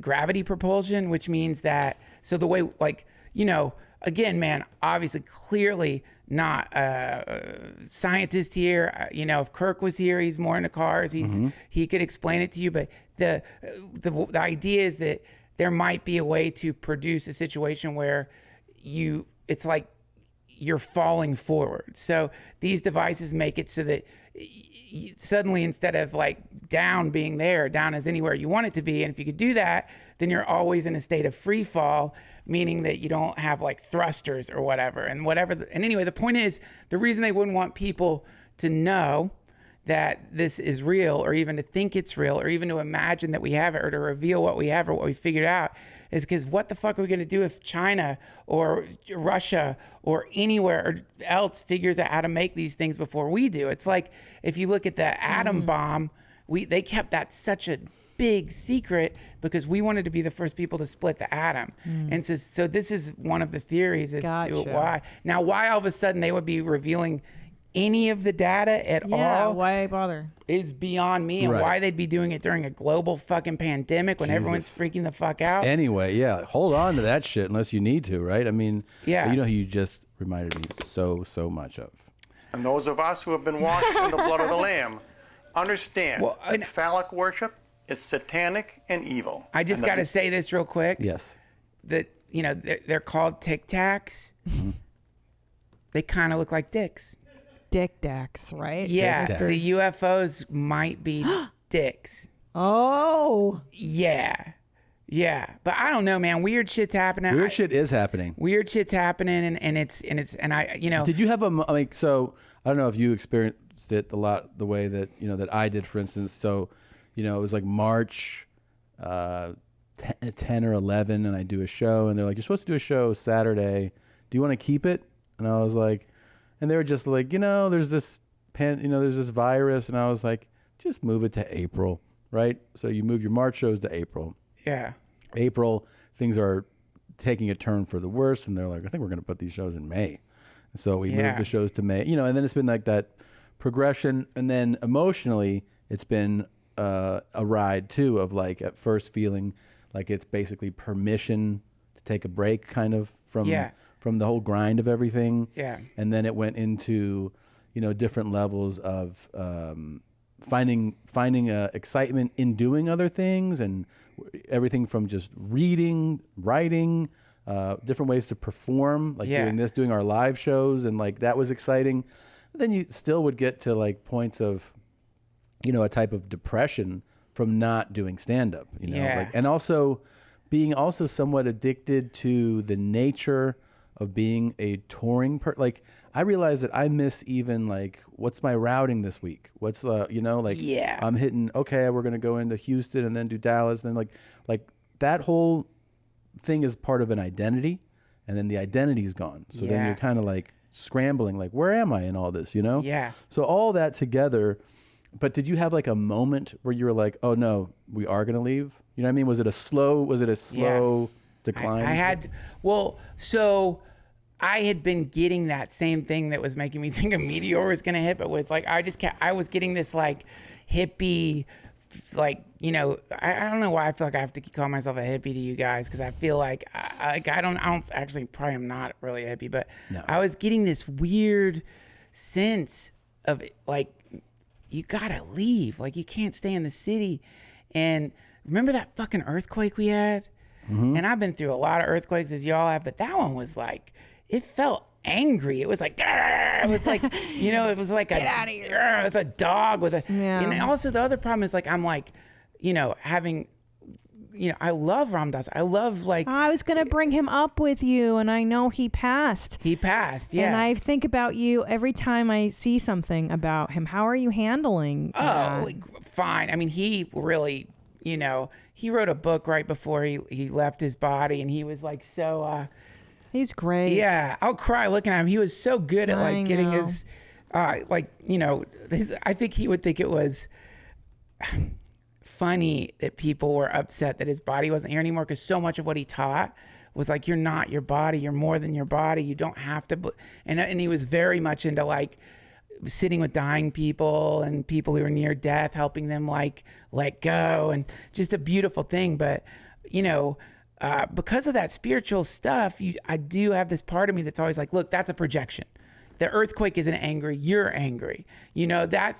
gravity propulsion, which means that, so the way, like, you know, again, man, obviously, clearly not a scientist here. You know, if Kirk was here, he's more into cars. He could explain it to you. But the idea is that there might be a way to produce a situation where it's like you're falling forward. So these devices make it so that suddenly, instead of like down being there, down is anywhere you want it to be. And if you could do that, then you're always in a state of free fall, meaning that you don't have like thrusters or whatever. And anyway, the point is, the reason they wouldn't want people to know that this is real, or even to think it's real, or even to imagine that we have it, or to reveal what we have or what we figured out, is because what the fuck are we going to do if China or Russia or anywhere else figures out how to make these things before we do? It's like, if you look at the atom bomb, they kept that such a big secret because we wanted to be the first people to split the atom. And so this is one of the theories as to why. Now, why all of a sudden they would be revealing any of the data at all, why bother, is beyond me. And why they'd be doing it during a global fucking pandemic when everyone's freaking the fuck out. Anyway, hold on to that shit unless you need to, right? I mean, you know who you just reminded me so much of. And those of us who have been washed in the blood of the Lamb understand that phallic worship is satanic and evil. I just got to say this real quick. Yes. That, you know, they're called Tic Tacs. They kind of look like dicks. Dick Dax, right? Yeah, the UFOs might be dicks. Oh. Yeah. But I don't know, man. Weird shit's happening. Weird shit is happening. Weird shit's happening, and I, you know. Did you have so I don't know if you experienced it a lot the way that, you know, that I did, for instance. So, you know, it was like March 10 or 11, and I do a show, and they're like, you're supposed to do a show Saturday. Do you want to keep it? And I was like, and they were just like, you know, there's this virus, and I was like, just move it to April, right? So you move your March shows to April. Yeah. April, things are taking a turn for the worse, and they're like, I think we're going to put these shows in May. So we moved the shows to May, you know, and then it's been like that progression, and then emotionally, it's been a ride too, of like at first feeling like it's basically permission to take a break, kind of from the whole grind of everything. Yeah. And then it went into, you know, different levels of finding excitement in doing other things and everything from just reading, writing, different ways to perform, like doing our live shows, and like that was exciting. Then you still would get to like points of, you know, a type of depression from not doing stand-up, you know, like, and also being somewhat addicted to the nature of being a touring like I realized that I miss even like, what's my routing this week? What's you know, like I'm hitting, okay, we're going to go into Houston and then do Dallas. And like that whole thing is part of an identity, and then the identity is gone. So then you're kind of like scrambling, like, where am I in all this, you know? Yeah. So all that together. But did you have like a moment where you were like, oh no, we are going to leave? You know what I mean? Was it a slow decline? I had, so I had been getting that same thing that was making me think a meteor was going to hit, but with like, I was getting this like hippie, like, you know, I don't know why I feel like I have to call myself a hippie to you guys, because I feel like I don't actually, probably am not really a hippie, but I was getting this weird sense of like, you gotta leave, like you can't stay in the city. And remember that fucking earthquake we had? And I've been through a lot of earthquakes, as y'all have, but that one was like, it felt angry. It was like, it was like, you know, it was like Get out of here. It was a dog with a, Yeah. and also the other problem is like, I'm like, you know, having, you know, I love Ram Dass. I love like. I was going to bring him up with you, and I know he passed. He passed, yeah. And I think about you every time I see something about him. How are you handling that? Fine. I mean, he really, you know, he wrote a book right before he left his body, and he was like so. He's great. Yeah, I'll cry looking at him. He was so good at like getting his, like, you know, I think he would think it was funny that people were upset that his body wasn't here anymore, because so much of what he taught was like, you're not your body, you're more than your body, you don't have to, and he was very much into like sitting with dying people and people who are near death, helping them like let go, and just a beautiful thing. But you know, because of that spiritual stuff, I do have this part of me that's always like, look, that's a projection. The earthquake isn't angry, you're angry. You know, that,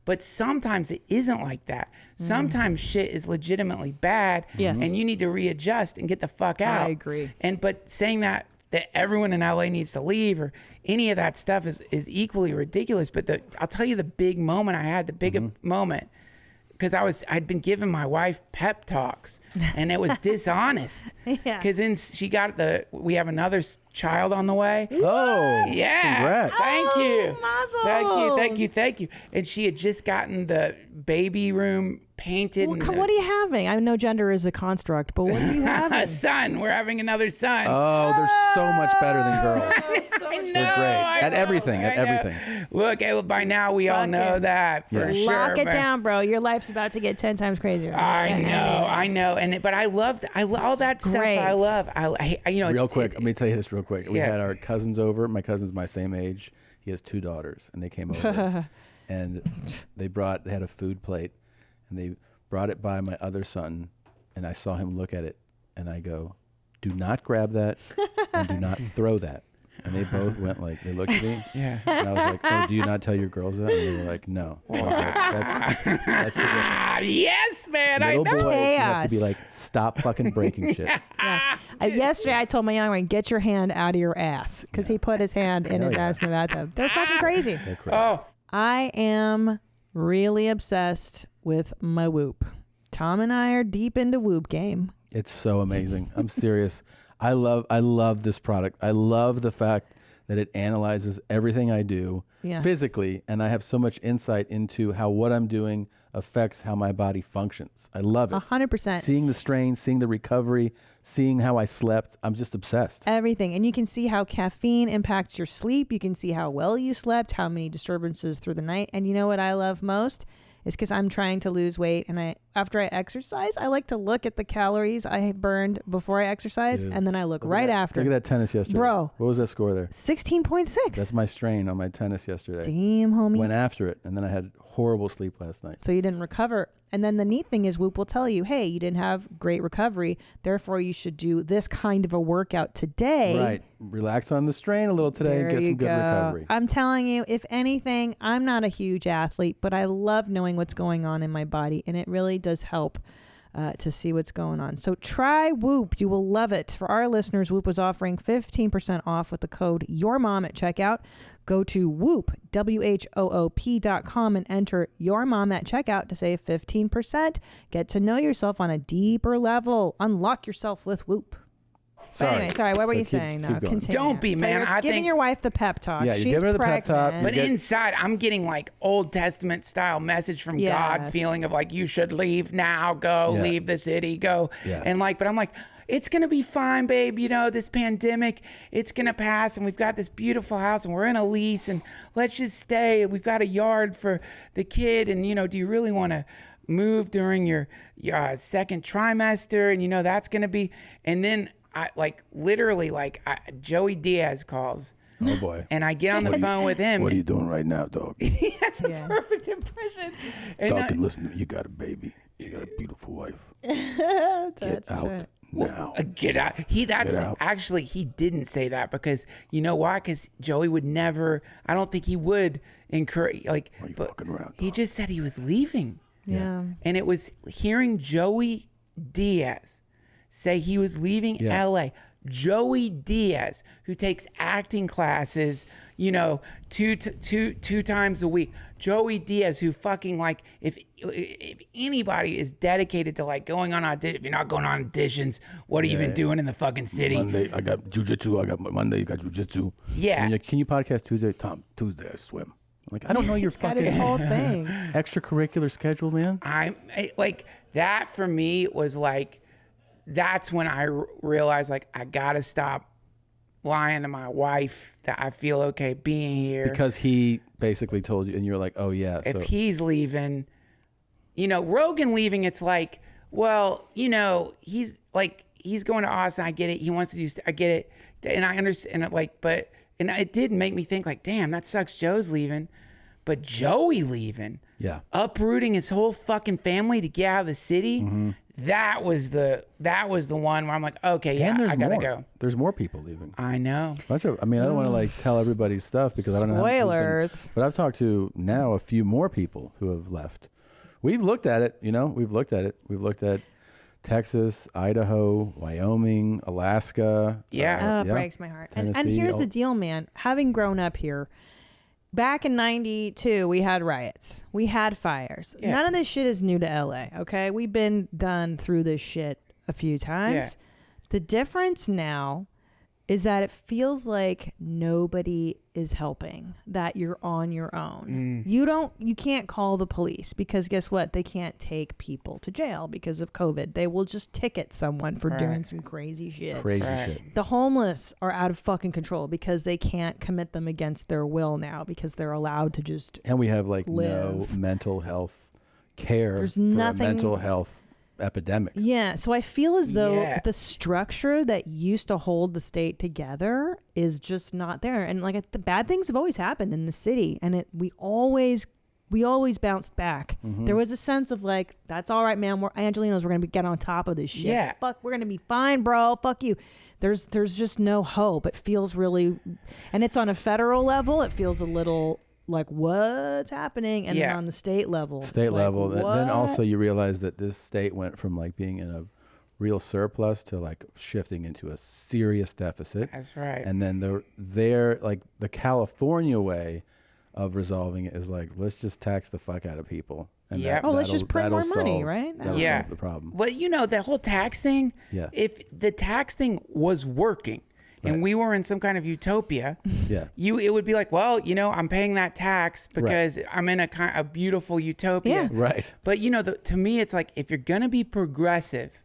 but sometimes it isn't like that. Sometimes shit is legitimately bad, and you need to readjust and get the fuck out. I agree. But saying that everyone in LA needs to leave or any of that stuff is equally ridiculous. But I'll tell you the big moment I had, the big moment, because I'd been giving my wife pep talks, and it was dishonest. Because we have another child on the way. Oh, yeah! Congrats! Thank you, mazel. thank you. And she had just gotten the baby room painted. What are you having? I know gender is a construct, but what are you having? A son. We're having another son. Oh, they're so much better than girls. I know, They're great at everything. At everything. Look, by now we all know that for sure. Lock it man. down, bro. Your life's about to get 10 times crazier. I know. But I love all that stuff. Great. I love. You know. Real quick, let me tell you this real quick. We Yeah. had our cousins over. My cousin's my same age. He has 2 daughters, and they came over, and they had a food plate, and they brought it by my other son, and I saw him look at it, and I go, "Do not grab that, and do not throw that." And they both went like, they looked at me. Yeah. And I was like, "Oh, do you not tell your girls that?" And they were like, "No." I was like, that's the difference. Yes, man. Little I know. boys, you have to be like, stop fucking breaking shit. Yesterday, I told my young one, get your hand out of your ass, because he put his hand in his ass in the bathtub. They're fucking crazy. They're crazy. Oh, I am really obsessed with my Whoop. Tom and I are deep into Whoop game. It's so amazing. I'm serious. I love this product. I love the fact that it analyzes everything I do physically, and I have so much insight into how what I'm doing affects how my body functions. I love it. 100%. Seeing the strain, seeing the recovery, seeing how I slept. I'm just obsessed. Everything. And you can see how caffeine impacts your sleep. You can see how well you slept, how many disturbances through the night. And you know what I love most? Is because I'm trying to lose weight, and after I exercise, I like to look at the calories I burned before I exercise, Dude, and then I look right after. Look at that tennis yesterday. Bro. What was that score there? 16.6. That's my strain on my tennis yesterday. Damn, homie. Went after it, and then I had horrible sleep last night. So you didn't recover. And then the neat thing is Whoop will tell you, hey, you didn't have great recovery, therefore you should do this kind of a workout today. Right. Relax on the strain a little today and get some good recovery. I'm telling you, if anything, I'm not a huge athlete, but I love knowing what's going on in my body, and it really does help to see what's going on. So try Whoop. You will love it. For our listeners, Whoop was offering 15% off with the code YOURMOM at checkout. Go to Whoop, WHOOP.com and enter YOURMOM at checkout to save 15%. Get to know yourself on a deeper level. Unlock yourself with Whoop. Sorry. Anyway, sorry. What were you Keep saying? going. Continue. Don't be, So man. you're I giving think your wife the pep talk. Yeah, you She's give her the pep talk. pregnant. But inside, I'm getting like Old Testament style message from God, Yes. feeling of like, you should leave now, go, Yeah. leave the city, go. Yeah. And like, but I'm like, it's going to be fine, babe. You know, this pandemic, it's going to pass. And we've got this beautiful house and we're in a lease and let's just stay. We've got a yard for the kid. And, you know, do you really want to move during your second trimester? And, you know, that's going to be, and then I like literally like Joey Diaz calls. Oh boy. And I get on the phone with him. What are you doing right now, dog? That's a perfect impression. And Duncan, listen, you got a baby. You got a beautiful wife. That's out right. now. Get out. That's Get out. actually, he didn't say that because you know why? Because Joey would never, I don't think he would encourage, like, Why are you but fucking around, he just said he was leaving. Yeah. And it was hearing Joey Diaz say he was leaving Yeah. LA. Joey Diaz, who takes acting classes, you know, two times a week. Joey Diaz, who fucking like, if anybody is dedicated to like going on audition, if you're not going on auditions, what are you even doing in the fucking city? Monday, I got jujitsu. I got Monday, you got jujitsu. Yeah. And can you podcast Tuesday? Tom, Tuesday I swim. I'm like, I don't know your got fucking his whole thing. extracurricular schedule, man. Like that for me was like, that's when I realized like I gotta stop lying to my wife that I feel okay being here. Because he basically told you, and you're like, oh yeah. If so he's leaving, you know, Rogan leaving, it's like, well, you know, he's going to Austin. I get it. He wants to do, I get it. And I understand it, like, but, and it did make me think like, damn, that sucks. Joe's leaving, but Joey leaving, yeah, uprooting his whole fucking family to get out of the city. Mm-hmm. That was the one where I'm like, okay, yeah, and there's I gotta more. go. There's more people leaving. I know. I mean, I don't want to like tell everybody's stuff because I don't know. Spoilers. But I've talked to now a few more people who have left. We've looked at it, you know. We've looked at it. We've looked at Texas, Idaho, Wyoming, Alaska. Yeah. It breaks my heart. And Tennessee, here's the deal, man. Having grown up here, back in 92, we had riots. We had fires. Yeah. None of this shit is new to LA, okay? We've been done through this shit a few times. The difference now is that it feels like nobody is helping, that you're on your own. You can't call the police because guess what? They can't take people to jail because of COVID. They will just ticket someone for doing some crazy shit. Shit. The homeless are out of fucking control because they can't commit them against their will now because they're allowed to just And we have like live. no mental health care. There's for nothing- a mental health epidemic. Yeah, so I feel as though Yeah. the structure that used to hold the state together is just not there. And like the bad things have always happened in the city, and we always bounced back. Mm-hmm. There was a sense of like, that's all right, man. We're Angelinos. We're gonna get on top of this shit. Yeah. Fuck, we're gonna be fine, bro. Fuck you. There's just no hope. It feels really, and it's on a federal level. It feels a little like what's happening, and then on the state level, State it's like, level. Then also what? you realize that this state went from like being in a real surplus to like shifting into a serious deficit. That's right. And then like the California way of resolving it is like, let's just tax the fuck out of people. And Yep. Let's just print more money, right? That'll Yeah. solve the problem. Well, you know, the whole tax thing, Yeah. if the tax thing was working and we were in some kind of utopia, Yeah. it would be like, well, you know, I'm paying that tax because I'm in a beautiful utopia. Yeah. Right. But, you know, to me, it's like, if you're going to be progressive,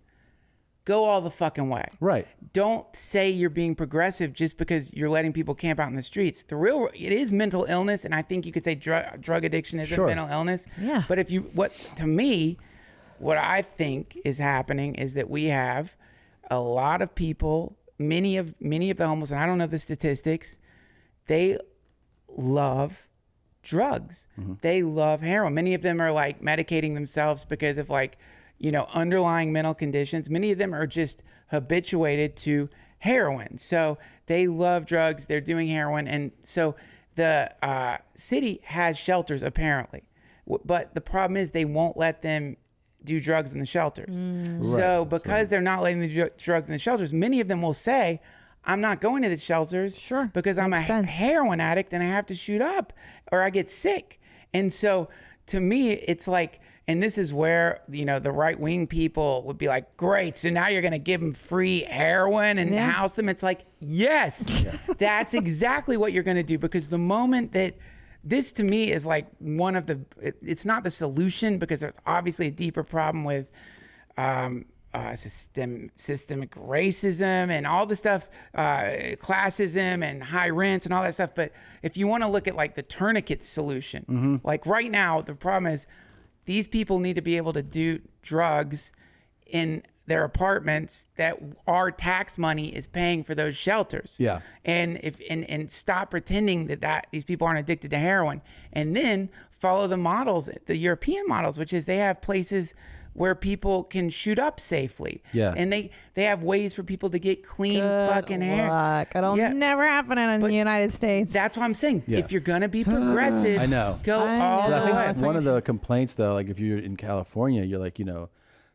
go all the fucking way. Right. Don't say you're being progressive just because you're letting people camp out in the streets. It is mental illness, and I think you could say drug addiction is a mental illness. Yeah. But what I think is happening is that we have a lot of people, many of the homeless, and I don't know the statistics, they love drugs. Mm-hmm. They love heroin. Many of them are like medicating themselves because of like, you know, underlying mental conditions. Many of them are just habituated to heroin. So they love drugs. They're doing heroin. And so the city has shelters apparently. But the problem is they won't let them do drugs in the shelters. Mm. So Right. because they're not letting them do drugs in the shelters, many of them will say, I'm not going to the shelters because I'm a heroin addict and I have to shoot up or I get sick. And so to me, it's like, and this is where, you know, the right-wing people would be like, great, so now you're going to give them free heroin and house them. It's like, yes, that's exactly what you're going to do, because the moment that this to me is like one of the, it's not the solution, because there's obviously a deeper problem with systemic racism and all the stuff, classism and high rents and all that stuff. But if you want to look at like the tourniquet solution, like right now, the problem is these people need to be able to do drugs in their apartments that our tax money is paying for those shelters. Yeah. And and stop pretending that these people aren't addicted to heroin, and then follow the models, the European models, which is they have places where people can shoot up safely. Yeah. And they have ways for people to get clean fucking hair. It'll never happen in the United States. That's what I'm saying. Yeah. If you're gonna be progressive, I know. go all the I way. think one of the complaints, though, like if you're in California, you're like, you know,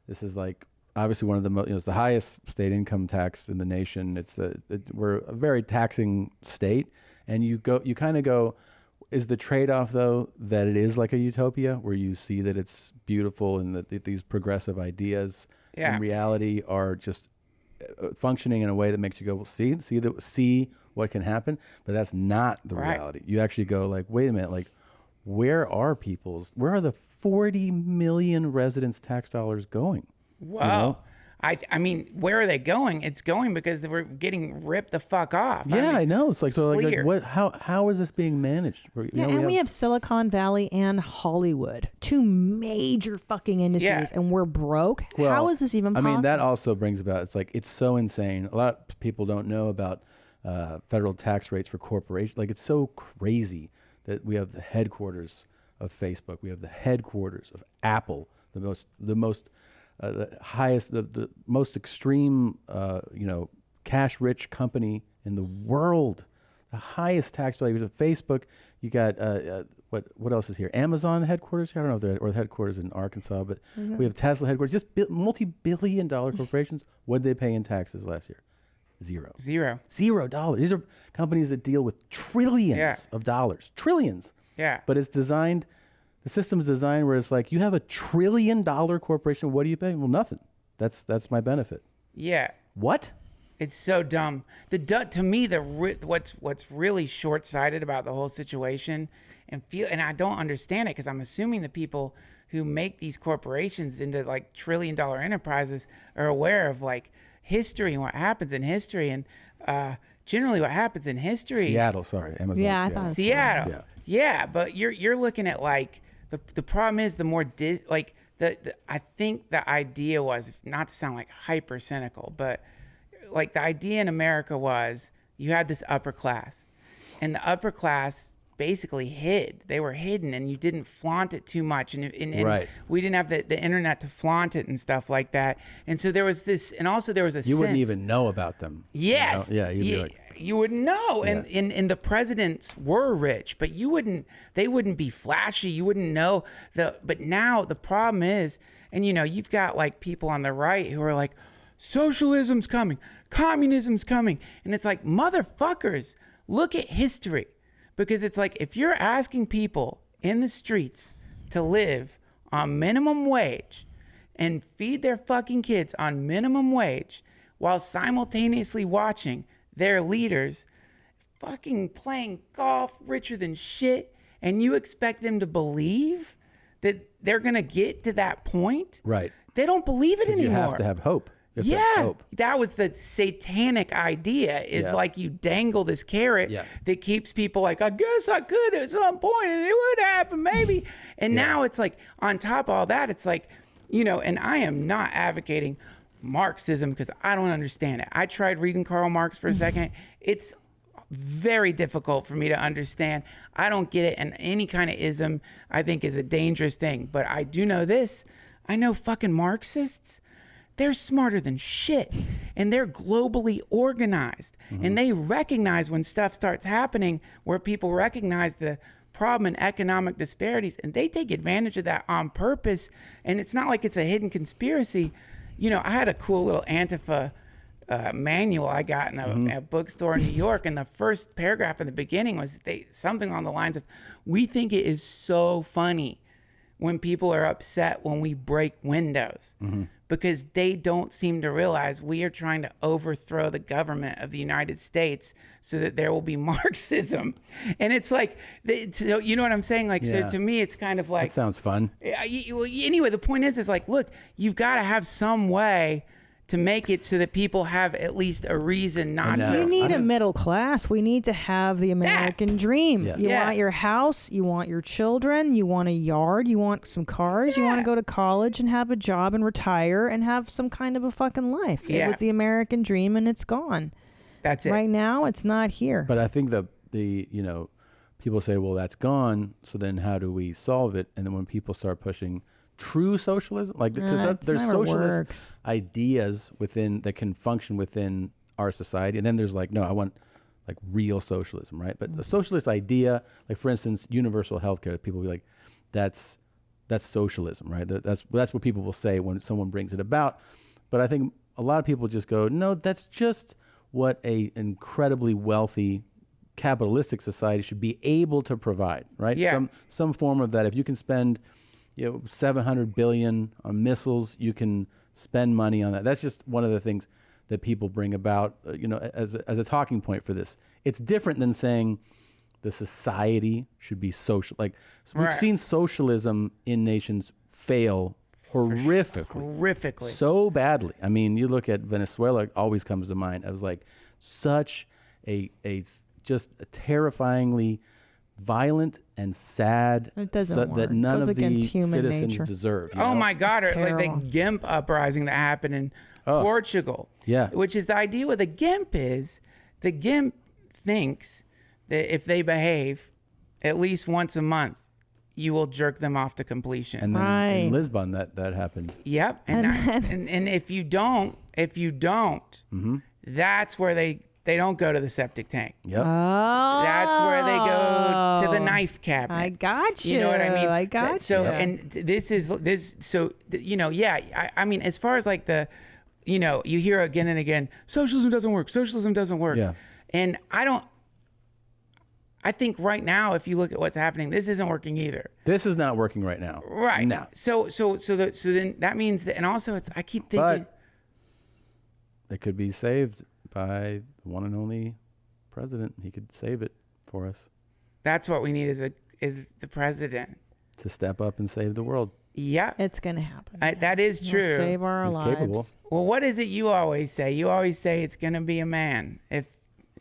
this is like obviously one of the most, you know, it's the highest state income tax in the nation. We're a very taxing state, and you kind of go, is the trade-off though that it is like a utopia where you see that it's beautiful and that these progressive ideas in reality are just functioning in a way that makes you go, well, see what can happen, but that's not the reality. You actually go like, wait a minute, like where are the 40 million residents' tax dollars going? Wow. You know? I mean, where are they going? It's going because they were getting ripped the fuck off. Yeah, I know. It's like, so like clear. what? How is this being managed? We have Silicon Valley and Hollywood, two major fucking industries, and we're broke. Well, How is this even possible? I mean, that also brings about, it's like, it's so insane. A lot of people don't know about federal tax rates for corporations. Like, it's so crazy that we have the headquarters of Facebook. We have the headquarters of Apple, the highest, the most extreme, cash-rich company in the world. The highest tax value of Facebook. You got what else is here? Amazon headquarters. I don't know if they're or the headquarters in Arkansas, but we have Tesla headquarters. Just multi-billion-dollar corporations. What did they pay in taxes last year? Zero. $0. These are companies that deal with trillions of dollars. Trillions. Yeah. But it's designed. The system is designed where it's like, you have a $1 trillion corporation. What do you pay? Well, nothing. That's my benefit. Yeah. What? It's so dumb. To me, what's really short-sighted about the whole situation, and I don't understand it, because I'm assuming the people who make these corporations into like $1 trillion enterprises are aware of like history and what happens in history, and generally what happens in history. Seattle, sorry, Amazon. Yeah, I thought Seattle. Yeah, but you're looking at like the problem is the more I think the idea was, not to sound like hyper cynical, but like the idea in America was you had this upper class, and the upper class basically hid. They were hidden, and you didn't flaunt it too much, and we didn't have the internet to flaunt it and stuff like that. And so there was this, and also there was a You wouldn't even know about them. Yes. You know? Yeah, you'd be like, you wouldn't know. And the presidents were rich, but they wouldn't be flashy. You wouldn't know but now the problem is, and you've got like people on the right who are like, socialism's coming, communism's coming. And it's like, motherfuckers, look at history. Because it's like, if you're asking people in the streets to live on minimum wage and feed their fucking kids on minimum wage while simultaneously watching their leaders fucking playing golf richer than shit, and you expect them to believe that they're going to get to that point? Right. They don't believe it anymore. You have to have hope. You have to have hope. That was the satanic idea, is like you dangle this carrot that keeps people like, I guess I could at some point and it would happen maybe. And now it's like, on top of all that, it's like, and I am not advocating Marxism because I don't understand it. I tried reading Karl Marx for a second. It's very difficult for me to understand. I don't get it. And any kind of ism, I think, is a dangerous thing. But I do know this. I know fucking Marxists. They're smarter than shit, and they're globally organized, and they recognize when stuff starts happening where people recognize the problem in economic disparities, and they take advantage of that on purpose. And it's not like it's a hidden conspiracy. You know, I had a cool little Antifa manual I got in a bookstore in New York, and the first paragraph in the beginning was something on the lines of, "We think it is so funny when people are upset when we break windows, because they don't seem to realize we are trying to overthrow the government of the United States so that there will be Marxism." And it's like, so you know what I'm saying? Like, so to me, it's kind of like, That sounds fun. Anyway, the point is like, look, you've got to have some way to make it so that people have at least a reason not to. We need a middle class. We need to have the American dream. Yeah. You want your house, you want your children, you want a yard, you want some cars, you want to go to college and have a job and retire and have some kind of a fucking life. It was the American dream and it's gone. That's it. Right now, it's not here. But I think the you know, people say, well, that's gone, so then how do we solve it? And then when people start pushing true socialism, like, because there's socialist ideas within that can function within our society, and then there's like, no, I want like real socialism, right? But the socialist idea, like for instance, universal healthcare, people will be like, that's socialism, right? That's what people will say when someone brings it about. But I think a lot of people just go, no, that's just what a incredibly wealthy capitalistic society should be able to provide, right? Yeah. Some form of that. If you can spend, you know, $700 billion on missiles, you can spend money on that. That's just one of the things that people bring about, you know, as a talking point for this. It's different than saying the society should be social. Like, so we've seen socialism in nations fail horrifically, so badly. I mean, you look at Venezuela, it always comes to mind as like such a just a terrifyingly violent and sad that none of the citizens deserve. Oh my God! Or like the GIMP uprising that happened in Portugal. Yeah, which is the idea with the GIMP is the GIMP thinks that if they behave at least once a month, you will jerk them off to completion. And then in Lisbon, that happened. Yep, and if you don't, that's where they don't go to the septic tank. Yep. Oh. That's where they go to the knife cabinet. I got you. You know what I mean? I got so, you. and you know, yeah, I mean, as far as like the, you know, you hear again and again, socialism doesn't work. Socialism doesn't work. Yeah. And I think right now, if you look at what's happening, this isn't working either. This is not working right now. Right. No. So then that means that, and also I keep thinking. But it could be saved by the one and only president. He could save it for us. That's what we need is the president to step up and save the world. Yeah, it's gonna happen. That is He'll true. Save our lives. Capable. Well, what is it you always say? You always say it's gonna be a man.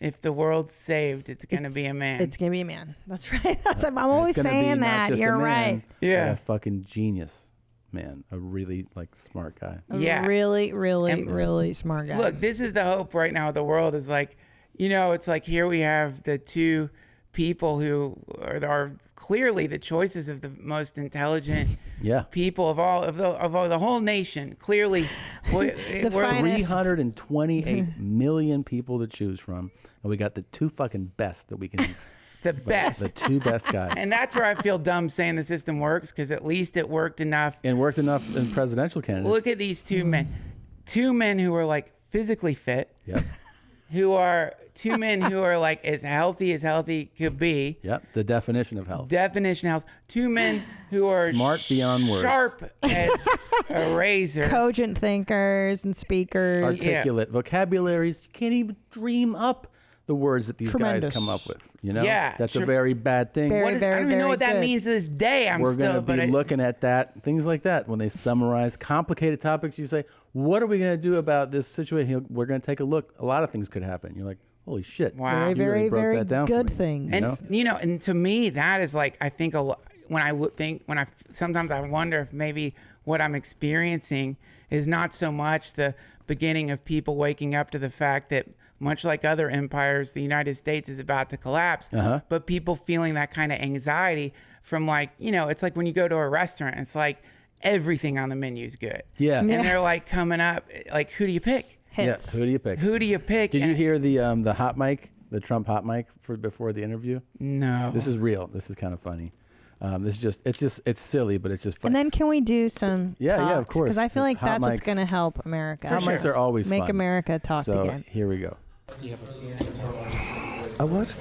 If the world's saved, it's gonna be a man. It's gonna be a man. That's right. I'm always saying that. You're right. Yeah, a fucking genius, man. A really like smart guy. Yeah, really, really smart guy. Look, this is the hope right now of the world. Is like, you know, it's like here we have the two people who are clearly the choices of the most intelligent people of the whole nation. Clearly, we're 328 million people to choose from, and we got the two fucking best that we can. The best. The two best guys. And that's where I feel dumb saying the system works, because at least it worked enough. And worked enough in presidential candidates. Look at these two men who are like physically fit. Yep. Who are two men who are like as healthy could be. Yep. The definition of health. Definition of health. Two men who are smart beyond words. Sharp as a razor. Cogent thinkers and speakers. Articulate vocabularies. You can't even dream up the words that these guys come up with. You know? Yeah. That's a very bad thing. I don't even know what that means to this day. We're going to be looking at that, things like that. When they summarize complicated topics, you say, what are we going to do about this situation? We're going to take a look. A lot of things could happen. You're like, holy shit. Wow. Very, broke very that down good for me. things. And, you know, and to me, that is like, I think sometimes I wonder if maybe what I'm experiencing is not so much the beginning of people waking up to the fact that much like other empires, the United States is about to collapse, but people feeling that kind of anxiety from like, you know, it's like when you go to a restaurant, it's like everything on the menu is good. Yeah. And they're like coming up, like, who do you pick? Hits. Yeah. Who do you pick? Who do you pick? Did you hear the hot mic the Trump hot mic before the interview? No. This is real. This is kind of funny. It's silly, but it's just funny. And then can we do some Yeah, of course. Because I feel like Hot that's what's mics- going to help America. Hot mics are always Make fun. America talk so, again. Here we go. A what?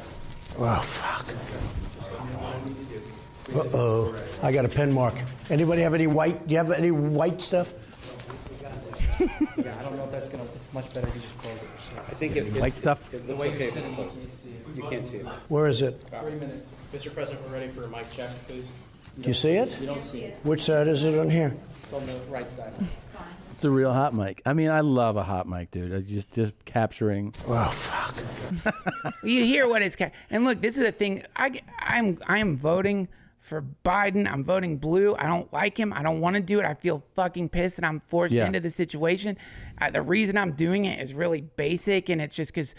Oh, fuck. Uh-oh. I got a pen mark. Anybody have any white? Do you have any white stuff? Yeah, I don't know if that's gonna. It's much better if you just close it. I think White stuff? The way okay if it's closed. You can't see it. Where is it? 3 minutes. Mr. President, we're ready for a mic check, please. Do you see it? You don't see it. Which side is it on here? It's on the right side. It's a real hot mic. I mean, I love a hot mic, dude. I just capturing. Oh, fuck. You hear what is and look, this is the thing. I am voting for Biden. I'm voting blue. I don't like him. I don't want to do it. I feel fucking pissed that I'm forced into the situation. The reason I'm doing it is really basic, and it's just because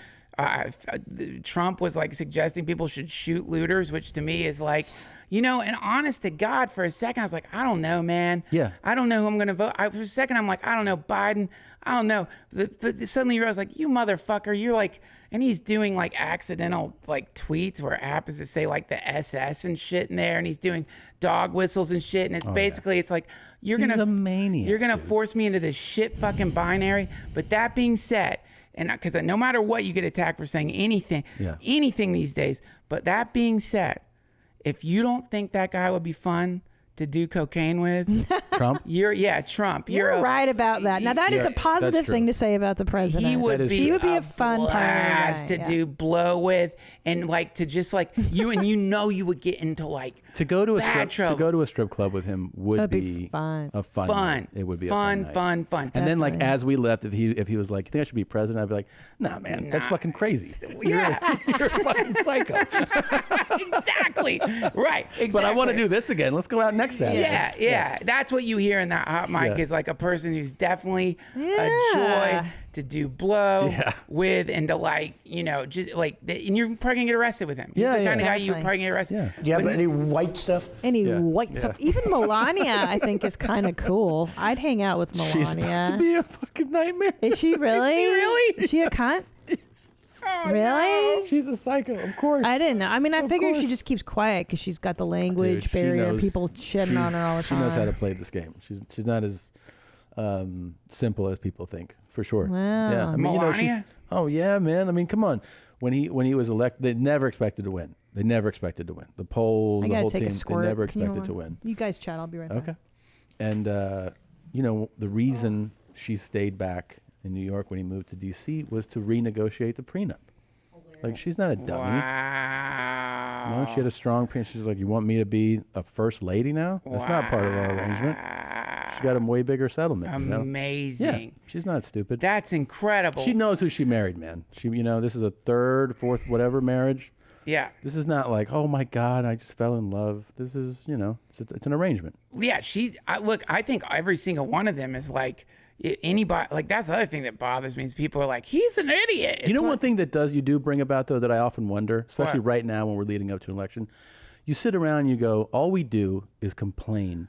Trump was like suggesting people should shoot looters, which to me is like, you know, and honest to God, for a second I was like, I don't know, man. Yeah. I don't know who I'm going to vote. For a second I'm like, I don't know, Biden. I don't know. But suddenly you realize, like, you motherfucker, you're like, and he's doing like accidental like tweets where it happens to say like the SS and shit in there, and he's doing dog whistles and shit, and it's basically it's like you're He's a maniac, you're gonna force me into this shit fucking binary. But that being said, and because no matter what, you get attacked for saying anything these days. But that being said, if you don't think that guy would be fun to do cocaine with, Trump, Trump. You're right about that. Now that is a positive thing to say about the president. He would be a fun blast guy. to do blow with, and like to just like you and you would get into like To go to a bad strip club with him would That'd be be fun. a fun. Night. It would be fun, a fun. fun. And then like as we left, if he was like, "You think I should be president?" I'd be like, "Nah, man, that's fucking crazy. Yeah, you're a fucking psycho." Exactly. Right. Exactly. But I want to do this again. Let's go out next Saturday. Yeah. That's what you hear in that hot mic is like a person who's definitely a joy to do blow with, and to like, you know, just like, and you're probably gonna get arrested with him. He's the kind of guy you're probably gonna get arrested. Do you have any white stuff? Any white stuff? Even Melania, I think, is kind of cool. I'd hang out with Melania. She's supposed to be a fucking nightmare. Is she really? Is she really? Is she a cunt? Oh, really? no. She's a psycho, of course. I didn't know. I mean, I Of figured course. she just keeps quiet because she's got the language Dude, she barrier. knows- People shitting on her all the She time. knows how to play this game. She's not as simple as people think, for sure. Wow. Yeah, I mean, you know, Melania? oh yeah, man. I mean, come on. When he was elected, they never expected to win. They never expected to win. The polls, I the gotta whole take team, a squirt. they never Can you expected to hold on? win. You guys chat. I'll be right back. Okay. And you know, the reason she stayed back in New York when he moved to D.C. was to renegotiate the prenup. Like, she's not a dummy. Wow. No, she had a strong prenup. She's like, "You want me to be a first lady now?" That's not part of our arrangement. She got a way bigger settlement. you know? Amazing. Yeah, she's not stupid. That's incredible. She knows who she married, man. She, you know, this is a third, fourth, whatever marriage. Yeah. This is not like, oh my God, I just fell in love. This is, you know, it's an arrangement. Yeah, look, I think every single one of them is like anybody. Like, that's the other thing that bothers me is people are like, he's an idiot. You know, It's one thing that you do bring about, though, that I often wonder, especially right now when we're leading up to an election, you sit around and you go, all we do is complain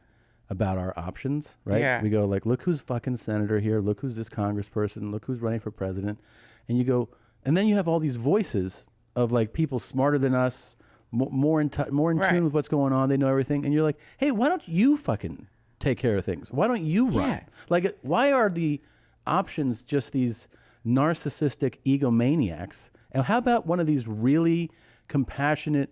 about our options, right? Yeah. We go like, look who's fucking senator here. Look who's this congressperson. Look who's running for president. And you go, and then you have all these voices of like people smarter than us, more in tune with what's going on. They know everything. And you're like, hey, why don't you fucking take care of things? Why don't you run? Yeah. Like, why are the options just these narcissistic egomaniacs? And how about one of these really compassionate,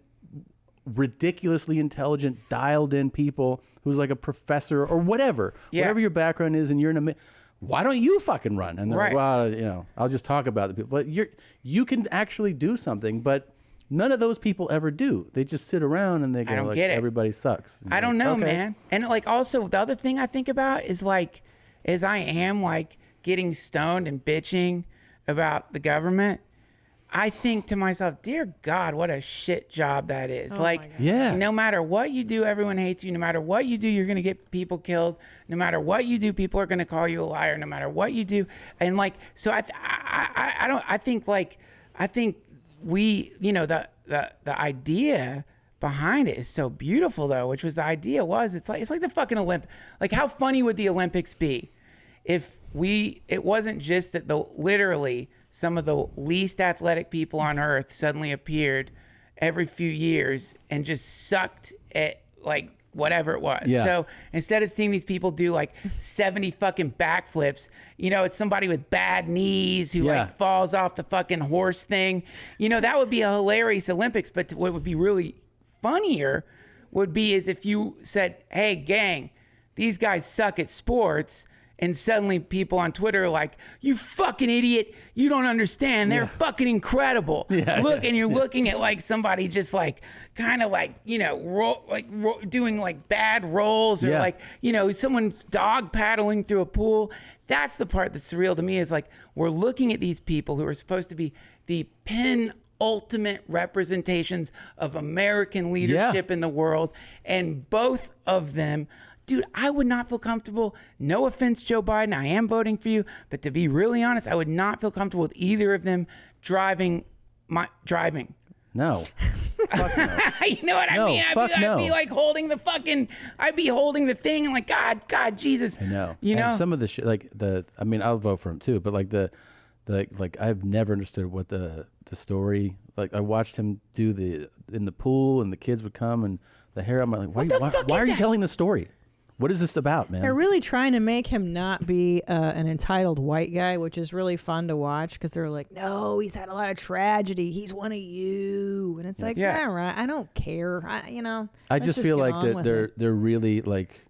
ridiculously intelligent, dialed in people who's like a professor or whatever your background is, and you're in why don't you fucking run? And they're like, well, you know, I'll just talk about the people. But you can actually do something, but none of those people ever do. They just sit around and they go like, everybody sucks. And I you're don't like, know, okay. man. And like, also the other thing I think about is like, as I am like getting stoned and bitching about the government, I think to myself, dear God, what a shit job that is. No matter what you do, everyone hates you. No matter what you do, you're going to get people killed. No matter what you do, people are going to call you a liar. No matter what you do. And like, so I think we, you know, the idea behind it is so beautiful though, which was the idea was, it's like the fucking Olympics. Like, how funny would the Olympics be if it wasn't just that literally some of the least athletic people on earth suddenly appeared every few years and just sucked at like whatever it was. Yeah. So instead of seeing these people do like 70 fucking backflips, you know, it's somebody with bad knees who like falls off the fucking horse thing. You know, that would be a hilarious Olympics. But what would be really funnier would be is if you said, hey, gang, these guys suck at sports. And suddenly people on Twitter are like, you fucking idiot. You don't understand. They're fucking incredible. Look, and you're looking at like somebody just like kind of like, you know, doing like bad rolls or like, you know, someone's dog paddling through a pool. That's the part that's surreal to me is like we're looking at these people who are supposed to be the ultimate representations of American leadership in the world. And both of them, dude, I would not feel comfortable. No offense, Joe Biden. I am voting for you. But to be really honest, I would not feel comfortable with either of them driving. No. Fuck no. You know what I mean? I'd be like holding the fucking, I'd be holding the thing and like, God, Jesus. I know. You know? And some of the shit, like I mean, I'll vote for him too, but like like I've never understood what the story, like I watched him do in the pool and the kids would come and the hair, I'm like, why are you telling the story? What is this about, man? They're really trying to make him not be an entitled white guy, which is really fun to watch because they're like, no, he's had a lot of tragedy. He's one of you. And it's like, yeah, right. I don't care. I just feel like that they're really like,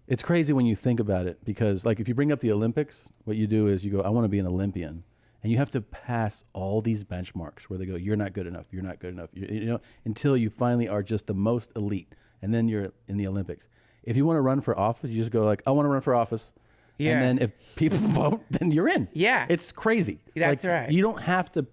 it's crazy when you think about it because like if you bring up the Olympics, what you do is you go, I want to be an Olympian. And you have to pass all these benchmarks where they go, you're not good enough. You're not good enough. You know, until you finally are just the most elite. And then you're in the Olympics. If you want to run for office, you just go like, I want to run for office. Yeah. And then if people vote, then you're in. Yeah. It's crazy. That's right. You don't have to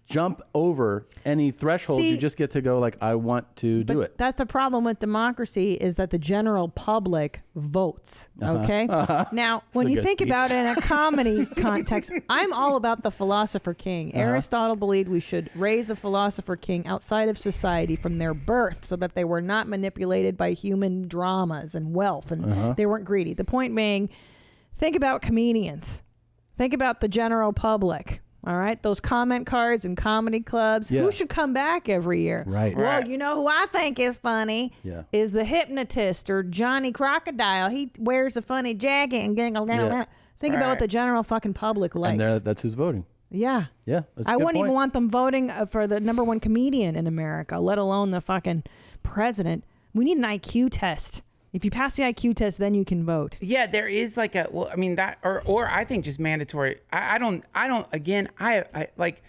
jump over any threshold. You just get to go like, I want to do it. That's the problem with democracy is that the general public votes. Okay. Now, when you think about it in a comedy context, I'm all about the philosopher king. Aristotle believed we should raise a philosopher king outside of society from their birth so that they were not manipulated by human dramas and wealth and they weren't greedy. The point being, think about comedians. Think about the general public. All right, those comment cards and comedy clubs. Who should come back every year? Right. Well, you know who I think is funny is the hypnotist or Johnny Crocodile. He wears a funny jacket and think about what the general fucking public likes. And that's who's voting. Yeah. Yeah. That's a I good wouldn't point. even want them voting for the number one comedian in America, let alone the fucking president. We need an IQ test. If you pass the IQ test, then you can vote. Yeah, there is like or I think just mandatory. I don't again, I like.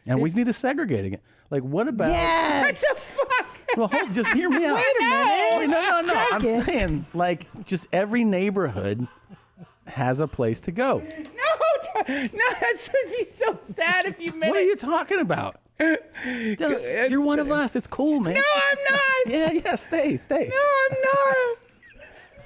And we need to segregate again. Like, what about? Yes. What the fuck? Well, just hear me out. Wait a minute. Wait, no. I'm saying like just every neighborhood has a place to go. No, that's supposed to be so sad if you made What are you talking about? You're one of us. It's cool, man. No, I'm not. Yeah, stay. No, I'm not.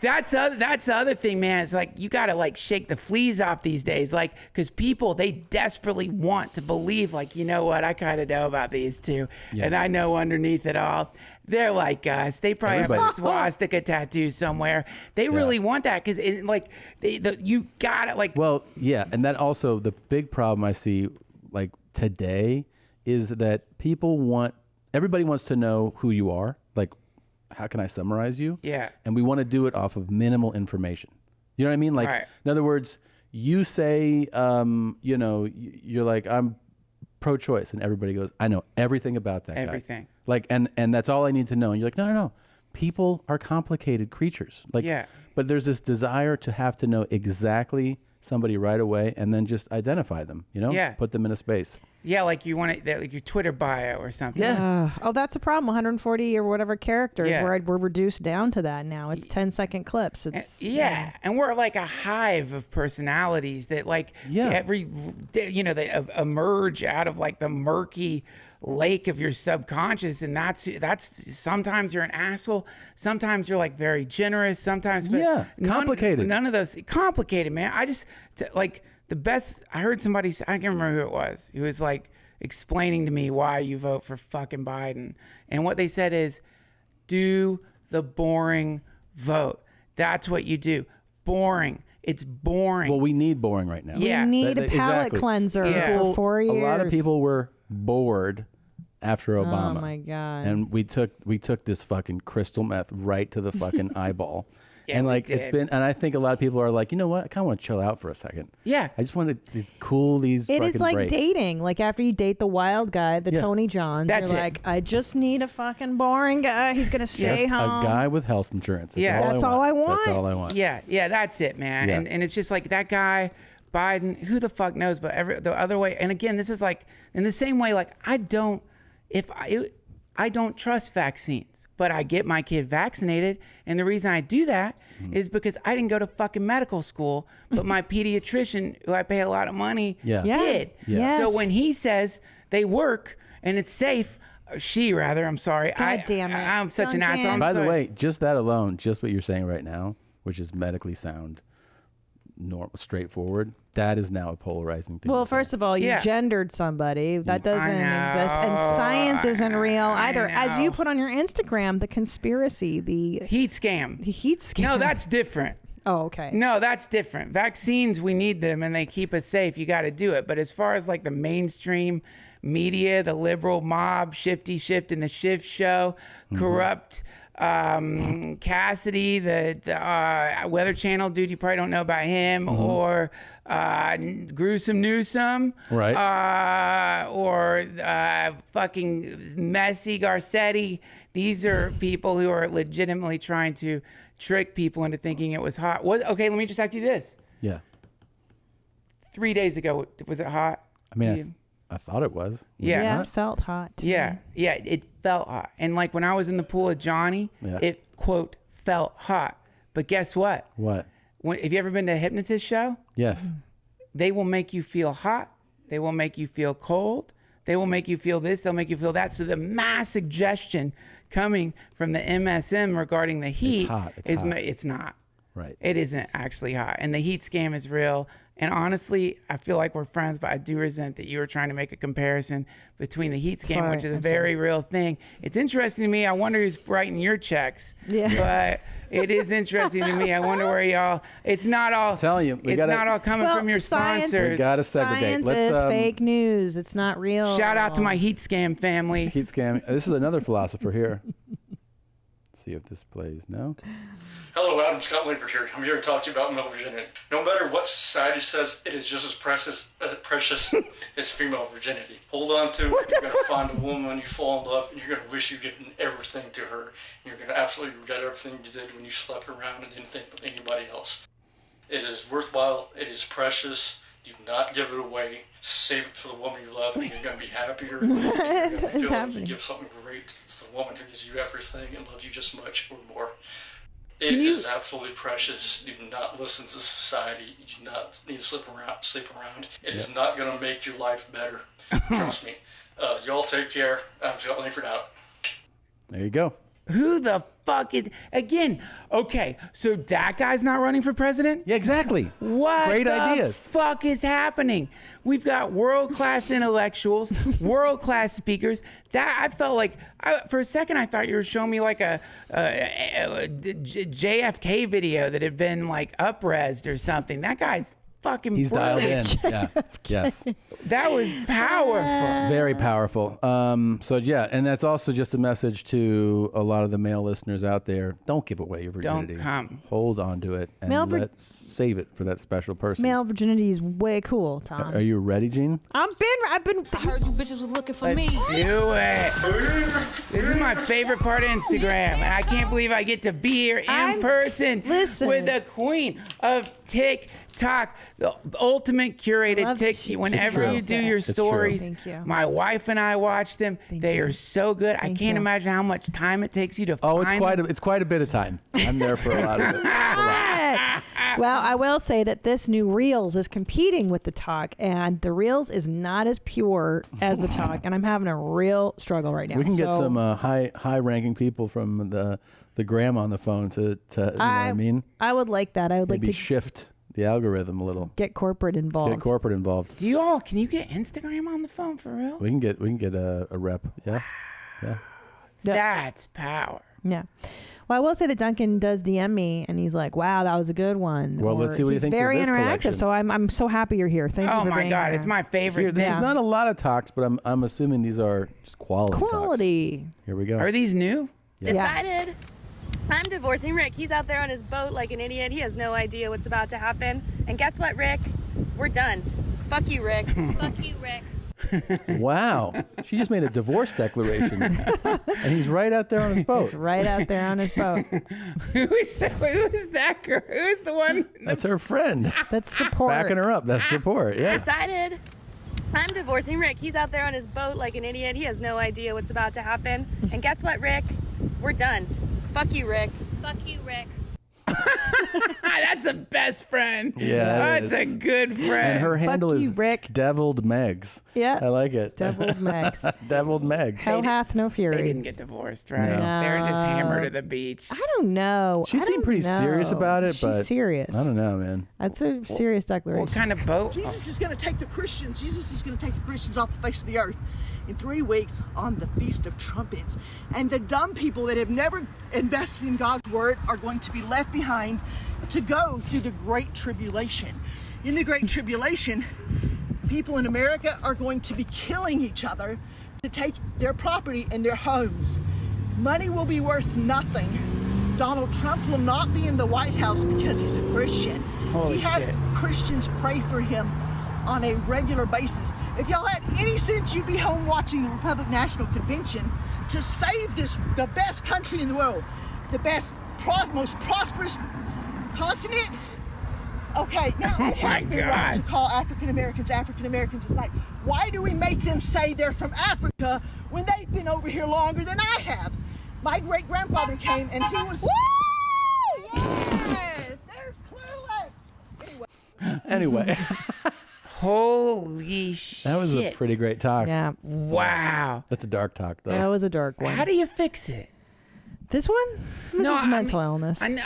That's the other thing, man. It's like you gotta like shake the fleas off these days, like because people they desperately want to believe, like you know what, I kind of know about these two, and I know underneath it all, they're like us. They probably have a swastika tattoo somewhere. They really want that because like you gotta like. Well, yeah, and that also the big problem I see like today is that everybody wants to know who you are, like. How can I summarize you? Yeah. And we want to do it off of minimal information. You know what I mean? Like, in other words, you say, you know, you're like, I'm pro-choice, and everybody goes, I know everything about that Everything. guy. Like, and that's all I need to know. And you're like, no. People are complicated creatures. Like, but there's this desire to have to know exactly somebody right away and then just identify them, you know? Yeah. Put them in a space. Yeah, like you want it, like your Twitter bio or something. Yeah. That's a problem. 140 or whatever characters. We're reduced down to that now. It's 10-second clips. It's and we're like a hive of personalities that like every that emerge out of like the murky lake of your subconscious, and that's sometimes you're an asshole, sometimes you're like very generous, sometimes complicated. None of those complicated, man. I just like. The best, I heard somebody say, I can't remember who it was. He was like explaining to me why you vote for fucking Biden. And what they said is, do the boring vote. That's what you do. Boring. It's boring. Well, we need boring right now. Yeah. We need a palate exactly. cleanser Yeah. for 4 years. A lot of people were bored after Obama. Oh my God. And we took this fucking crystal meth right to the fucking eyeball. Yeah, and we like it's did. been, and I think a lot of people are like, you know what? I kind of want to chill out for a second. Yeah. I just want to cool these. It fucking is like breaks. dating. Like after you date the wild guy, the Yeah. Tony Johns, That's you're it. like, I just need a fucking boring guy. He's gonna stay Just home. a guy with health insurance. That's Yeah. all That's I all want. I want. That's all I want. Yeah, that's it, man. Yeah. And it's just like that guy, Biden, who the fuck knows? But the other way, and again, this is like in the same way, like I don't trust vaccines, but I get my kid vaccinated. And the reason I do that is because I didn't go to fucking medical school, but my pediatrician, who I pay a lot of money, Yeah. did. Yes. So when he says they work and it's safe, she rather, I'm sorry. God damn it. I'm such an Duncan. asshole. I'm By the sorry. way, just that alone, just what you're saying right now, which is medically sound, normal, straightforward, that is now a polarizing thing. Well, to say. first of all, you Yeah. gendered somebody. That doesn't exist. And know, science isn't real either. As you know. put on your Instagram, the conspiracy, the heat scam. heat scam. No, that's different. Oh, okay. No, that's different. Vaccines, we need them and they keep us safe. You got to do it. But as far as like the mainstream media, the liberal mob, Shifty Shift and the Shift Show, corrupt Cassidy, the Weather Channel dude, you probably don't know about him, or Gruesome Newsom, Right. or fucking Messy Garcetti. These are people who are legitimately trying to trick people into thinking it was hot. Okay, let me just ask you this. Yeah. 3 days ago, was it hot? I mean, to you? I thought it was. Yeah. Yeah, it felt hot. to Yeah, me. yeah, it felt hot. And like when I was in the pool with Johnny, Yeah. it quote felt hot. But guess what? What? Have you ever been to a hypnotist show? Yes. They will make you feel hot. They will make you feel cold. They will make you feel this. They'll make you feel that. So the mass suggestion coming from the MSM regarding the heat hot. It's is hot. It's not. Right. It isn't actually hot. And the heat scam is real. And honestly, I feel like we're friends, but I do resent that you were trying to make a comparison between the heat scam, Sorry, which is a I'm very real thing. It's interesting to me. I wonder who's writing your checks. Yeah. But it is interesting to me. I wonder where y'all. It's not all. I'm telling you, we it's gotta- not all coming Well, from your science- sponsors. We gotta segregate. Science is fake news. It's not real. Shout out to my heat scam family. Heat scam. This is another philosopher here. See if this plays. No. Hello, Adam Scott Langford here. I'm here to talk to you about male virginity. No matter what society says, it is just as precious as female virginity. Hold on to it. You're going to find a woman, you fall in love, and you're going to wish you'd given everything to her. And you're going to absolutely regret everything you did when you slept around and didn't think of anybody else. It is worthwhile. It is precious. Do not give it away. Save it for the woman you love, and you're going to be happier. And you're going to feel like you give something great to the woman who gives you everything and loves you just much or more. It is absolutely precious. Do not listen to society. You do not need to sleep around. It is not going to make your life better. Trust me. Y'all take care. I'm Scott Langford out. There you go. Who the fuck is again? Okay, so that guy's not running for president? Yeah, exactly. What Great the ideas. fuck is happening? We've got world-class intellectuals, world-class speakers. That I felt like for a second I thought you were showing me like a JFK video that had been like up-resed or something. That guy's fucking He's dialed in. brilliant. Yeah. Yes. That was powerful. Very powerful. So yeah, and that's also just a message to a lot of the male listeners out there. Don't give away your virginity. Don't come. Hold on to it and Male vir- let's save it for that special person. Male virginity is way cool, Tom. Are you ready, Gene? I've been. I heard you bitches was looking for me. Do it. This is my favorite part of Instagram, and I can't believe I get to be here in person with the queen of TikTok, the ultimate curated TikTok. Whenever you do your stories, my wife and I watch them. They are so good. I can't imagine how much time it takes you to Oh, find it's quite a bit of time. I'm there for a lot of it. Well, I will say that this new Reels is competing with the Talk, and the Reels is not as pure as the Talk, and I'm having a real struggle right now. We can get So some high ranking people from the gram on the phone to you know what I mean? I would like that. I would Maybe like to shift the algorithm a little. get corporate involved. Get corporate involved. Do you all? Can you get Instagram on the phone for real? We can get a rep. Yeah. Yeah. That's power. Yeah. Well, I will say that Duncan does DM me, and he's like, "Wow, that was a good one." Well, let's see what he thinks of very this interactive. collection. So I'm so happy you're here. Thank you Oh for my being God, here. it's my favorite. Here, this thing. is not a lot of talks, but I'm assuming these are just quality. Quality. Talks. Here we go. Are these new? Yeah. Decided. I'm divorcing Rick. He's out there on his boat like an idiot. He has no idea what's about to happen. And guess what, Rick? We're done. Fuck you, Rick. Fuck you, Rick. Wow. She just made a divorce declaration. And he's right out there on his boat. He's right out there on his boat. Who is that? Wait, who is that girl? Who is the one? That's her friend. That's support. Backing her up. That's support. Yeah. Decided. I'm divorcing Rick. He's out there on his boat like an idiot. He has no idea what's about to happen. And guess what, Rick? We're done. Fuck you, Rick. Fuck you, Rick. That's a best friend. Yeah, that's a good friend. And her handle Fuck is you, Rick. Deviled Megs. Yeah. I like it. Deviled Megs. Deviled Megs. Hell hath no fury. They didn't get divorced, right? No. They were just hammered at the beach. I don't know. She seemed pretty serious about it, but she's serious. I don't know, man. That's a serious declaration. What kind of boat? Jesus is going to take the Christians. Jesus is going to take the Christians off the face of the earth in 3 weeks on the Feast of Trumpets. And the dumb people that have never invested in God's word are going to be left behind to go through the Great Tribulation. In the Great Tribulation, people in America are going to be killing each other to take their property and their homes. Money will be worth nothing. Donald Trump will not be in the White House because he's a Christian. Holy he has shit. Christians pray for him on a regular basis. If y'all had any sense, you'd be home watching the Republican National Convention to save the best country in the world, the best, most prosperous continent. Okay, now it has been wrong to call African Americans African Americans. It's like, why do we make them say they're from Africa when they've been over here longer than I have? My great grandfather came and he was. Yes! They're clueless. Anyway. Holy shit. That was a pretty great talk. Yeah. Wow. That's a dark talk, though. That was a dark one. How do you fix it? This one? This is mental illness. I mean,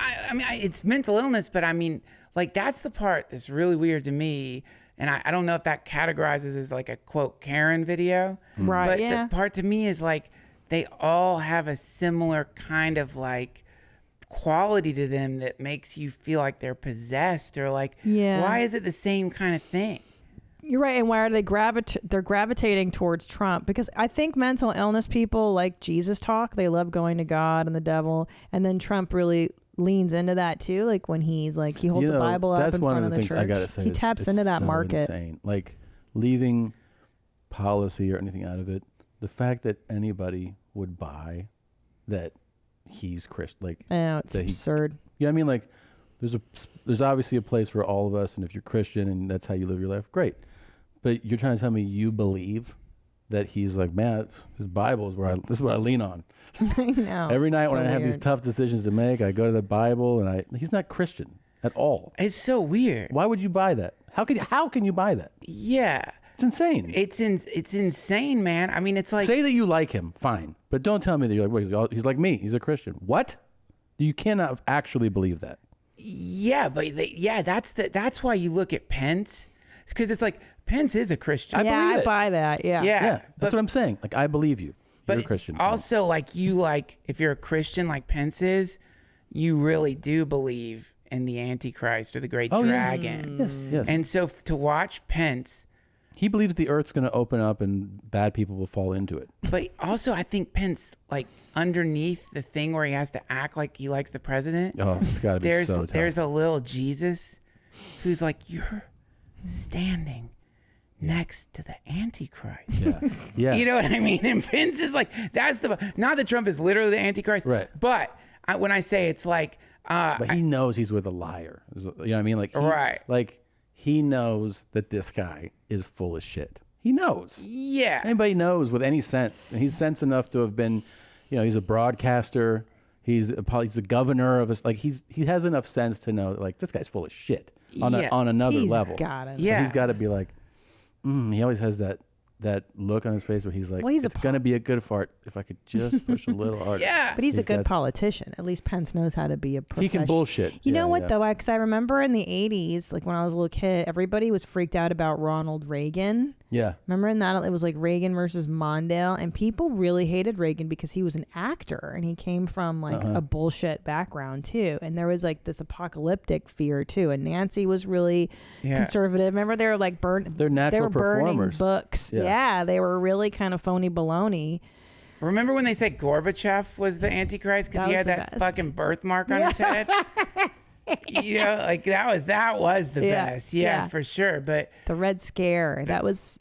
it's mental illness, but I mean, like, that's the part that's really weird to me. And I don't know if that categorizes as like a quote Karen video. Right, But yeah. the part to me is like, they all have a similar kind of like quality to them that makes you feel like they're possessed or like, Yeah. why is it the same kind of thing? You're right. And why are they they're gravitating towards Trump? Because I think mental illness people like Jesus talk. They love going to God and the devil. And then Trump really leans into that too. Like when he's like, he holds the Bible up in front of the church. That's one of the things I gotta say. He taps into that so market. Insane. Like leaving policy or anything out of it. The fact that anybody would buy that he's Christian, like I know, it's that absurd. You know what I mean? Like there's obviously a place for all of us, and if you're Christian and that's how you live your life, great. But you're trying to tell me you believe that he's like, man, this Bible this is what I lean on. I know. Every night it's when so I have these weird. tough decisions to make, I go to the Bible, and he's not Christian at all. It's so weird. Why would you buy that? How can you buy that? Yeah. It's insane. It's insane, man. I mean, it's like, say that you like him, fine, but don't tell me that you're like, well, he's like me. He's a Christian. What? You cannot actually believe that. yeah, but that's why you look at Pence, because it's like Pence is a Christian. I buy that. Yeah. Yeah. That's what I'm saying. Like, I believe you. You're a Christian. Also, like if you're a Christian like Pence is, you really do believe in the Antichrist or the Great Dragon. Yes. And so to watch Pence, he believes the earth's going to open up and bad people will fall into it. but also I think Pence, like underneath the thing where he has to act like he likes the president. Oh, it's got to be so tough. There's a little Jesus who's like, you're standing next to the Antichrist. Yeah. You know what I mean? And Pence is like, that's not that Trump is literally the Antichrist, right? But when I say it's like, but he knows he's with a liar. You know what I mean? Like, Right. Like he knows that this guy is full of shit. He knows. Yeah. Anybody knows with any sense, and he's sense enough to have been, he's a broadcaster. He's a governor of us. Like he has enough sense to know that, like, this guy's full of shit on another He's level. got it. So he's got to be like, he always has that that look on his face where he's like, Well, he's a it's gonna be a good fart if I could just push a little harder. But he's a good got- politician. At least Pence knows how to be a professional. He can bullshit. You know Yeah, what yeah. though? Because I remember in the 80s, like when I was a little kid, everybody was freaked out about Ronald Reagan. Yeah. Remember in that it was like Reagan versus Mondale, and people really hated Reagan because he was an actor and he came from like a bullshit background too. And there was like this apocalyptic fear too. And Nancy was really conservative. Remember they were like They're natural they were performers. burning books. Yeah. Yeah, they were really kind of phony baloney. Remember when they said Gorbachev was the Antichrist because That he was had the that best. fucking birthmark on his head? You know, like that was the best. Yeah, for sure. But the Red Scare, that was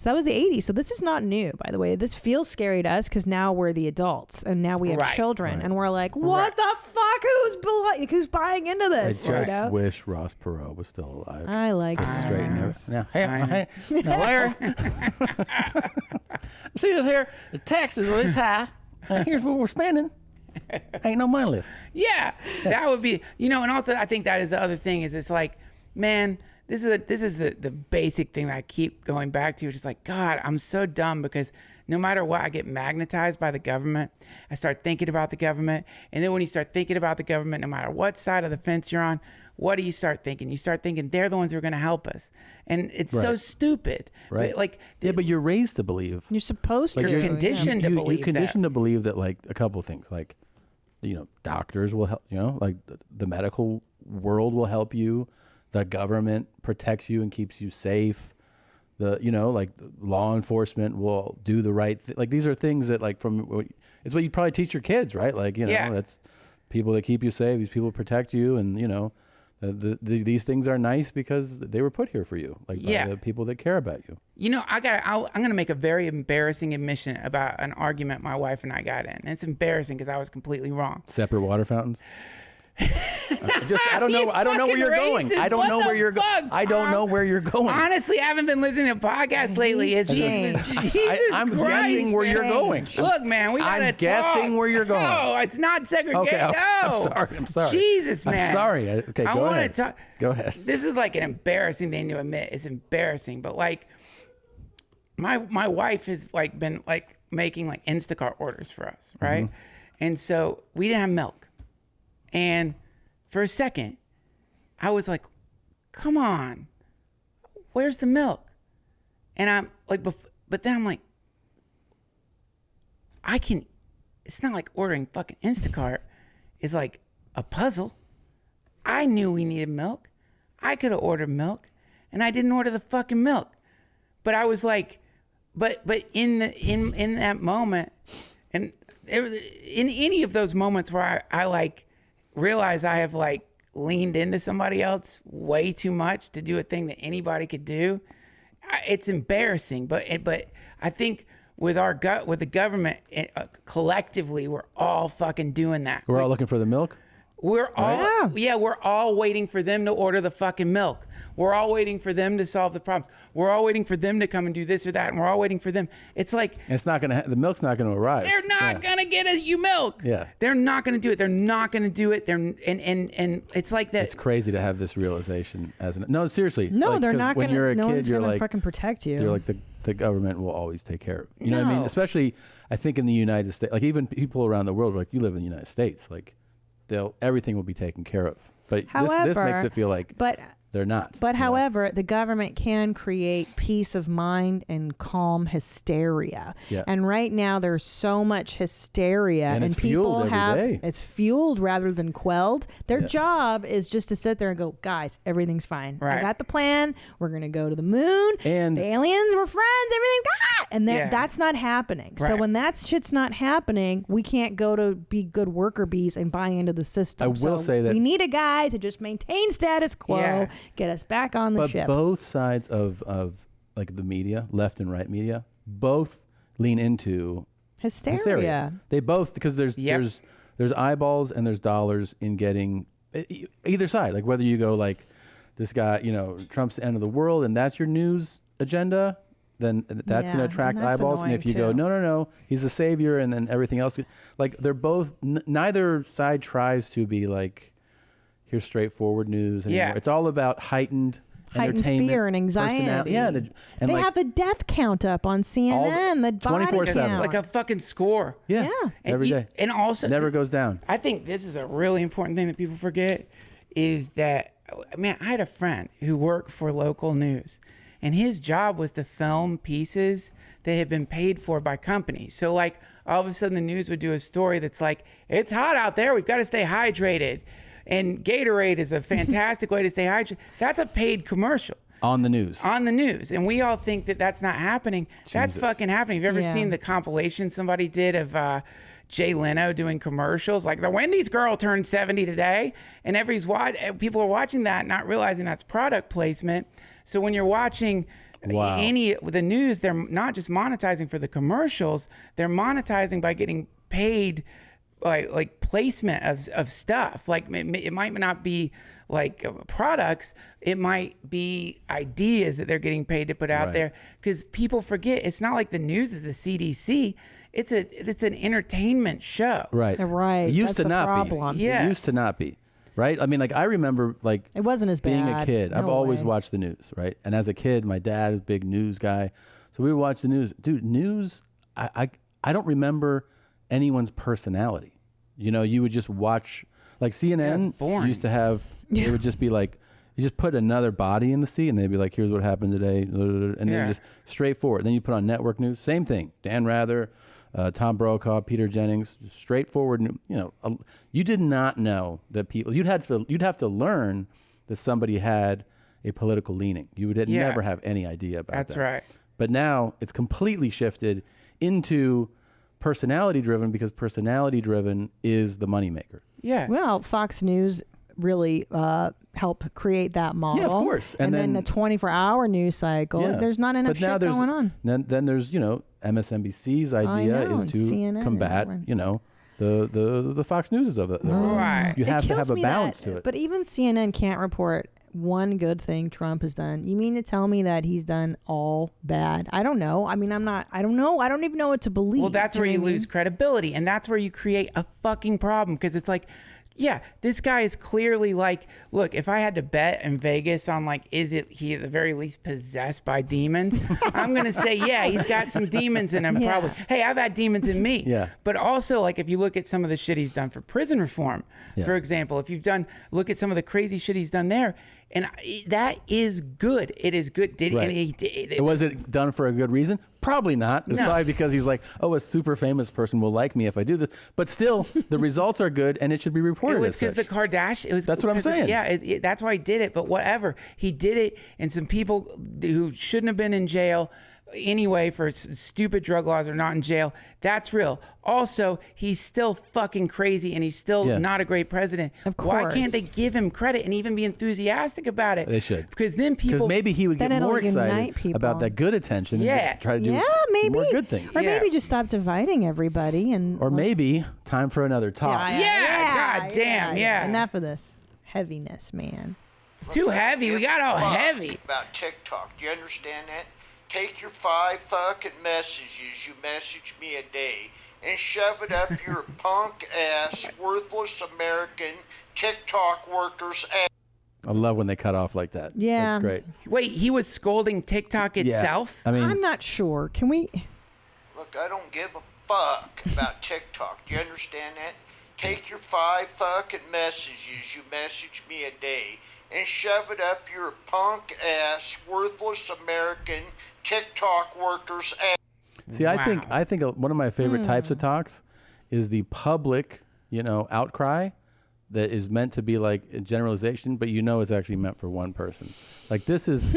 the 80s. So this is not new, by the way. This feels scary to us because now we're the adults and now we have Right. children and we're like, what the fuck? Who's buying into I this? just wish Ross Perot was still alive. I like to straighten everything. Now, hey, I now, Larry. See this here? The taxes are this high. Here's what we're spending. Ain't no money left. yeah, that would be, you know, and also I think that is the other thing is it's like, man, this is the basic thing that I keep going back to. It's just like, God, I'm so dumb because no matter what, I get magnetized by the government. I start thinking about the government. And then when you start thinking about the government, no matter what side of the fence you're on, what do you start thinking? You start thinking they're the ones who are going to help us. And it's so Right. stupid. Right. But like, yeah, but you're raised to believe. You're supposed Like to. you're conditioned to believe You're conditioned to believe that, like, a couple things, like, you know, doctors will help, you know, like the medical world will help you. The government protects you and keeps you safe. You know, like the law enforcement will do the right thing. Like these are things that like it's what you probably teach your kids, right? Like, you know, that's people that keep you safe. These people protect you. And, you know, these things are nice because they were put here for you. Like by the people that care about you. You know, I'm going to make a very embarrassing admission about an argument my wife and I got in. And it's embarrassing because I was completely wrong. Separate water fountains. I don't know. I don't know where you're going. I don't know where you're going. I don't know where you're going. Honestly, I haven't been listening to podcasts lately. It's Jesus I'm Christ, guessing where you're man. going. Look, man, we gotta I'm guessing talk. where you're going. No, it's not segregation. Okay, I'm no. sorry. I'm sorry. Jesus, man. I'm sorry. Okay, I go wanna ahead. talk. Go ahead. This is like an embarrassing thing to admit. It's embarrassing, but like, my wife has like been like making like Instacart orders for us, right? Mm-hmm. And so we didn't have milk, and for a second, I was like, come on, where's the milk? And I'm like, but then I'm like, it's not like ordering fucking Instacart is like a puzzle. I knew we needed milk. I could have ordered milk and I didn't order the fucking milk. But I was like, but in that moment, and in any of those moments where I like realize I have like leaned into somebody else way too much to do a thing that anybody could do, it's embarrassing. But I think with the government collectively, we're all fucking doing that. We're all looking for the milk. We're all we're all waiting for them to order the fucking milk. We're all waiting for them to solve the problems. We're all waiting for them to come and do this or that, and we're all waiting for them. It's like It's not gonna. The milk's not gonna arrive. they're not gonna get you milk. Yeah. They're not gonna do it. They're not gonna do it. And it's like that. It's crazy to have this realization no, seriously. No, like, they're 'cause not when gonna. you're a no kid, one's you're gonna like fucking protect you. They're like the government will always take care of you. You know what I mean? No. Especially I think in the United States, like even people around the world, like you live in the United States, like everything will be taken care of. But this makes it feel like they're not. But however, the government can create peace of mind and calm hysteria. Yeah. And right now there's so much hysteria And it's people fueled every day. it's fueled rather than quelled. Their job is just to sit there and go, guys, everything's fine. I got the plan. We're going to go to the moon. And the aliens, we're friends, everything's and that's not happening. So Right. when that shit's not happening, we can't go to be good worker bees and buy into the system. I will say that we need a guy to just maintain status quo. Yeah. Get us back on the But ship. both sides of like the media, left and right media, both lean into Hysteria. They both, because there's eyeballs and there's dollars in getting either side. Like whether you go like this guy, you know, Trump's the end of the world, and that's your news agenda, then that's going to attract and that's eyeballs. And if you go, annoying no, he's the savior, and then everything else, like they're both. Neither side tries to be like, here's straightforward news anymore. Yeah. It's all about heightened heightened fear and anxiety. Yeah, they have the death count up on CNN. The body 24/7. count. Like a fucking score. Yeah. Every day. And also, never goes down. I think this is a really important thing that people forget is that, man, I had a friend who worked for local news, and his job was to film pieces that had been paid for by companies. So, like, all of a sudden the news would do a story that's like, it's hot out there, we've got to stay hydrated. And Gatorade is a fantastic way to stay hydrated. That's a paid commercial. On the news. On the news. And we all think that that's not happening. That's Jesus. fucking happening. Have you ever seen the compilation somebody did of Jay Leno doing commercials? Like, the Wendy's girl turned 70 today. And people are watching that, not realizing that's product placement. So when you're watching the news, they're not just monetizing for the commercials. They're monetizing by getting paid like placement of stuff. Like, it might not be like products, it might be ideas that they're getting paid to put out there, because people forget it's not like the news is the CDC. It's an entertainment show. Right. Right. It used That's to not problem. be. Yeah. It used to not be. Right? I mean, like, I remember, like, it wasn't as being bad. a kid. I've No always way. watched the news, right? And as a kid, my dad was a big news guy. So we would watch the news. Dude, news, I don't remember anyone's personality. You know, you would just watch, like, CNN used to have, it would just be like, you just put another body in the seat and they'd be like, here's what happened today. And then just straightforward. Then you put on network news, same thing. Dan Rather, Tom Brokaw, Peter Jennings, straightforward. You know, you did not know that people, you'd have to learn that somebody had a political leaning. You would never have any idea about that. That's right. But now it's completely shifted into personality driven, because personality driven is the moneymaker. Yeah. Well, Fox News really helped create that model. Yeah, of course. And then the 24-hour news cycle, there's not enough But now shit there's, going on. Then there's, you know, MSNBC's idea know, is to CNN, combat, everyone. you know, the Fox News of it. Right. You have It to kills have a me balance that- to it. But even CNN can't report one good thing Trump has done. You mean to tell me that he's done all bad? I don't know. I mean, I don't know. I don't even know what to believe. Well, that's Do where know you what I mean? lose credibility, and that's where you create a fucking problem, because it's like, yeah, this guy is clearly like, look, if I had to bet in Vegas on, like, is he at the very least possessed by demons? I'm going to say, yeah, he's got some demons in him, probably. Hey, I've had demons in me. Yeah. But also, like, if you look at some of the shit he's done for prison reform, for example, if look at some of the crazy shit he's done there, and that is good. It is good. Was it done for a good reason? Probably not. It's probably because he's like, oh, a super famous person will like me if I do this. But still, the results are good, and it should be reported. It was because the Kardashian. That's what I'm saying. That's why he did it. But whatever, he did it, and some people who shouldn't have been in jail anyway for stupid drug laws are not in jail. That's real. Also, he's still fucking crazy, and he's still not a great president. Of Why course. can't they give him credit and even be enthusiastic about it? They should. Because then people. maybe he would get Then more it'll unite excited people. about that good attention. Yeah. And try to do maybe more good things. Or maybe just stop dividing everybody and. Or maybe time for another talk. God damn. Enough of this heaviness, man. It's too heavy. We got all heavy. About TikTok. Do you understand that? Take your 5 fucking messages you message me a day and shove it up your punk ass, worthless American TikTok workers ass. I love when they cut off like that. Yeah. That's great. Wait, he was scolding TikTok itself? I mean, I'm not sure. Can we? Look, I don't give a fuck about TikTok. Do you understand that? Take your 5 fucking messages you message me a day and shove it up your punk ass, worthless American TikTok workers ass. See, I think one of my favorite types of talks is the public, you know, outcry that is meant to be like a generalization, but you know it's actually meant for one person. Like this is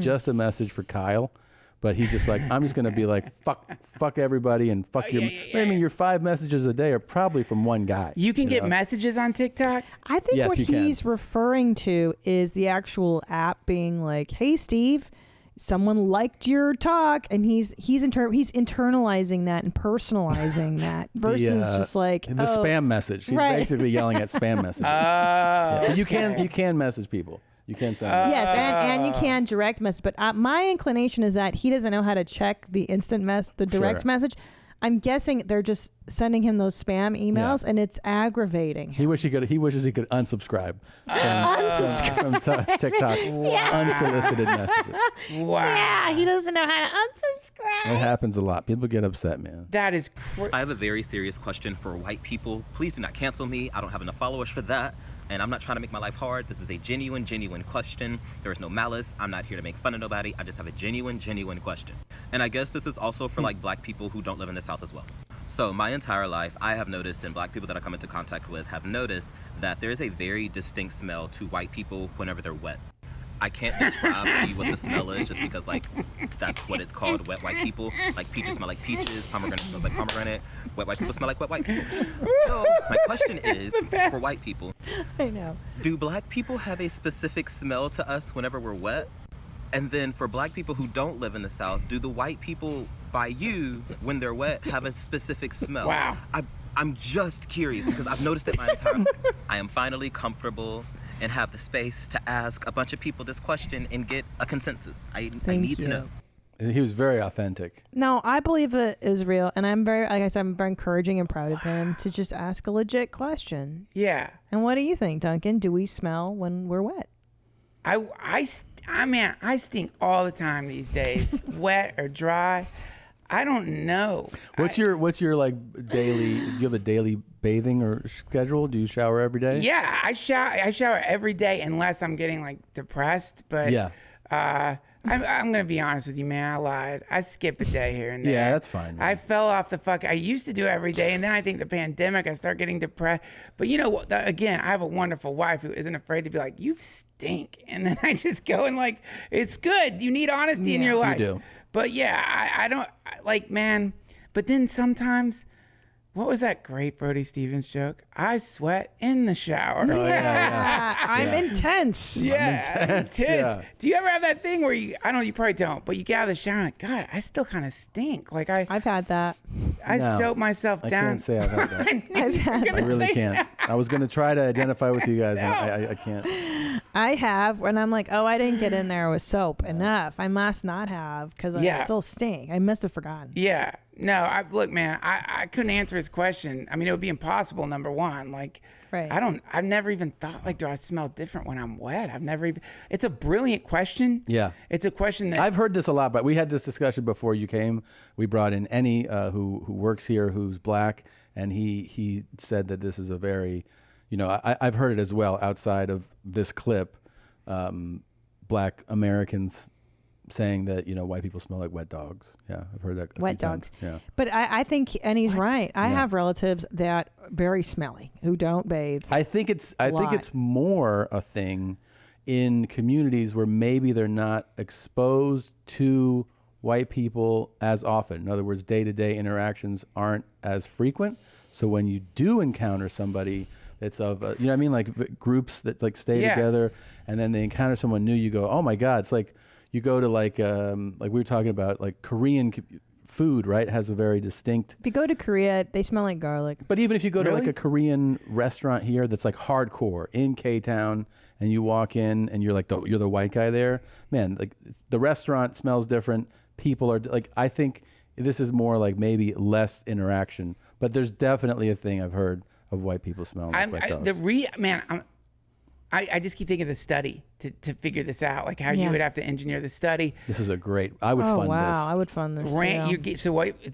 just a message for Kyle, but he's just like, I'm just gonna be like, fuck everybody and fuck your. I mean, your 5 messages a day are probably from one guy. You can get know? messages on TikTok? I think Yes, what you can. he's referring to is the actual app being like, "Hey, Steve, someone liked your talk," and he's internalizing that and personalizing that versus just like the spam message. He's basically yelling at spam messages. But you can message people. You can send. Yes, and you can direct message. But my inclination is that he doesn't know how to check the instant the direct Sure. message. I'm guessing they're just sending him those spam emails, and it's aggravating. He wishes he could unsubscribe from TikTok's unsolicited messages. Wow. Yeah, he doesn't know how to unsubscribe. It happens a lot. People get upset, man. That is I have a very serious question for white people. Please do not cancel me. I don't have enough followers for that. And I'm not trying to make my life hard. This is a genuine question. There is no malice. I'm not here to make fun of nobody. I just have a genuine question. And I guess this is also for like black people who don't live in the South as well. So my entire life, I have noticed, and black people that I come into contact with have noticed, that there is a very distinct smell to white people whenever they're wet. I can't describe to you what the smell is just because, like, that's what it's called, wet white people. Like, peaches smell like peaches, pomegranate smells like pomegranate, wet white people smell like wet white people. So, my question is, for white people, I know. do black people have a specific smell to us whenever we're wet? And then for black people who don't live in the South, do the white people by you, when they're wet, have a specific smell? Wow. I'm just curious because I've noticed it my entire life. I am finally comfortable and have the space to ask a bunch of people this question and get a consensus. I need to know. He was very authentic. No, I believe it is real, and I'm very, like I said, I'm very encouraging and proud of him to just ask a legit question. Yeah. And what do you think, Duncan? Do we smell when we're wet? I stink all the time these days, wet or dry. I don't know. What's your like daily? Do you have a daily bathing or schedule? Do you shower every day? Yeah, I shower every day unless I'm getting like depressed. But yeah, I'm gonna be honest with you, man. I lied. I skip a day here and there. Yeah, that's fine, man. I fell off the fuck. I used to do it every day, and then I think the pandemic, I start getting depressed. But you know what? Again, I have a wonderful wife who isn't afraid to be like, "You stink," and then I just go and like, "It's good. You need honesty in your life." You do. But yeah, I don't like, man. But then sometimes, what was that great Brody Stevens joke? I sweat in the shower. Oh, yeah. I'm intense. Yeah, I'm intense. Yeah. Do you ever have that thing where you probably don't, but you get out of the shower and like, God, I still kind of stink. Like I've had that. I soap myself down. I can't say I've had that. I really can't. I was going to try to identify with you guys. And I can't. I have, when I'm like, oh, I didn't get in there with soap enough. I must not have because I still stink. I must have forgotten. Yeah. No, look, man, I couldn't answer his question. I mean, it would be impossible, number one. Like, right. I've never even thought, like, do I smell different when I'm wet? I've never even, it's a brilliant question. Yeah. It's a question that I've heard this a lot, but we had this discussion before you came. We brought in Ennie, who works here, who's black, and he said that this is a very, I've heard it as well outside of this clip, black Americans saying that white people smell like wet dogs. Yeah, I've heard that. Wet dogs. Yeah, but I think Ennie's right. I have relatives that are very smelly who don't bathe. I think it's more a thing in communities where maybe they're not exposed to white people as often. In other words, day-to-day interactions aren't as frequent. So when you do encounter somebody that's of you know what I mean, like groups that like stay together, and then they encounter someone new, you go, oh my God, it's like. You go to like we were talking about, like Korean food, right? It has a very distinct. If you go to Korea, they smell like garlic. But even if you go to like a Korean restaurant here that's like hardcore in K-Town, and you walk in and you're like you're the white guy there, man, like the restaurant smells different. People are like, I think this is more like maybe less interaction, but there's definitely a thing I've heard of white people smelling like wet dogs. I just keep thinking of the study to figure this out, like how you would have to engineer the study. This is a great. I would fund this. I would fund this.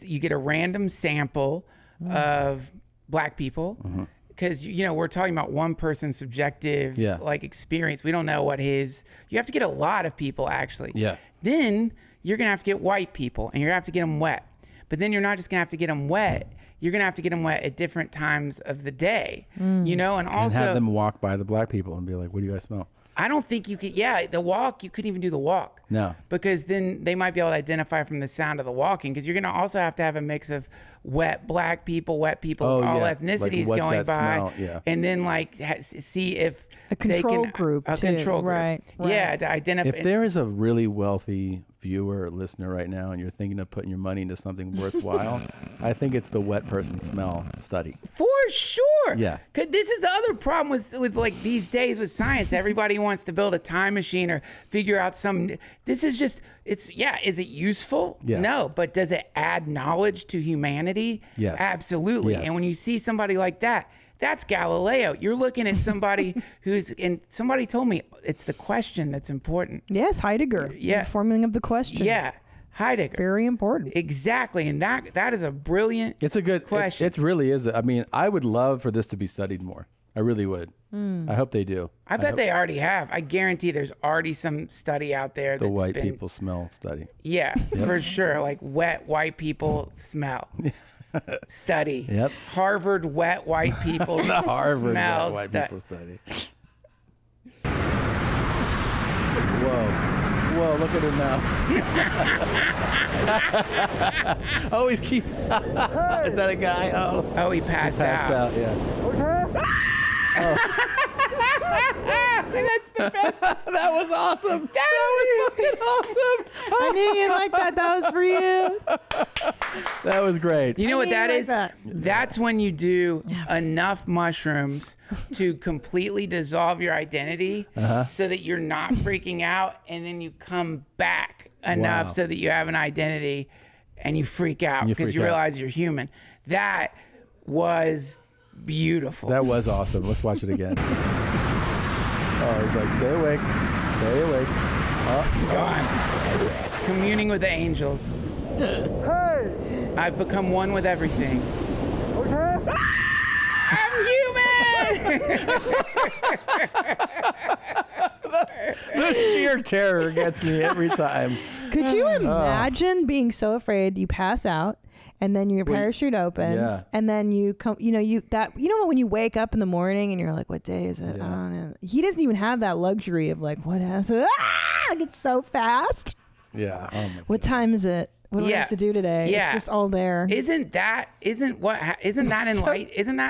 You get a random sample of black people, because we're talking about one person's subjective like experience. We don't know what his. You have to get a lot of people actually. Yeah. Then you're gonna have to get white people, and you're gonna have to get them wet. But then you're not just gonna have to get them wet. You're going to have to get them wet at different times of the day, and also have them walk by the black people and be like, what do you guys smell? I don't think you could, the walk, you couldn't even do the walk. No. Because then they might be able to identify from the sound of the walking, because you're going to also have to have a mix of wet black people, all ethnicities like, going by. Smell? Yeah. And then like see if a control they can, group. A control group. Right. Yeah, to identify. If there is a really wealthy viewer or listener right now and you're thinking of putting your money into something worthwhile, I think it's the wet person smell study. For sure. Yeah. 'Cause this is the other problem with like these days with science. Everybody wants to build a time machine or figure out some. This is just, is it useful? Yeah. No. But does it add knowledge to humanity? Yes. Absolutely. Yes. And when you see somebody like that, that's Galileo. You're looking at somebody and somebody told me it's the question that's important. Yes, Heidegger. Yeah. The forming of the question. Yeah. Heidegger. Very important. Exactly. And that is a brilliant It's a good question. It really is. I mean, I would love for this to be studied more. I really would. I hope they do. I bet hope they already have. I guarantee there's already some study out there the that's white been, people smell study. Yeah, Yep. for sure. Like wet white people smell study. Yep. Harvard wet white people The Harvard smell white stu- people study. Whoa, look at her mouth. Always keep. Is that a guy? Oh, he passed out. Yeah. That's the best. That was awesome. That was fucking awesome. I knew you'd like that. That was for you. That was great. You know what that like is? that. That's when you do enough mushrooms to completely dissolve your identity so that you're not freaking out, and then you come back enough Wow. so that you have an identity and you freak out You because freak you out. realize you're human. That was beautiful. That was awesome. Let's watch it again. Oh, he's like, stay awake. Stay awake. Oh, Gone. Communing with the angels. Hey! I've become one with everything. Okay? I'm human! The sheer terror gets me every time. Could you imagine being so afraid you pass out and then your parachute opens yeah. and then you come, when you wake up in the morning and you're like, what day is it? I don't know. He doesn't even have that luxury of like, what happened? It's so fast. Yeah. Oh my What time is it? What do I Yeah. have to do today? Yeah. It's just all there. Isn't that enlightenment? Isn't that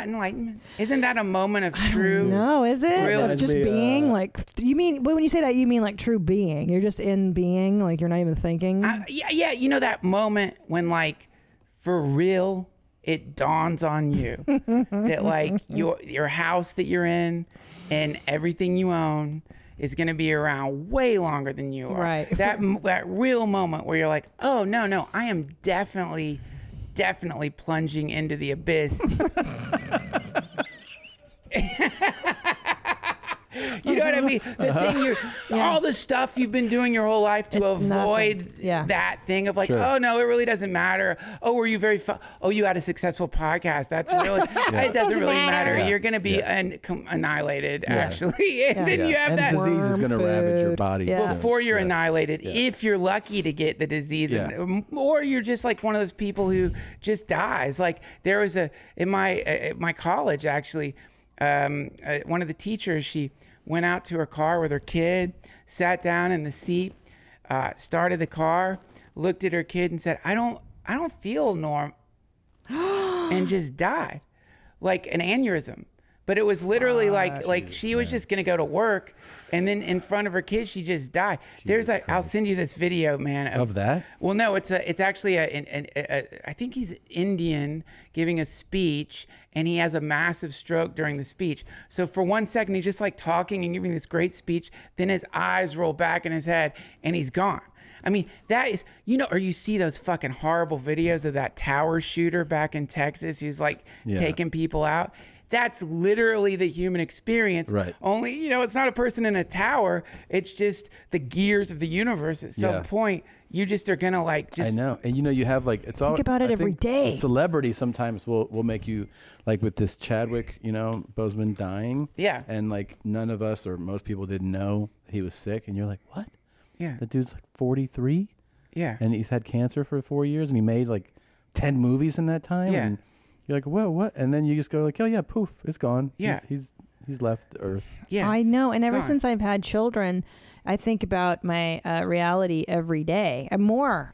enlightenment? Isn't that a moment of true? No, is it? thrill? Of just being like, you mean, when you say that, you mean like true being. You're just in being, like you're not even thinking. Yeah. You know that moment when like, for real, it dawns on you that like your house that you're in and everything you own is going to be around way longer than you are. Right. That real moment where you're like, oh no, I am definitely plunging into the abyss. You know what I mean? The thing all the stuff you've been doing your whole life to It's avoid nothing. that thing of like, Sure. oh no, it really doesn't matter. Oh, were you very oh, you had a successful podcast. That's really it doesn't really matter. Yeah. You're going to be annihilated actually. And then you have and that disease is going to ravage your body. Yeah. too. before you're annihilated, if you're lucky to get the disease, or you're just like one of those people who just dies. Like there was in my college actually, one of the teachers, she went out to her car with her kid, sat down in the seat, started the car, looked at her kid and said, I don't feel normal, and just died, like an aneurysm. But it was literally like she was just gonna go to work, and then in front of her kids, she just died. There's I'll send you this video, man. Of that? Well, no, it's actually I think he's Indian giving a speech, and he has a massive stroke during the speech. So for 1 second, he's just like talking and giving this great speech. Then his eyes roll back in his head, and he's gone. I mean, that is, or you see those fucking horrible videos of that tower shooter back in Texas who's like taking people out. That's literally the human experience. Right. Only, it's not a person in a tower. It's just the gears of the universe. At some point, you just are gonna like just. I know, and you have like it's all. Think about it every day. Celebrity sometimes will make you like with this Chadwick, Boseman dying. Yeah. And like none of us or most people didn't know he was sick, and you're like, what? Yeah. The dude's like 43. Yeah. And he's had cancer for 4 years, and he made like 10 movies in that time. Yeah. And you're like, whoa, what? And then you just go like, oh yeah, poof, it's gone. Yeah. He's left the earth. Yeah. I know. And ever Gone. since I've had children, I think about my reality every day. And more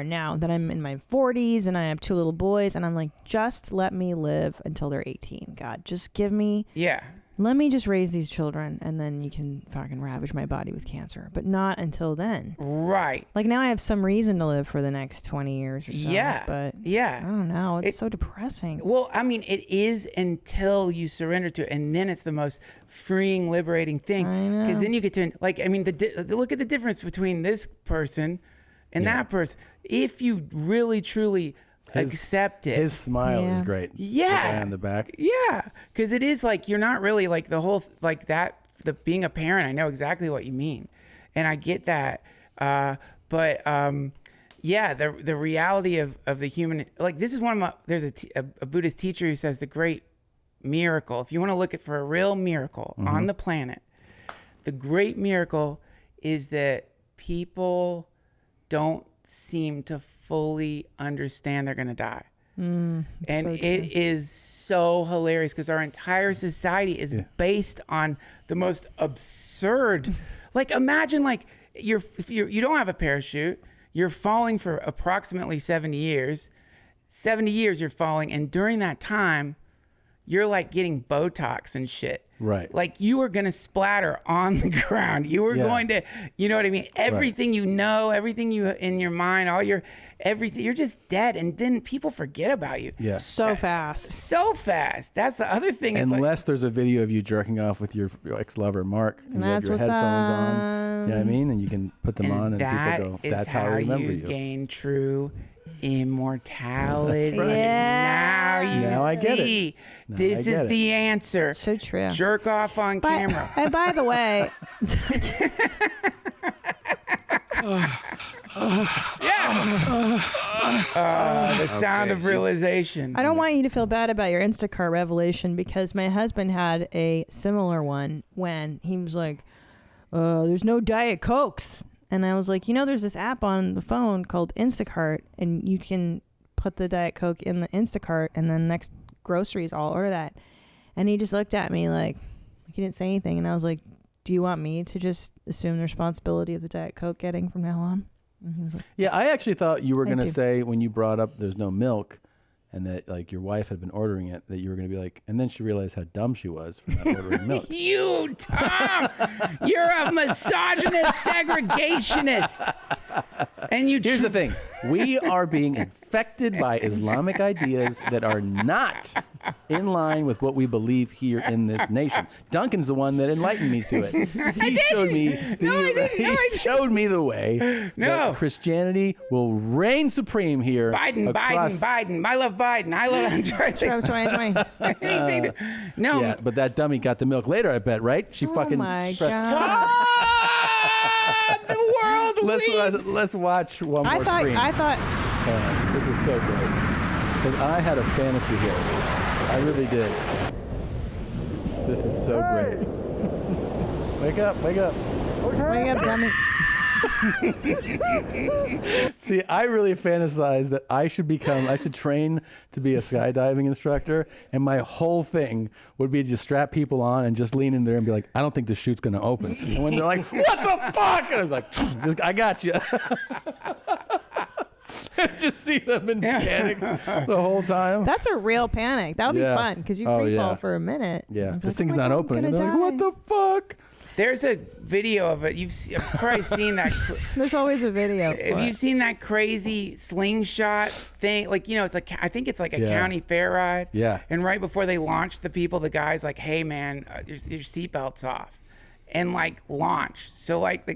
now that I'm in my 40s and I have 2 little boys, and I'm like, just let me live until they're 18. God, just give me. Yeah. let me just raise these children and then you can fucking ravage my body with cancer. But not until then. Right. Like now I have some reason to live for the next 20 years or so. Yeah. But yeah. I don't know. It's so depressing. Well, I mean, it is until you surrender to it. And then it's the most freeing, liberating thing. Because then you get to, like, I mean, look at the difference between this person and that person. If you really, truly accept it. His smile is great. Yeah. The guy on the back. Yeah. Because it is like, you're not really like the whole, like that, being a parent, I know exactly what you mean. And I get that. But the reality of the human, like this is one of my, there's a Buddhist teacher who says the great miracle, if you want to look at for a real miracle on the planet, the great miracle is that people don't seem to fully understand they're going to die. And it is so hilarious because our entire society is based on the most absurd, like imagine like you don't have a parachute, you're falling for approximately 70 years you're falling, and during that time you're like getting Botox and shit. Right. Like you are going to splatter on the ground. You are going to, you know what I mean? Everything you know, everything you in your mind, everything, you're just dead. And then people forget about you. Yeah. So fast. So fast. That's the other thing. Unless there's a video of you jerking off with your ex-lover, Mark, and you have your headphones on. You know what I mean? And you can put them on and people go, that's how I remember you. Gain true immortality. That's right. Now I get see. it. Now This I get is it. the answer. So true. Jerk off on camera. And by the way, the sound of realization. I don't want you to feel bad about your Instacart revelation because my husband had a similar one when he was like, there's no Diet Cokes. And I was like, there's this app on the phone called Instacart, and you can put the Diet Coke in the Instacart, and then next groceries, I'll order that. And he just looked at me like he didn't say anything. And I was like, do you want me to just assume the responsibility of the Diet Coke getting from now on? And he was like, yeah, I actually thought you were I going to do. say when you brought up there's no milk and that like your wife had been ordering it, that you were going to be like, and then she realized how dumb she was for not ordering milk. You, Tom, you're a misogynist segregationist. And Here's the thing. We are being infected by Islamic ideas that are not in line with what we believe here in this nation. Duncan's the one that enlightened me to it. He showed me he showed me the way that Christianity will reign supreme here. Biden. I love Biden. I love Trump 2020. No. Yeah, but that dummy got the milk later, I bet, right? She fucking my pressed- the world Let's watch one more screen. I thought This is so great. Because I had a fantasy here. I really did. This is so great. Wake up. Wake up, dummy. See, I really fantasized that I should train to be a skydiving instructor, and my whole thing would be to just strap people on and just lean in there and be like, I don't think the chute's going to open. And when they're like, what the fuck? And I'm like, I got you. Just see them in panic the whole time. That's a real panic. That would be fun because you free fall for a minute. Yeah, You'd be this like, thing's oh my not God, opening. I'm And gonna they're like, what the fuck? There's a video of it. You've probably seen that. There's always a video. Have you seen that crazy slingshot thing? Like, it's like, I think it's like a county fair ride. Yeah. And right before they launch the people, the guy's like, hey man, your seatbelt's off. And like launch. So like the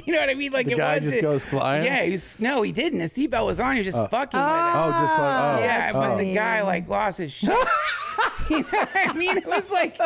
you know what I mean? Like The guy just goes flying? Yeah, he didn't. His seatbelt was on. He was just fucking with it. Oh, just fun. Oh, yeah, but oh. the guy like lost his shit. You know what I mean? It was like,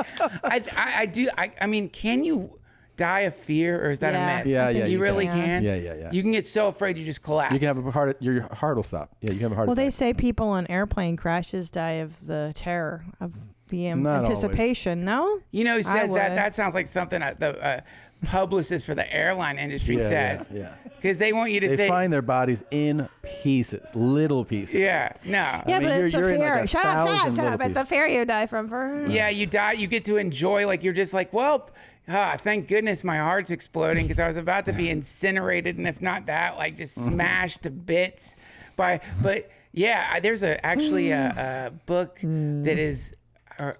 I mean, can you die of fear, or is that a myth? Yeah, You really can. can. Yeah. You can get so afraid you just collapse. You can have your heart will stop. Yeah, you can have a heart Well, attack. they say people on airplane crashes die of the terror of the Not anticipation. No, He says that. would. That sounds like something the publicist for the airline industry says. Yeah. Because they want you to They think. find their bodies in pieces, little pieces. Yeah, no. Yeah, I mean, but it's a you're in fear. like a Shut up! thousand little It's a pieces. fear you die from for. Yeah, you die. You get to enjoy. Like you're just like, well, thank goodness my heart's exploding because I was about to be incinerated, and if not that, like just smashed to bits. But yeah, there's actually a book that is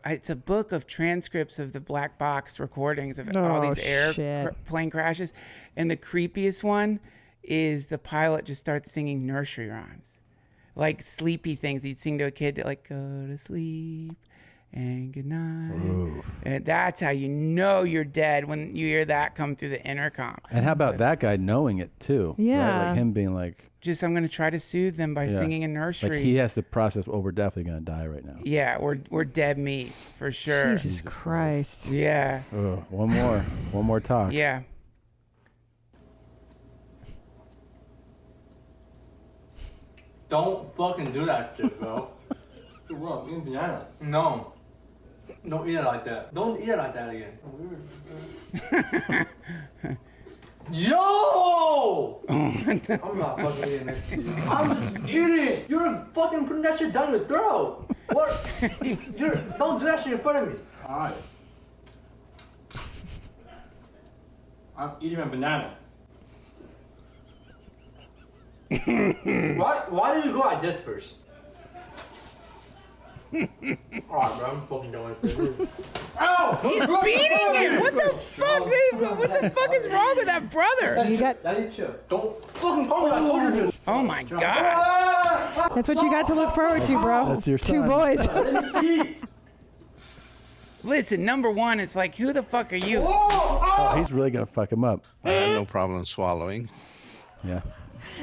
it's a book of transcripts of the black box recordings of all these airplane crashes. And the creepiest one is the pilot just starts singing nursery rhymes, like sleepy things you'd sing to a kid, like go to sleep and good night. Ooh. And that's how you know you're dead, when you hear that come through the intercom. And how about that guy knowing it too? Yeah. Right? Like him being like, just I'm going to try to soothe them by singing a nursery. Like he has to process, oh, we're definitely going to die right now. Yeah, we're dead meat for sure. Jesus Christ. Yeah. Ugh, one more talk. Yeah. Don't fucking do that shit, bro. You're wrong. Eat banana. No. Don't eat it like that. Don't eat it like that again. Yo! I'm not fucking eating next to you. I'm just eating. You're fucking putting that shit down your throat. What? Don't do that shit in front of me. Alright. I'm eating my banana. Why did you go like this first? Alright, bro, I'm fucking going for it. Ow! He's beating him! What the fuck? What the fuck is wrong with that brother? Daddy, chill. Don't fucking call me. I told you this. Oh my god. That's what you got to look forward to, bro. That's your Two son. boys. Listen, number one, it's like, who the fuck are you? Oh, he's really going to fuck him up. I have no problem swallowing. Yeah.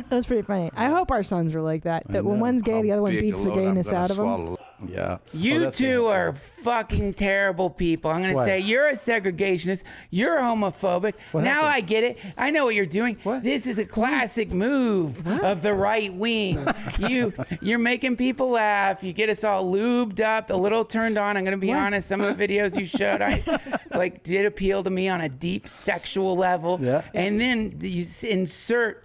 That was pretty funny. I hope our sons are like that. That when one's gay, the other one beats the gayness out of them. Yeah. You two are fucking terrible people. I'm going to What? say you're a segregationist. You're homophobic. What Now happened? I get it. I know what you're doing. This is a classic move of the right wing. You're making people laugh. You get us all lubed up, a little turned on. I'm going to be honest. Some of the videos you showed, I did appeal to me on a deep sexual level. Yeah. And then you insert.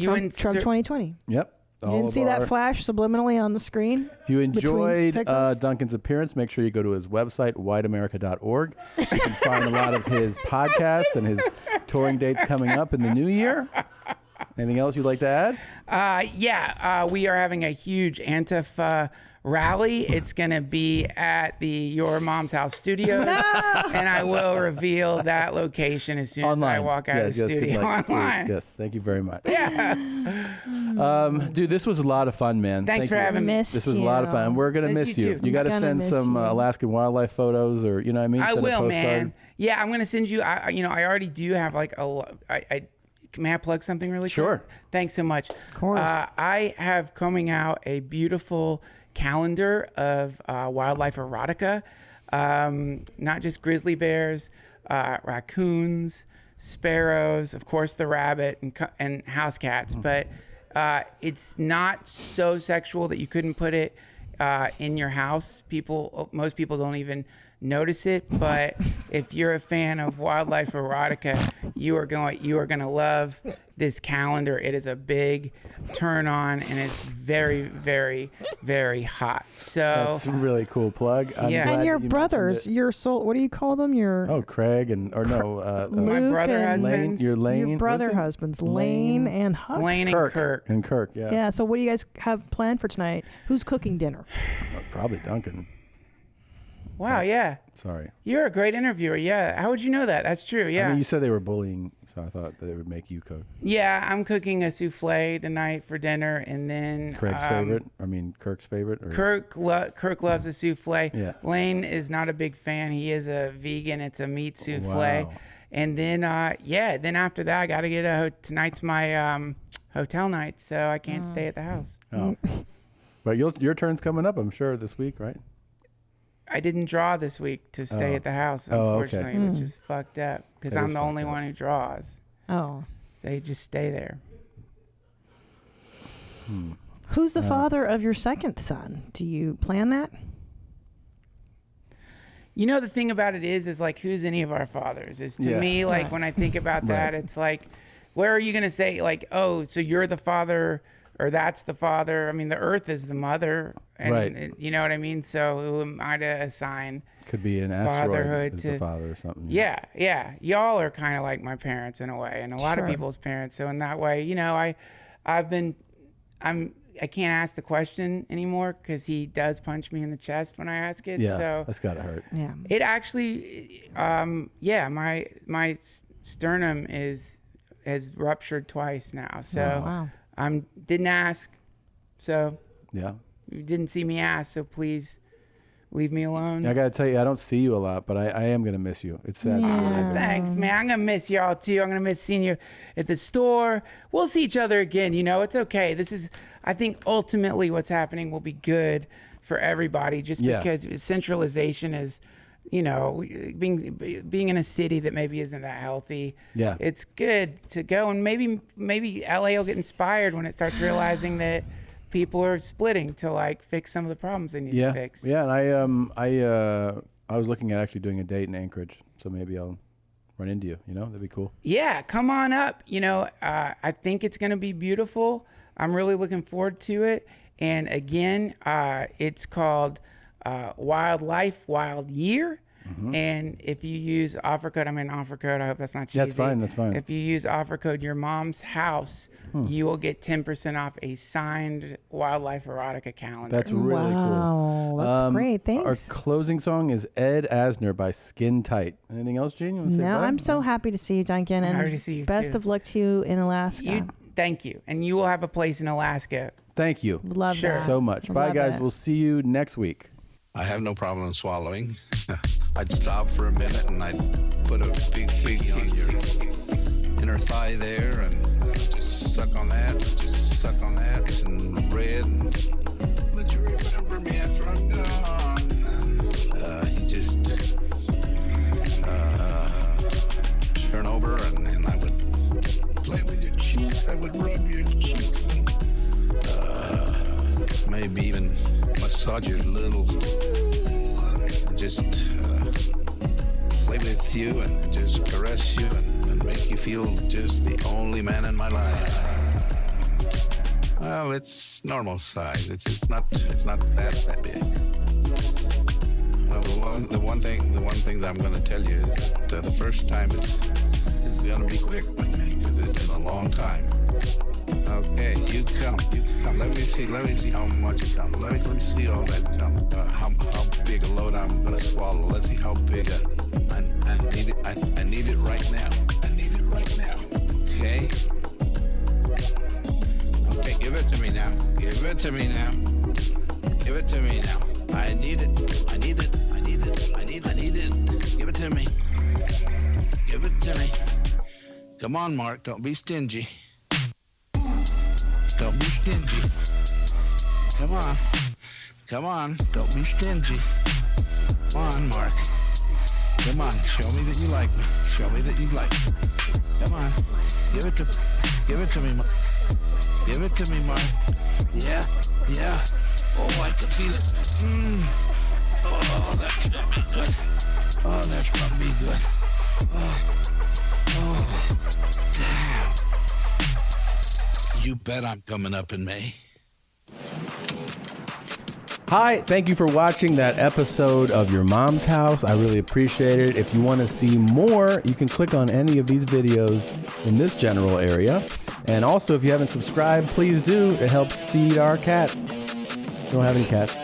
Trump 2020. Yep. You didn't see that flash subliminally on the screen? If you enjoyed between TikToks? Duncan's appearance, make sure you go to his website, whiteamerica.org. You can find a lot of his podcasts and his touring dates coming up in the new year. Anything else you'd like to add? We are having a huge Antifa rally. It's going to be at the Your Mom's House Studios. And I will reveal that location as soon as I walk out of the studio. Online. Yes, thank you very much. Yeah. Dude, this was a lot of fun, man. Thanks for having me. This was a lot of fun. And we're going to miss you. You got to send some Alaskan wildlife photos, or, you know what I mean? I Send a will, postcard. man. Yeah, I'm going to send you, I already do have like may I plug something really quick? Sure. Thanks so much. Of course. I have coming out a beautiful calendar of wildlife erotica, not just grizzly bears, raccoons, sparrows, of course the rabbit, and house cats. But it's not so sexual that you couldn't put it in your house. Most people don't even notice it, but if you're a fan of wildlife erotica, you are going to love this calendar. It is a big turn on, and it's very, very, very hot. So That's a really cool plug. I'm glad And your that you brothers, mentioned your soul, what do you call them? Your Craig my brother husbands. Lane. Your brother husbands, Lane and Huck. Lane and Kirk. And Kirk, yeah. Yeah, so what do you guys have planned for tonight? Who's cooking dinner? Probably Duncan. Wow, yeah. Sorry. You're a great interviewer. Yeah. How would you know that? That's true. Yeah. I mean, you said they were bullying, so I thought that they would make you cook. Yeah, I'm cooking a souffle tonight for dinner, and then Craig's favorite? I mean, Kirk's favorite? Or? Kirk loves a souffle. Yeah. Lane is not a big fan. He is a vegan. It's a meat souffle. Wow. And then, then after that, I got to get tonight's my hotel night, so I can't stay at the house. Oh. But your turn's coming up, I'm sure, this week, right? I didn't draw this week to stay at the house, unfortunately, which is fucked up because I'm the only one who draws. Oh. They just stay there. Who's the father of your second son? Do you plan that? You know, the thing about it is like, who's any of our fathers? Is to me, like, Right. when I think about that, it's like, where are you going to say, like, oh, so you're the father or that's the father? I mean, the earth is the mother. And Right. you know what I mean? So who am I to assign Could be an fatherhood asteroid as to the father or something. Yeah. Y'all are kind of like my parents in a way, and a lot of Sure. people's parents. So in that way, you know, can't ask the question anymore because he does punch me in the chest when I ask it. Yeah, so that's gotta hurt. Yeah. It actually, my sternum has ruptured twice now. So Wow. Didn't ask. So Yeah. you didn't see me ask. So please leave me alone. I gotta tell you, I don't see you a lot, but I am gonna miss you. It's sad. Thanks, man. I'm gonna miss y'all too. I'm gonna miss seeing you at the store. We'll see each other again. It's okay. I think ultimately what's happening will be good for everybody. Just because centralization is, being in a city that maybe isn't that healthy. Yeah. It's good to go, and maybe LA will get inspired when it starts realizing that people are splitting to fix some of the problems they need to fix. Yeah, and I was looking at actually doing a date in Anchorage, so maybe I'll run into you. That'd be cool. Yeah, come on up. I think it's going to be beautiful. I'm really looking forward to it. And again, it's called Wildlife Wild Year. Mm-hmm. And if you use offer code, offer code. I hope that's not cheesy. That's fine. That's fine. If you use offer code Your Mom's House, you will get 10% off a signed Wildlife Erotica calendar. That's really cool. That's great. Thanks. Our closing song is Ed Asner by Skin Tight. Anything else, Gene? You want to say No, bye? I'm so happy to see you, Duncan. And happy to see you, best too. of luck to you in Alaska. Thank you. And you will have a place in Alaska. Thank you. Love that. so much. Bye, Love guys. it. We'll see you next week. I have no problem swallowing. I'd stop for a minute and I'd put a big figgy on your inner thigh there and just suck on that, just suck on that. It's in red and let you remember me after I'm gone. You just turn over and I would play with your cheeks. I would rub your cheeks and maybe even massage your little, just play with you and just caress you and make you feel just the only man in my life. Well, it's normal size. It's not that big. Well, the one thing that I'm going to tell you is that the first time it's going to be quick with me because it's been a long time. Okay, you come. Let me see how much you come. Let me see all that come. How big a load I'm gonna swallow. Let's see how big I need it. I need it right now. I need it right now. Okay. Okay, give it to me now. Give it to me now. Give it to me now. I need it. I need it. I need it. I need it. Give it to me. Give it to me. Come on, Mark. Don't be stingy. Don't be stingy. Come on. Come on. Don't be stingy. Come on, Mark. Come on. Show me that you like me. Show me that you like me. Come on. Give it to me, Mark. Give it to me, Mark. Yeah. Yeah. Oh, I can feel it. Oh, that's gonna be good. Oh, that's gonna be good. Oh, damn. You bet I'm coming up in May. Hi, thank you for watching that episode of Your Mom's House. I really appreciate it. If you want to see more, you can click on any of these videos in this general area. And also, if you haven't subscribed, please do. It helps feed our cats. Don't have any cats.